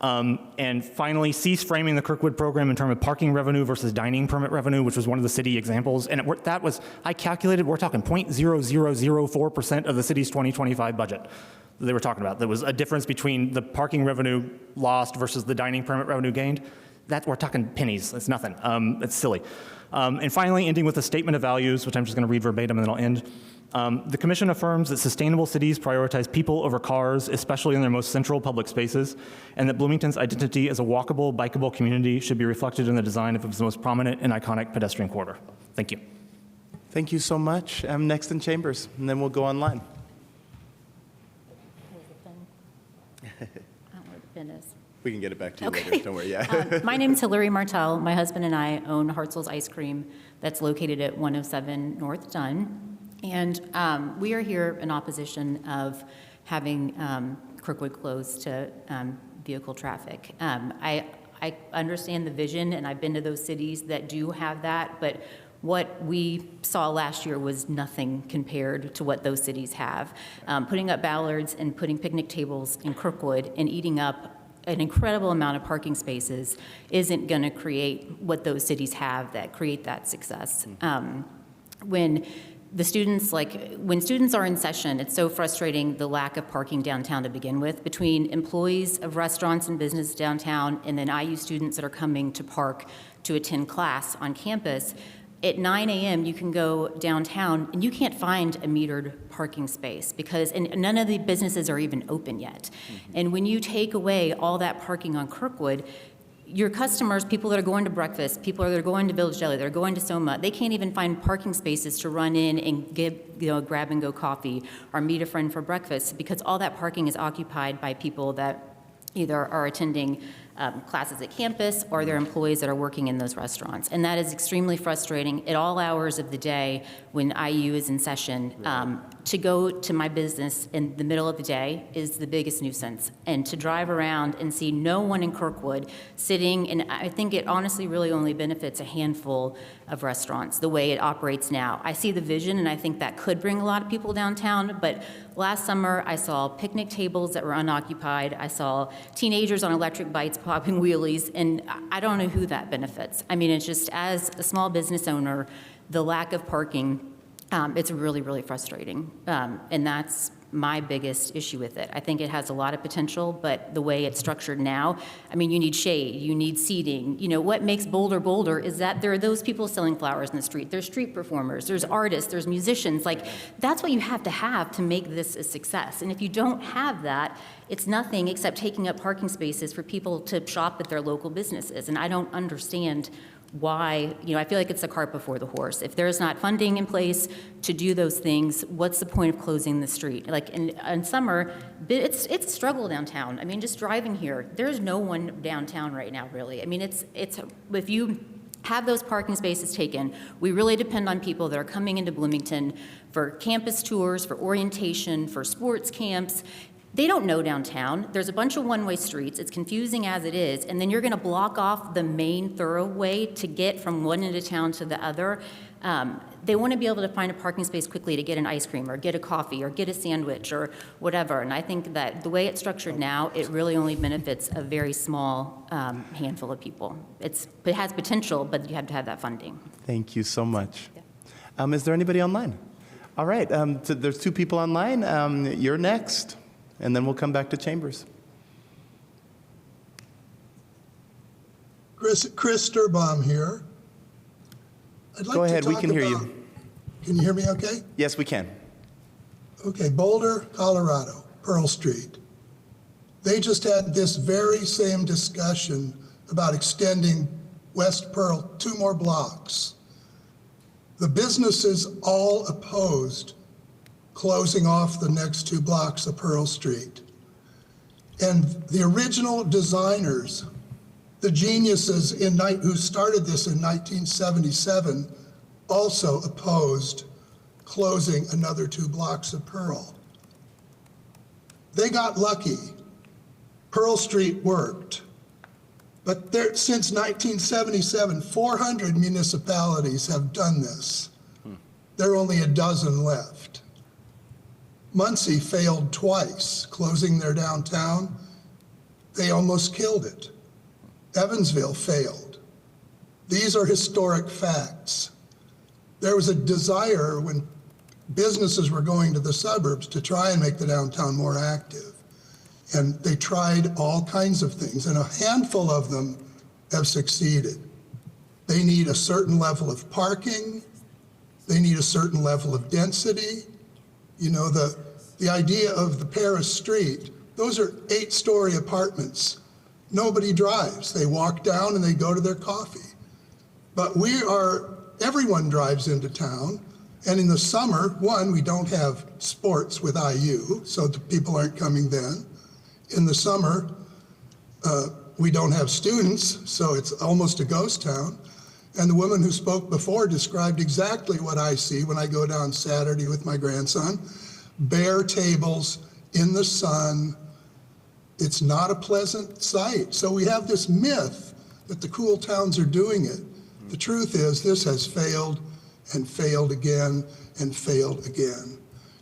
And finally, cease framing the Kirkwood program in terms of parking revenue versus dining permit revenue, which was one of the city examples. And I calculated, we're talking 0.0004% of the city's 2025 budget that they were talking about. There was a difference between the parking revenue lost versus the dining permit revenue gained. We're talking pennies. It's nothing. It's silly. And finally, ending with a statement of values, which I'm just going to read verbatim and then I'll end. The Commission affirms that sustainable cities prioritize people over cars, especially in their most central public spaces, and that Bloomington's identity as a walkable, bikeable community should be reflected in the design of its most prominent and iconic pedestrian corridor. Thank you. Thank you so much. Next in chambers, and then we'll go online. I don't know where the pen is. We can get it back to you Okay. later. Don't worry. Yeah. My name's Hillary Martell. My husband and I own Hartzell's Ice Cream that's located at 107 North Dunn. And we are here in opposition of having Kirkwood closed to vehicle traffic. I understand the vision, and I've been to those cities that do have that, but what we saw last year was nothing compared to what those cities have. Putting up ballards and putting picnic tables in Kirkwood and eating up an incredible amount of parking spaces isn't going to create what those cities have that create that success. When students are in session, it's so frustrating, the lack of parking downtown to begin with, between employees of restaurants and business downtown and then IU students that are coming to park to attend class on campus. At 9 a.m., you can go downtown and you can't find a metered parking space and none of the businesses are even open yet. And when you take away all that parking on Kirkwood, your customers, people that are going to breakfast, people that are going to Village Deli, that are going to Soma, they can't even find parking spaces to run in and get, grab and go coffee or meet a friend for breakfast because all that parking is occupied by people that either are attending classes at campus or they're employees that are working in those restaurants. And that is extremely frustrating at all hours of the day when IU is in session. To go to my business in the middle of the day is the biggest nuisance. And to drive around and see no one in Kirkwood sitting, and I think it honestly really only benefits a handful of restaurants the way it operates now. I see the vision and I think that could bring a lot of people downtown, but last summer I saw picnic tables that were unoccupied. I saw teenagers on electric bikes popping wheelies, and I don't know who that benefits. I mean, it's just, as a small business owner, the lack of parking, it's really, really frustrating. And that's my biggest issue with it. I think it has a lot of potential, but the way it's structured now, I mean, you need shade, you need seating. What makes Boulder Boulder is that there are those people selling flowers in the street. There's street performers, there's artists, there's musicians. That's what you have to make this a success. And if you don't have that, it's nothing except taking up parking spaces for people to shop at their local businesses. And I don't understand why, I feel like it's the cart before the horse. If there's not funding in place to do those things, what's the point of closing the street? In summer, it's a struggle downtown. I mean, just driving here, there's no one downtown right now, really. I mean, it's if you have those parking spaces taken, we really depend on people that are coming into Bloomington for campus tours, for orientation, for sports camps. They don't know downtown. There's a bunch of one-way streets. It's confusing as it is. And then you're going to block off the main thoroughway to get from one end of town to the other. They want to be able to find a parking space quickly to get an ice cream or get a coffee or get a sandwich or whatever. And I think that the way it's structured now, it really only benefits a very small handful of people. It has potential, but you have to have that funding. Thank you so much. Yeah. Is there anybody online? All right. So there's two people online. You're next. And then we'll come back to chambers. Chris Sturbaum here. I'd like Go ahead, to we talk can hear about, you. Can you hear me okay? Yes, we can. Okay, Boulder, Colorado, Pearl Street. They just had this very same discussion about extending West Pearl 2 more blocks. The businesses all opposed closing off the next 2 blocks of Pearl Street. And the original designers the geniuses who started this in 1977 also opposed closing another 2 blocks of Pearl. They got lucky. Pearl Street worked. But since 1977, 400 municipalities have done this. There are only a dozen left. Muncie failed twice, closing their downtown. They almost killed it. Evansville failed. These are historic facts. There was a desire when businesses were going to the suburbs to try and make the downtown more active. And they tried all kinds of things, and a handful of them have succeeded. They need a certain level of parking. They need a certain level of density. You know, the idea of the Paris Street, those are 8-story apartments. Nobody drives. They walk down and they go to their coffee. But everyone drives into town. And in the summer, one, we don't have sports with IU, so the people aren't coming then. In the summer, we don't have students, so it's almost a ghost town. And the woman who spoke before described exactly what I see when I go down Saturday with my grandson. Bare tables in the sun. It's not a pleasant sight. So we have this myth that the cool towns are doing it. The truth is this has failed and failed again and failed again.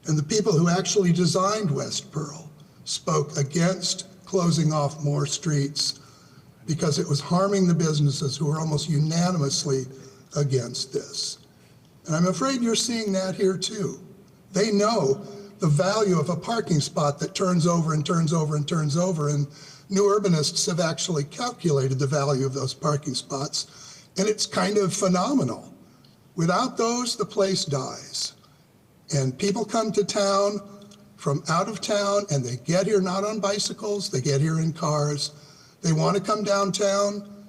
And the people who actually designed West Pearl spoke against closing off more streets because it was harming the businesses who were almost unanimously against this. And I'm afraid you're seeing that here too. They know the value of a parking spot that turns over and turns over and turns over, and new urbanists have actually calculated the value of those parking spots, and it's kind of phenomenal. Without those, the place dies. And people come to town from out of town, and they get here not on bicycles, they get here in cars. They want to come downtown.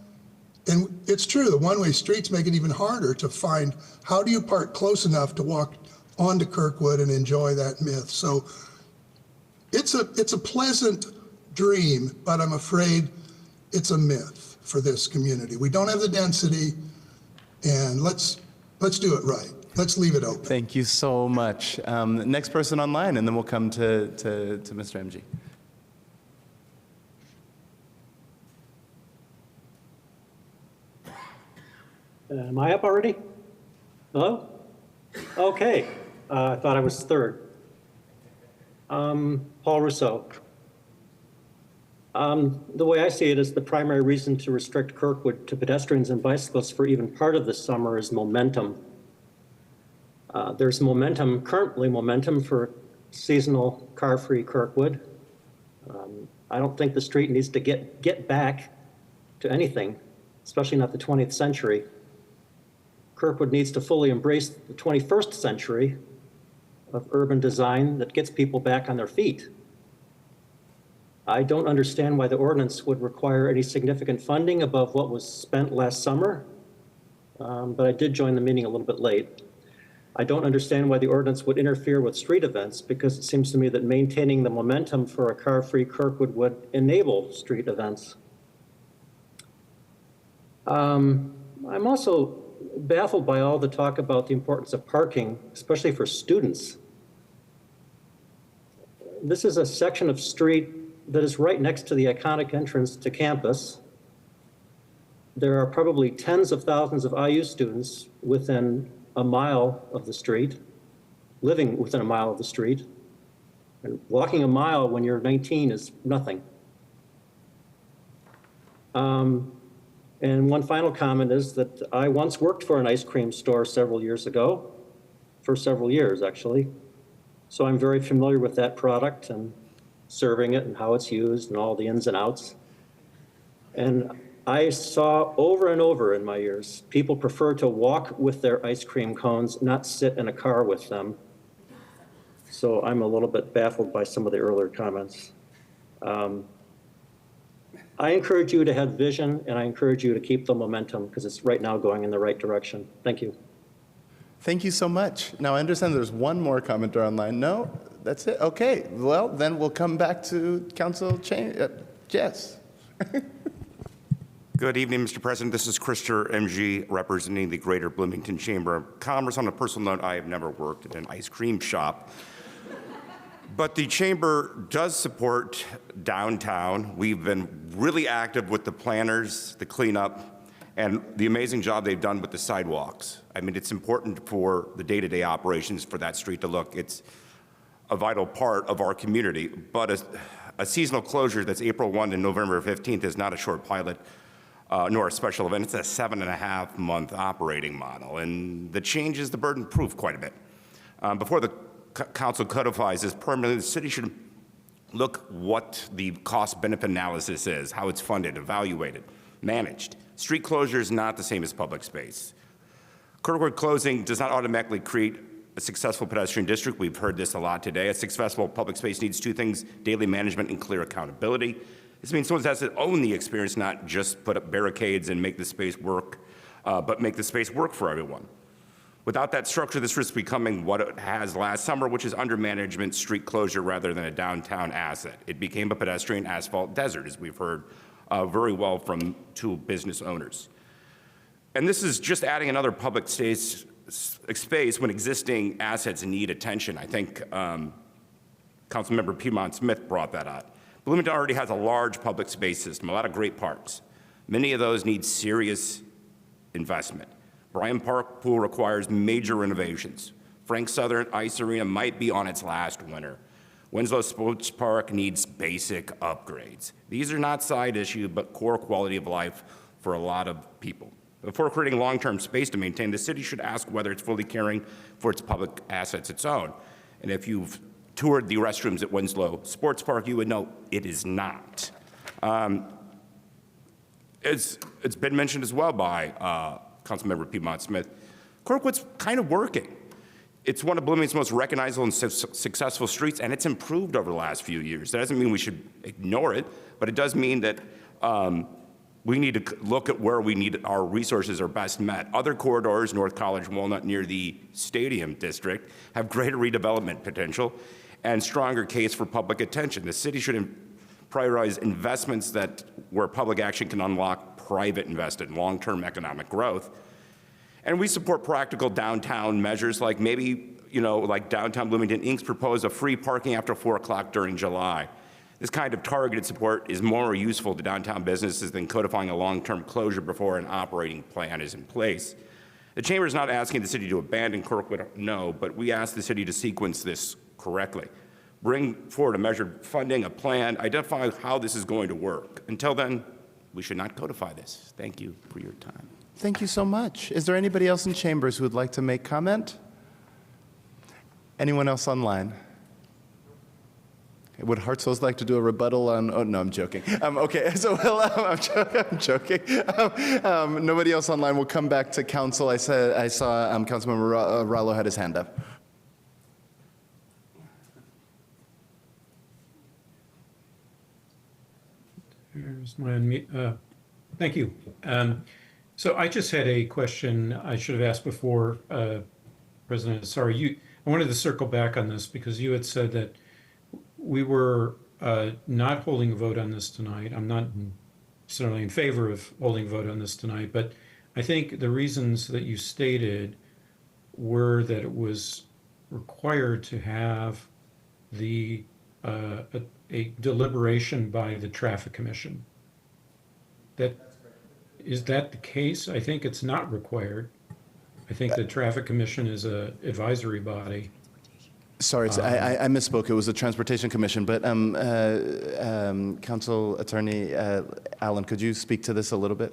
And it's true, the one-way streets make it even harder to find how do you park close enough to walk onto Kirkwood and enjoy that myth. So it's a pleasant dream, but I'm afraid it's a myth for this community. We don't have the density, and let's do it right. Let's leave it open. Thank you so much. Next person online, and then we'll come to Mr. MG. Am I up already? Hello? Okay. I thought I was third. Paul Rousseau. The way I see it is the primary reason to restrict Kirkwood to pedestrians and bicyclists for even part of the summer is momentum. There's currently momentum for seasonal car-free Kirkwood. I don't think the street needs to get back to anything, especially not the 20th century. Kirkwood needs to fully embrace the 21st century of urban design that gets people back on their feet. I don't understand why the ordinance would require any significant funding above what was spent last summer, but I did join the meeting a little bit late. I don't understand why the ordinance would interfere with street events, because it seems to me that maintaining the momentum for a car-free Kirkwood would enable street events. I'm also baffled by all the talk about the importance of parking, especially for students. This is a section of street that is right next to the iconic entrance to campus. There are probably tens of thousands of IU students within a mile of the street, living within a mile of the street. And walking a mile when you're 19 is nothing. And one final comment is that I once worked for an ice cream store several years ago, for several years actually. So I'm very familiar with that product and serving it and how it's used and all the ins and outs. And I saw over and over in my years, people prefer to walk with their ice cream cones, not sit in a car with them. So I'm a little bit baffled by some of the earlier comments. I encourage you to have vision, and I encourage you to keep the momentum, because it's right now going in the right direction. Thank you. Thank you so much. Now, I understand there's one more commenter online. No, that's it. Okay, well, then we'll come back to Council Jess. Good evening, Mr. President. This is Christopher MG representing the Greater Bloomington Chamber of Commerce. On a personal note, I have never worked at an ice cream shop. But the Chamber does support downtown. We've been really active with the planners, the cleanup, and the amazing job they've done with the sidewalks. I mean, it's important for the day-to-day operations for that street to look. It's a vital part of our community, but a seasonal closure that's April 1 to November 15th is not a short pilot nor a special event. It's a 7.5-month operating model, and the change is the burden proof quite a bit. Before the council codifies this permanently, the city should look what the cost-benefit analysis is, how it's funded, evaluated, managed. Street closure is not the same as public space. Kirkwood closing does not automatically create a successful pedestrian district. We've heard this a lot today. A successful public space needs two things: daily management and clear accountability. This means someone has to own the experience, not just put up barricades and make the space work, but make the space work for everyone. Without that structure, this risks becoming what it has last summer, which is under-management street closure rather than a downtown asset. It became a pedestrian asphalt desert, as we've heard very well from two business owners. And this is just adding another public space when existing assets need attention. I think Councilmember Piedmont Smith brought that up. Bloomington already has a large public space system, a lot of great parks. Many of those need serious investment. Bryan Park Pool requires major renovations. Frank Southern Ice Arena might be on its last winter. Winslow Sports Park needs basic upgrades. These are not side issue, but core quality of life for a lot of people. Before creating long-term space to maintain, the city should ask whether it's fully caring for its public assets its own. And if you've toured the restrooms at Winslow Sports Park, you would know it is not. It's been mentioned as well by Councilmember Piedmont Smith. Kirkwood's kind of working. It's one of Bloomington's most recognizable and successful streets, and it's improved over the last few years. That doesn't mean we should ignore it, but it does mean that we need to look at where we need our resources are best met. Other corridors, North College, Walnut, near the Stadium District, have greater redevelopment potential and stronger case for public attention. The city should prioritize investments where public action can unlock private invested long-term economic growth. And we support practical downtown measures like maybe, like Downtown Bloomington Inc.'s proposed a free parking after 4 o'clock during July. This kind of targeted support is more useful to downtown businesses than codifying a long-term closure before an operating plan is in place. The Chamber is not asking the city to abandon Kirkwood, no, but we ask the city to sequence this correctly. Bring forward a measured funding, a plan, identify how this is going to work. Until then, we should not codify this. Thank you for your time. Thank you so much. Is there anybody else in chambers who would like to make comment? Anyone else online? Would Hartzell's like to do a rebuttal on? Oh no, I'm joking. Okay, so I'm joking. Nobody else online. We'll come back to council. I saw Councilmember Rallo had his hand up. Here's my unmute. Thank you. So I just had a question I should have asked before, President. Sorry, I wanted to circle back on this because you had said that we were not holding a vote on this tonight. I'm not necessarily in favor of holding a vote on this tonight, but I think the reasons that you stated were that it was required to have a deliberation by the Traffic Commission. Is that the case? I think it's not required. I think the Traffic Commission is an advisory body. Sorry, I misspoke. It was the Transportation Commission, but Council Attorney Allen, could you speak to this a little bit?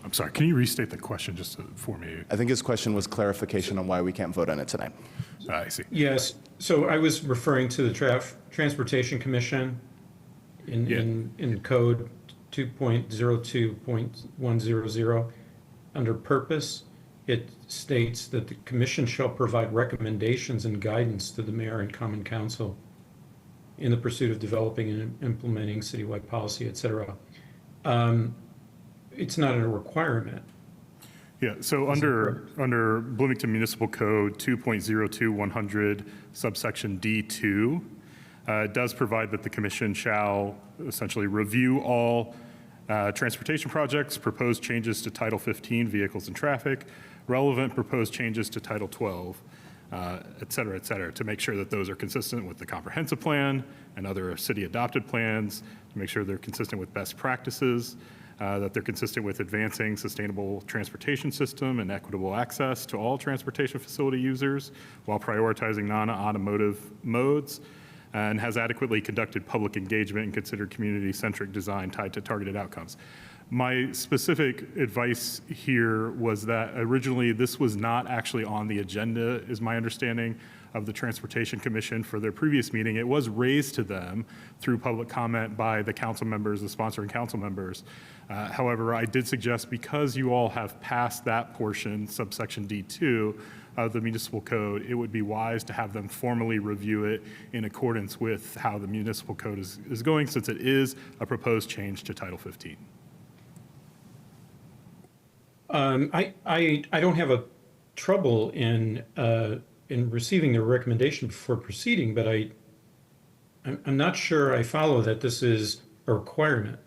I'm sorry, can you restate the question just for me? I think his question was clarification on why we can't vote on it tonight. I see. Yes, so I was referring to the Transportation Commission in code 2.02.100. Under purpose, it states that the commission shall provide recommendations and guidance to the mayor and common council in the pursuit of developing and implementing citywide policy, et cetera. It's not a requirement. Yeah, so under Bloomington Municipal Code 2.02.100 subsection D2, it does provide that the commission shall essentially review all Transportation projects, proposed changes to Title 15, vehicles and traffic, relevant proposed changes to Title 12, et cetera, to make sure that those are consistent with the comprehensive plan and other city-adopted plans, to make sure they're consistent with best practices, that they're consistent with advancing sustainable transportation system and equitable access to all transportation facility users while prioritizing non-automotive modes, and has adequately conducted public engagement and considered community-centric design tied to targeted outcomes. My specific advice here was that originally this was not actually on the agenda, is my understanding, of the Transportation Commission for their previous meeting. It was raised to them through public comment by the council members, the sponsoring council members. However, I did suggest, because you all have passed that portion, subsection D2 of the municipal code, it would be wise to have them formally review it in accordance with how the municipal code is going, since it is a proposed change to Title 15. I don't have a trouble in receiving the recommendation before proceeding, but I'm not sure I follow that this is a requirement.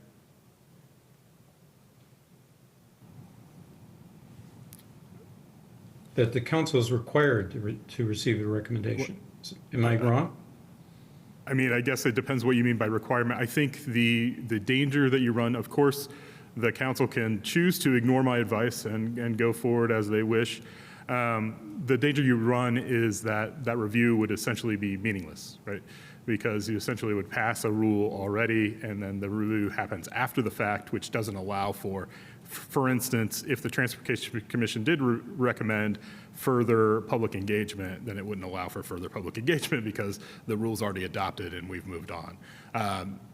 That the council is required to receive a recommendation. Am I wrong? I mean, I guess it depends what you mean by requirement. I think the danger that you run, of course, the council can choose to ignore my advice and go forward as they wish. The danger you run is that that review would essentially be meaningless, right? Because you essentially would pass a rule already, and then the review happens after the fact, which doesn't allow for instance, if the Transportation Commission did recommend further public engagement, then it wouldn't allow for further public engagement because the rule's already adopted and we've moved on.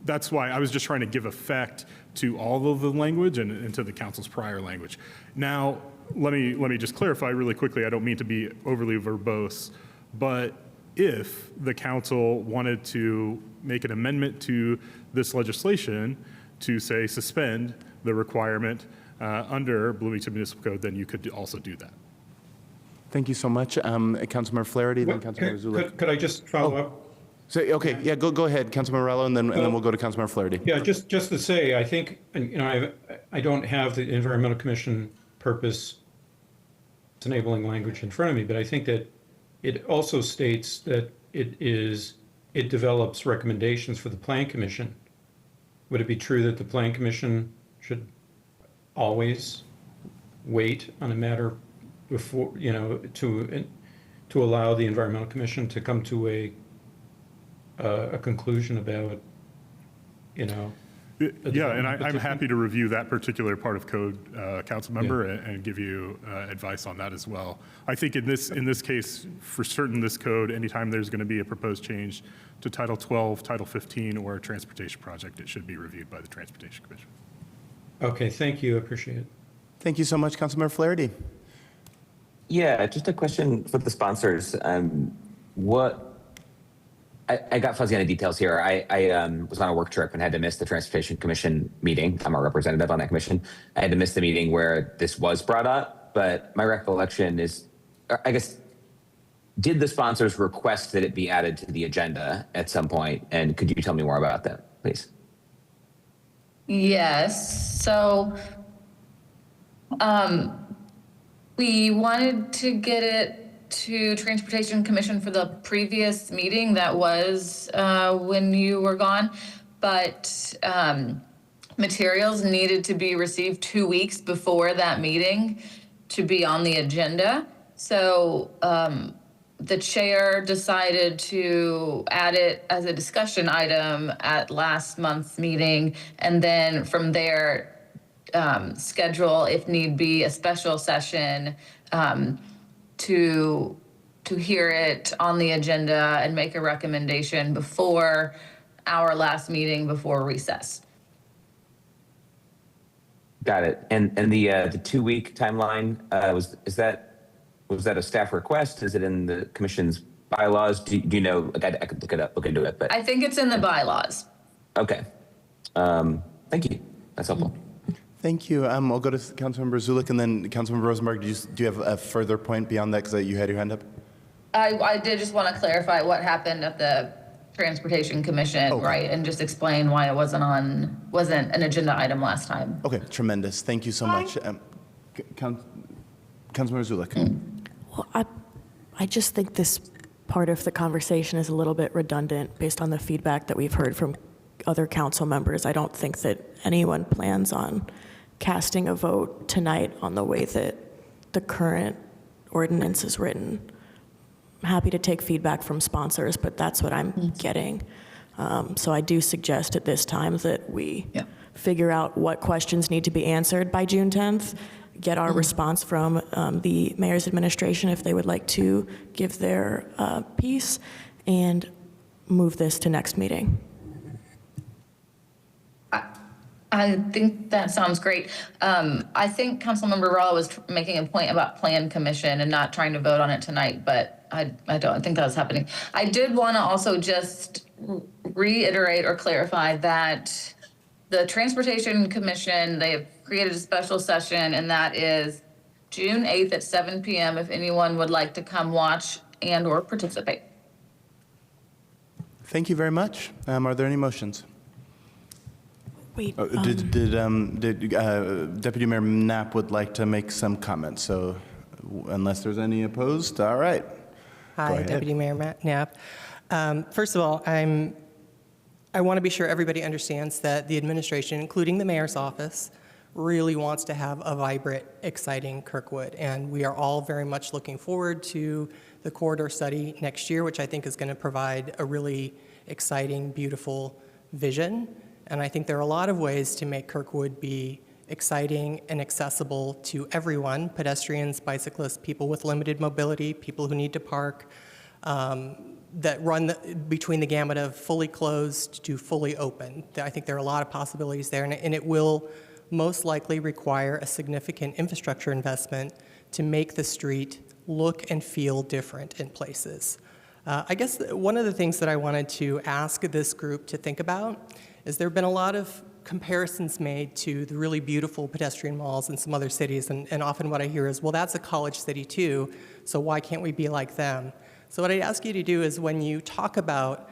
That's why I was just trying to give effect to all of the language and to the council's prior language. Now, let me just clarify really quickly. I don't mean to be overly verbose, but if the council wanted to make an amendment to this legislation to, say, suspend the requirement under Bloomington Municipal Code, then you could also do that. Thank you so much. Councilmember Flaherty, then Councilmember Zulik. Could I just follow up? So, okay, yeah, go ahead, Councilmember Morello, and then we'll go to Councilmember Flaherty. Yeah, just to say, I think, I don't have the Environmental Commission purpose enabling language in front of me, but I think that it also states that it develops recommendations for the Plan Commission. Would it be true that the Plan Commission should always wait on a matter before, to allow the Environmental Commission to come to a conclusion about, Yeah, and I'm happy to review that particular part of code, council member, and give you advice on that as well. I think in this case, for certain, this code, anytime there's going to be a proposed change to Title 12, Title 15, or a transportation project, it should be reviewed by the Transportation Commission. Okay, thank you. I appreciate it. Thank you so much, Councilmember Flaherty. Yeah, just a question for the sponsors. I got fuzzy on the details here. I was on a work trip and had to miss the Transportation Commission meeting. I'm a representative on that commission. I had to miss the meeting where this was brought up, but my recollection is, I guess, did the sponsors request that it be added to the agenda at some point? And could you tell me more about that, please? Yes, so we wanted to get it to Transportation Commission for the previous meeting that was when you were gone, but materials needed to be received 2 weeks before that meeting to be on the agenda. So the chair decided to add it as a discussion item at last month's meeting, and then from there schedule, if need be, a special session to hear it on the agenda and make a recommendation before our last meeting before recess. Got it. And the 2-week timeline, was that a staff request? Is it in the commission's bylaws? Do you know? I could look into it, but I think it's in the bylaws. Okay. Thank you. That's helpful. Thank you. I'll go to Councilmember Zulik, and then Councilmember Rosenberg. Do you have a further point beyond that, because you had your hand up? I did just want to clarify what happened at the Transportation Commission, right? And just explain why it wasn't an agenda item last time. Okay, tremendous. Thank you so much. Councilmember Zulik. Well, I just think this part of the conversation is a little bit redundant based on the feedback that we've heard from other council members. I don't think that anyone plans on casting a vote tonight on the way that the current ordinance is written. I'm happy to take feedback from sponsors, but that's what I'm getting. So I do suggest at this time that we figure out what questions need to be answered by June 10th, get our response from the mayor's administration if they would like to give their piece, and move this to next meeting. I think that sounds great. I think Councilmember Ralla was making a point about Plan Commission and not trying to vote on it tonight, but I don't think that's happening. I did want to also just reiterate or clarify that the Transportation Commission, they have created a special session, and that is June 8th at 7 p.m. if anyone would like to come watch and or participate. Thank you very much. Are there any motions? Wait. Did Deputy Mayor Knapp would like to make some comments? So unless there's any opposed, all right. Hi, Deputy Mayor Knapp. First of all, I want to be sure everybody understands that the administration, including the mayor's office, really wants to have a vibrant, exciting Kirkwood. And we are all very much looking forward to the corridor study next year, which I think is going to provide a really exciting, beautiful vision. And I think there are a lot of ways to make Kirkwood be exciting and accessible to everyone, pedestrians, bicyclists, people with limited mobility, people who need to park, that run between the gamut of fully closed to fully open. I think there are a lot of possibilities there, and it will most likely require a significant infrastructure investment to make the street look and feel different in places. I guess one of the things that I wanted to ask this group to think about is there have been a lot of comparisons made to the really beautiful pedestrian malls in some other cities, and often what I hear is, well, that's a college city too, so why can't we be like them? So what I'd ask you to do is when you talk about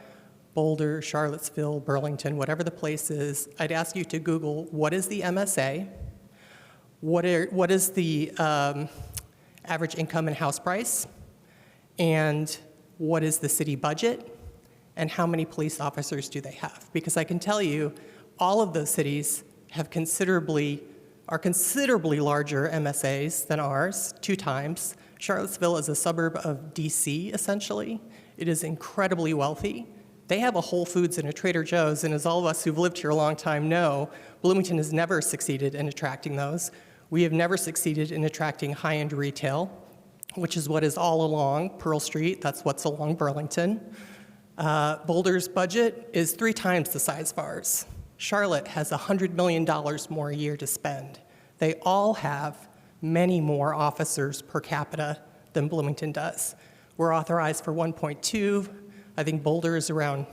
Boulder, Charlottesville, Burlington, whatever the place is, I'd ask you to Google what is the MSA, what is the average income and house price, and what is the city budget, and how many police officers do they have? Because I can tell you, all of those cities have considerably larger MSAs than ours, 2 times. Charlottesville is a suburb of DC, essentially. It is incredibly wealthy. They have a Whole Foods and a Trader Joe's, and as all of us who've lived here a long time know, Bloomington has never succeeded in attracting those. We have never succeeded in attracting high-end retail, which is what is all along Pearl Street. That's what's along Burlington. Boulder's budget is 3 times the size of ours. Charlotte has $100 million more a year to spend. They all have many more officers per capita than Bloomington does. We're authorized for 1.2. I think Boulder is around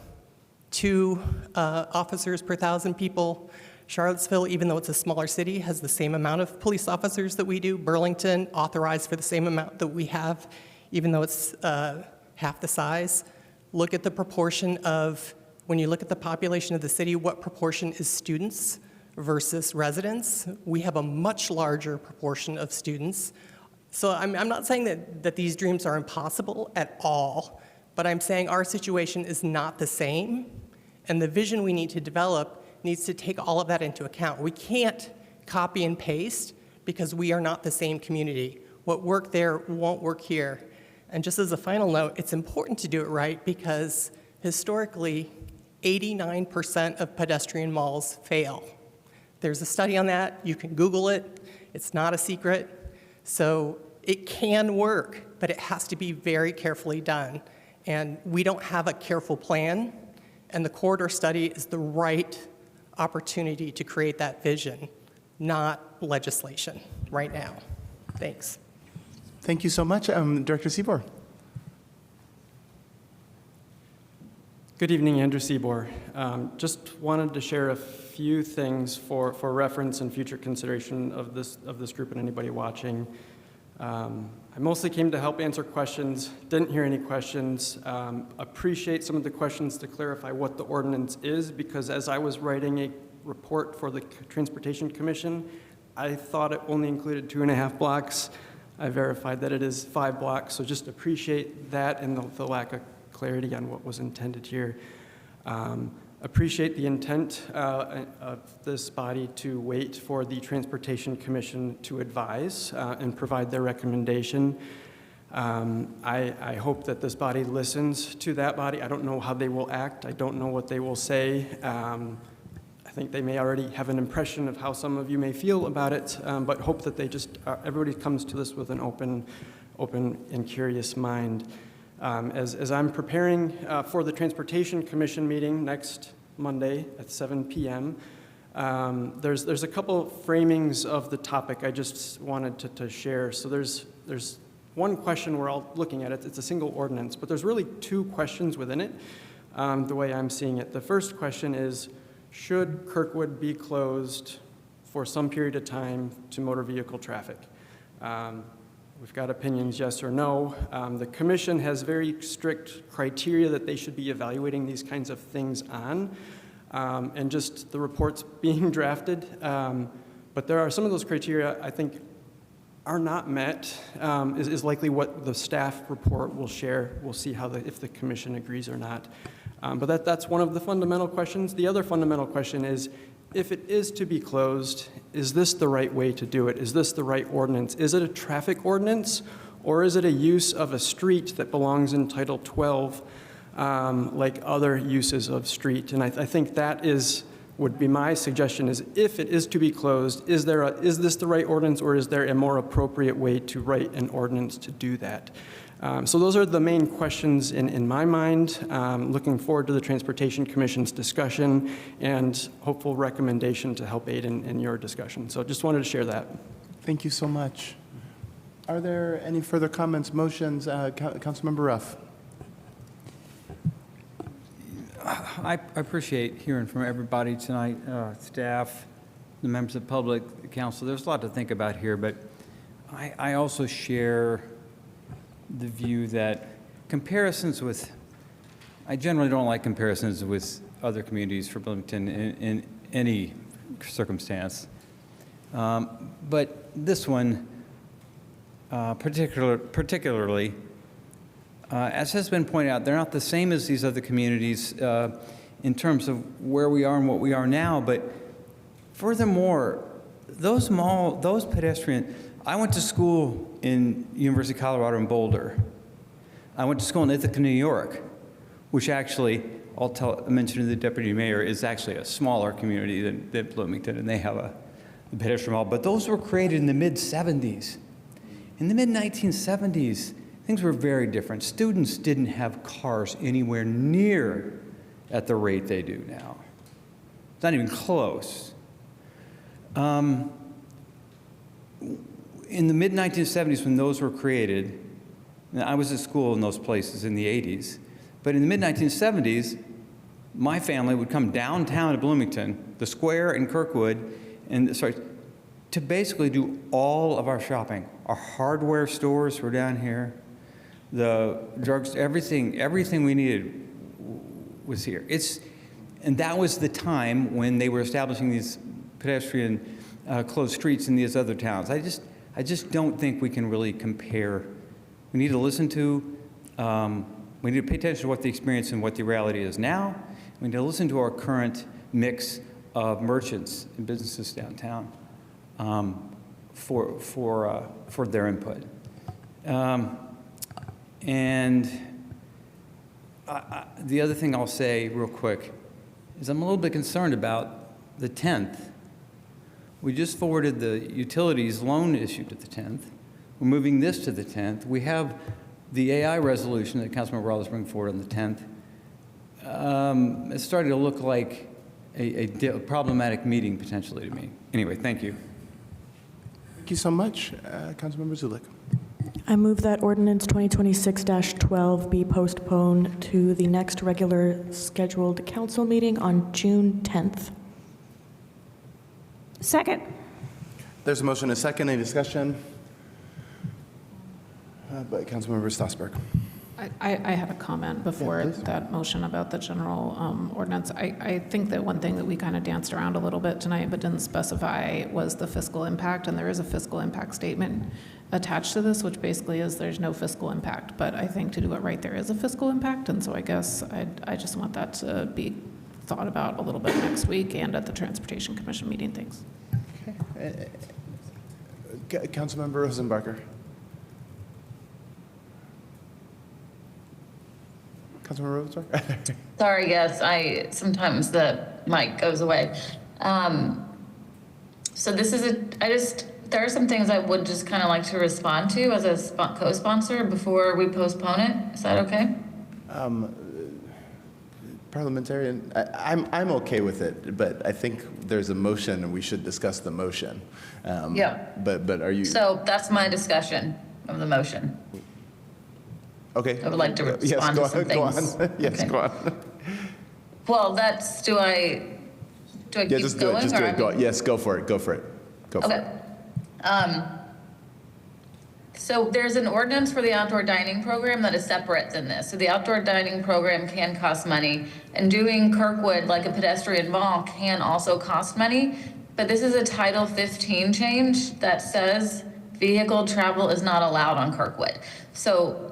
2 officers per 1,000 people. Charlottesville, even though it's a smaller city, has the same amount of police officers that we do. Burlington, authorized for the same amount that we have, even though it's half the size. Look at the proportion of, when you look at the population of the city, what proportion is students versus residents? We have a much larger proportion of students. So I'm not saying that these dreams are impossible at all, but I'm saying our situation is not the same, and the vision we need to develop needs to take all of that into account. We can't copy and paste because we are not the same community. What worked there won't work here. And just as a final note, it's important to do it right because historically, 89% of pedestrian malls fail. There's a study on that. You can Google it. It's not a secret. So it can work, but it has to be very carefully done. And we don't have a careful plan, and the corridor study is the right opportunity to create that vision, not legislation right now. Thanks. Thank you so much. Director Seabour. Good evening, Andrew Seabour. Just wanted to share a few things for reference and future consideration of this group and anybody watching. I mostly came to help answer questions, didn't hear any questions. Appreciate some of the questions to clarify what the ordinance is, because as I was writing a report for the Transportation Commission, I thought it only included 2.5 blocks. I verified that it is 5 blocks, so just appreciate that and the lack of clarity on what was intended here. Appreciate the intent of this body to wait for the Transportation Commission to advise and provide their recommendation. I hope that this body listens to that body. I don't know how they will act. I don't know what they will say. I think they may already have an impression of how some of you may feel about it, but hope that they just, everybody comes to this with an open and curious mind. As I'm preparing for the Transportation Commission meeting next Monday at 7 p.m., there's a couple framings of the topic I just wanted to share. So there's one question we're all looking at. It's a single ordinance, but there's really 2 questions within it, the way I'm seeing it. The first question is, should Kirkwood be closed for some period of time to motor vehicle traffic? We've got opinions, yes or no. The commission has very strict criteria that they should be evaluating these kinds of things on, and just the reports being drafted. But there are some of those criteria I think are not met, is likely what the staff report will share. We'll see how if the commission agrees or not. But that's one of the fundamental questions. The other fundamental question is, if it is to be closed, is this the right way to do it? Is this the right ordinance? Is it a traffic ordinance, or is it a use of a street that belongs in Title 12, like other uses of street? And I think that would be my suggestion, is if it is to be closed, is this the right ordinance, or is there a more appropriate way to write an ordinance to do that? So those are the main questions in my mind. Looking forward to the Transportation Commission's discussion and hopeful recommendation to help aid in your discussion. So just wanted to share that. Thank you so much. Are there any further comments, motions? Councilmember Ruff. I appreciate hearing from everybody tonight, staff, the members of the public, the council. There's a lot to think about here, but I also share the view that I generally don't like comparisons with other communities for Bloomington in any circumstance. But this one, particularly, as has been pointed out, they're not the same as these other communities in terms of where we are and what we are now. But furthermore, those pedestrian, I went to school in University of Colorado in Boulder. I went to school in Ithaca, New York, which actually, I'll mention to the deputy mayor, is actually a smaller community than Bloomington, and they have a pedestrian mall. But those were created in the mid-'70s. In the mid-1970s, things were very different. Students didn't have cars anywhere near at the rate they do now. It's not even close. In the mid-1970s, when those were created, and I was at school in those places in the 80s, but in the mid-1970s, my family would come downtown to Bloomington, the square in Kirkwood, to basically do all of our shopping. Our hardware stores were down here. The drugs, everything we needed was here. And that was the time when they were establishing these pedestrian closed streets in these other towns. I just don't think we can really compare. We need to listen to, we need to pay attention to what the experience and what the reality is now. We need to listen to our current mix of merchants and businesses downtown for their input. And the other thing I'll say real quick is I'm a little bit concerned about the 10th. We just forwarded the utilities loan issue to the 10th. We're moving this to the 10th. We have the AI resolution that Councilman Morales bring forward on the 10th. It's starting to look like a problematic meeting potentially to me. Anyway, thank you. Thank you so much. Councilmember Zulik. I move that ordinance 2026-12 be postponed to the next regular scheduled council meeting on June 10th. Second. There's a motion and a second. Any discussion? But Councilmember Stossberg. I had a comment before that motion about the general ordinance. I think that one thing that we kind of danced around a little bit tonight but didn't specify was the fiscal impact, and there is a fiscal impact statement attached to this, which basically is there's no fiscal impact. But I think to do it right, there is a fiscal impact, and so I guess I just want that to be thought about a little bit next week and at the Transportation Commission meeting. Thanks. Okay. Councilmember Rosenbacher. Councilmember Rosenbacher. Sorry, yes, sometimes the mic goes away. So this is there are some things I would just kind of like to respond to as a co-sponsor before we postpone it. Is that okay? Parliamentarian, I'm okay with it, but I think there's a motion and we should discuss the motion. Yeah. But are you? So that's my discussion of the motion. Okay. I would like to respond to some things. Go on. Yes, Okay. go on. Well, that's, do I keep Just do it. going? Just do or it. Go, yes, go for it. Go for it. Go for it. Okay. So there's an ordinance for the outdoor dining program that is separate than this. So the outdoor dining program can cost money, and doing Kirkwood like a pedestrian mall can also cost money. But this is a Title 15 change that says vehicle travel is not allowed on Kirkwood. So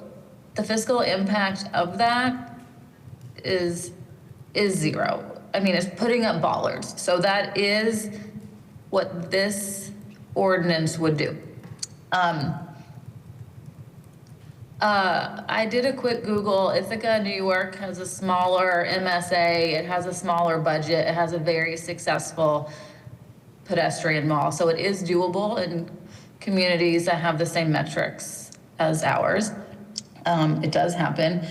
the fiscal impact of that is zero. I mean, it's putting up bollards. So that is what this ordinance would do. I did a quick Google. Ithaca, New York has a smaller MSA. It has a smaller budget. It has a very successful pedestrian mall. So it is doable in communities that have the same metrics as ours. It does happen.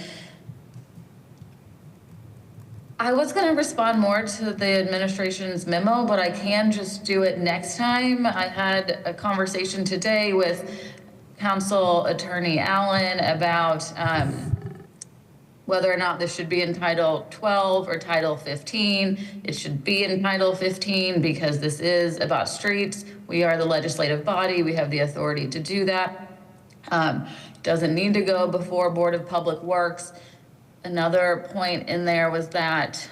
I was going to respond more to the administration's memo, but I can just do it next time. I had a conversation today with Council Attorney Allen about whether or not this should be in Title 12 or Title 15. It should be in Title 15 because this is about streets. We are the legislative body. We have the authority to do that. Doesn't need to go before Board of Public Works. Another point in there was that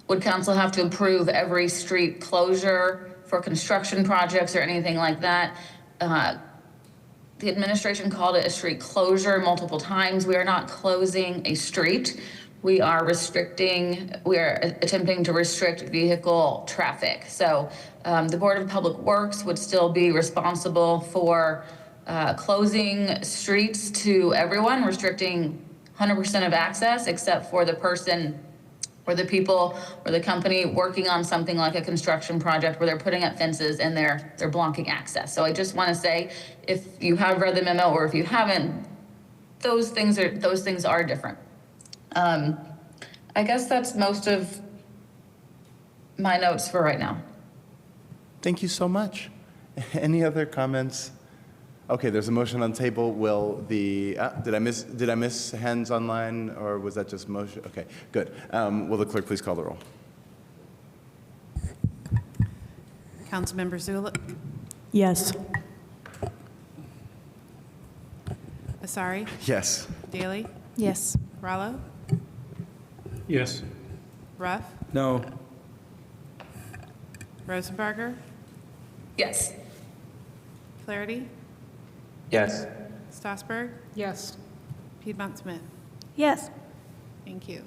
would council have to approve every street closure for construction projects or anything like that? The administration called it a street closure multiple times. We are not closing a street. We are attempting to restrict vehicle traffic. So the Board of Public Works would still be responsible for closing streets to everyone, restricting 100% of access except for the person or the people or the company working on something like a construction project where they're putting up fences and they're blocking access. So I just want to say, if you have read the memo or if you haven't, those things are different. I guess that's most of my notes for right now. Thank you so much. Any other comments? Okay, there's a motion on the table. Will the, did I miss hands online, or was that just motion? Okay, good. Will the clerk please call the roll? Councilmember Zulick? Yes. Asari? Yes. Daly? Yes. Rallo? Yes. Ruff? No. Rosenbarger? Yes. Flaherty? Yes. Stossberg? Yes. Piedmont Smith? Yes. Thank you.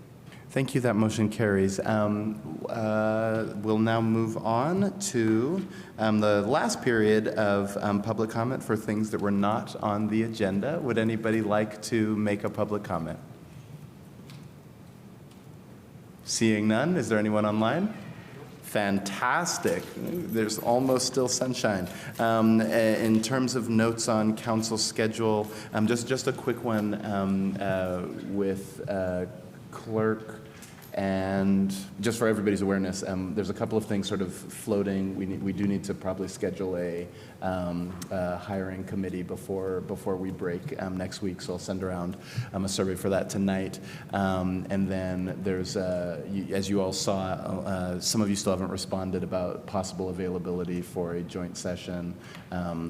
Thank you. That motion carries. We'll now move on to the last period of public comment for things that were not on the agenda. Would anybody like to make a public comment? Seeing none, is there anyone online? Fantastic. There's almost still sunshine. In terms of notes on council schedule, just a quick one with clerk And just for everybody's awareness, there's a couple of things sort of floating. We do need to probably schedule a hiring committee before we break next week. So I'll send around a survey for that tonight. And then there's, as you all saw, some of you still haven't responded about possible availability for a joint session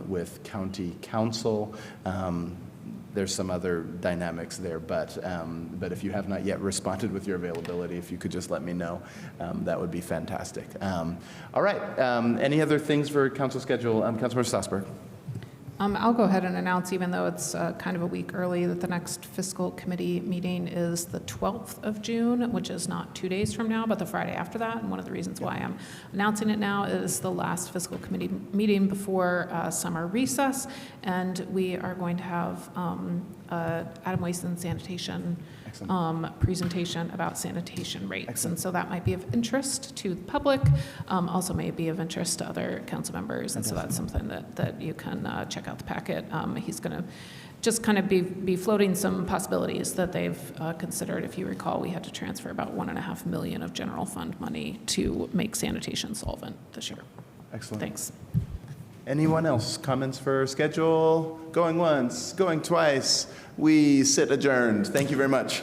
with county council. There's some other dynamics there, but if you have not yet responded with your availability, if you could just let me know, that would be fantastic. All right, any other things for council schedule? Councilmember Strasburg. I'll go ahead and announce, even though it's kind of a week early, that the next fiscal committee meeting is the 12th of June, which is not 2 days from now, but the Friday after that. And one of the reasons why I'm announcing it now is the last fiscal committee meeting before summer recess. And we are going to have Adam Waste and Sanitation presentation about sanitation rates. Excellent. And so that might be of interest to the public, also may be of interest to other council members. And so that's something that you can check out the packet. He's going to just kind of be floating some possibilities that they've considered. If you recall, we had to transfer about $1.5 million of general fund money to make sanitation solvent this year. Excellent. Thanks. Anyone else? Comments for schedule? Going once, going twice. We sit adjourned. Thank you very much.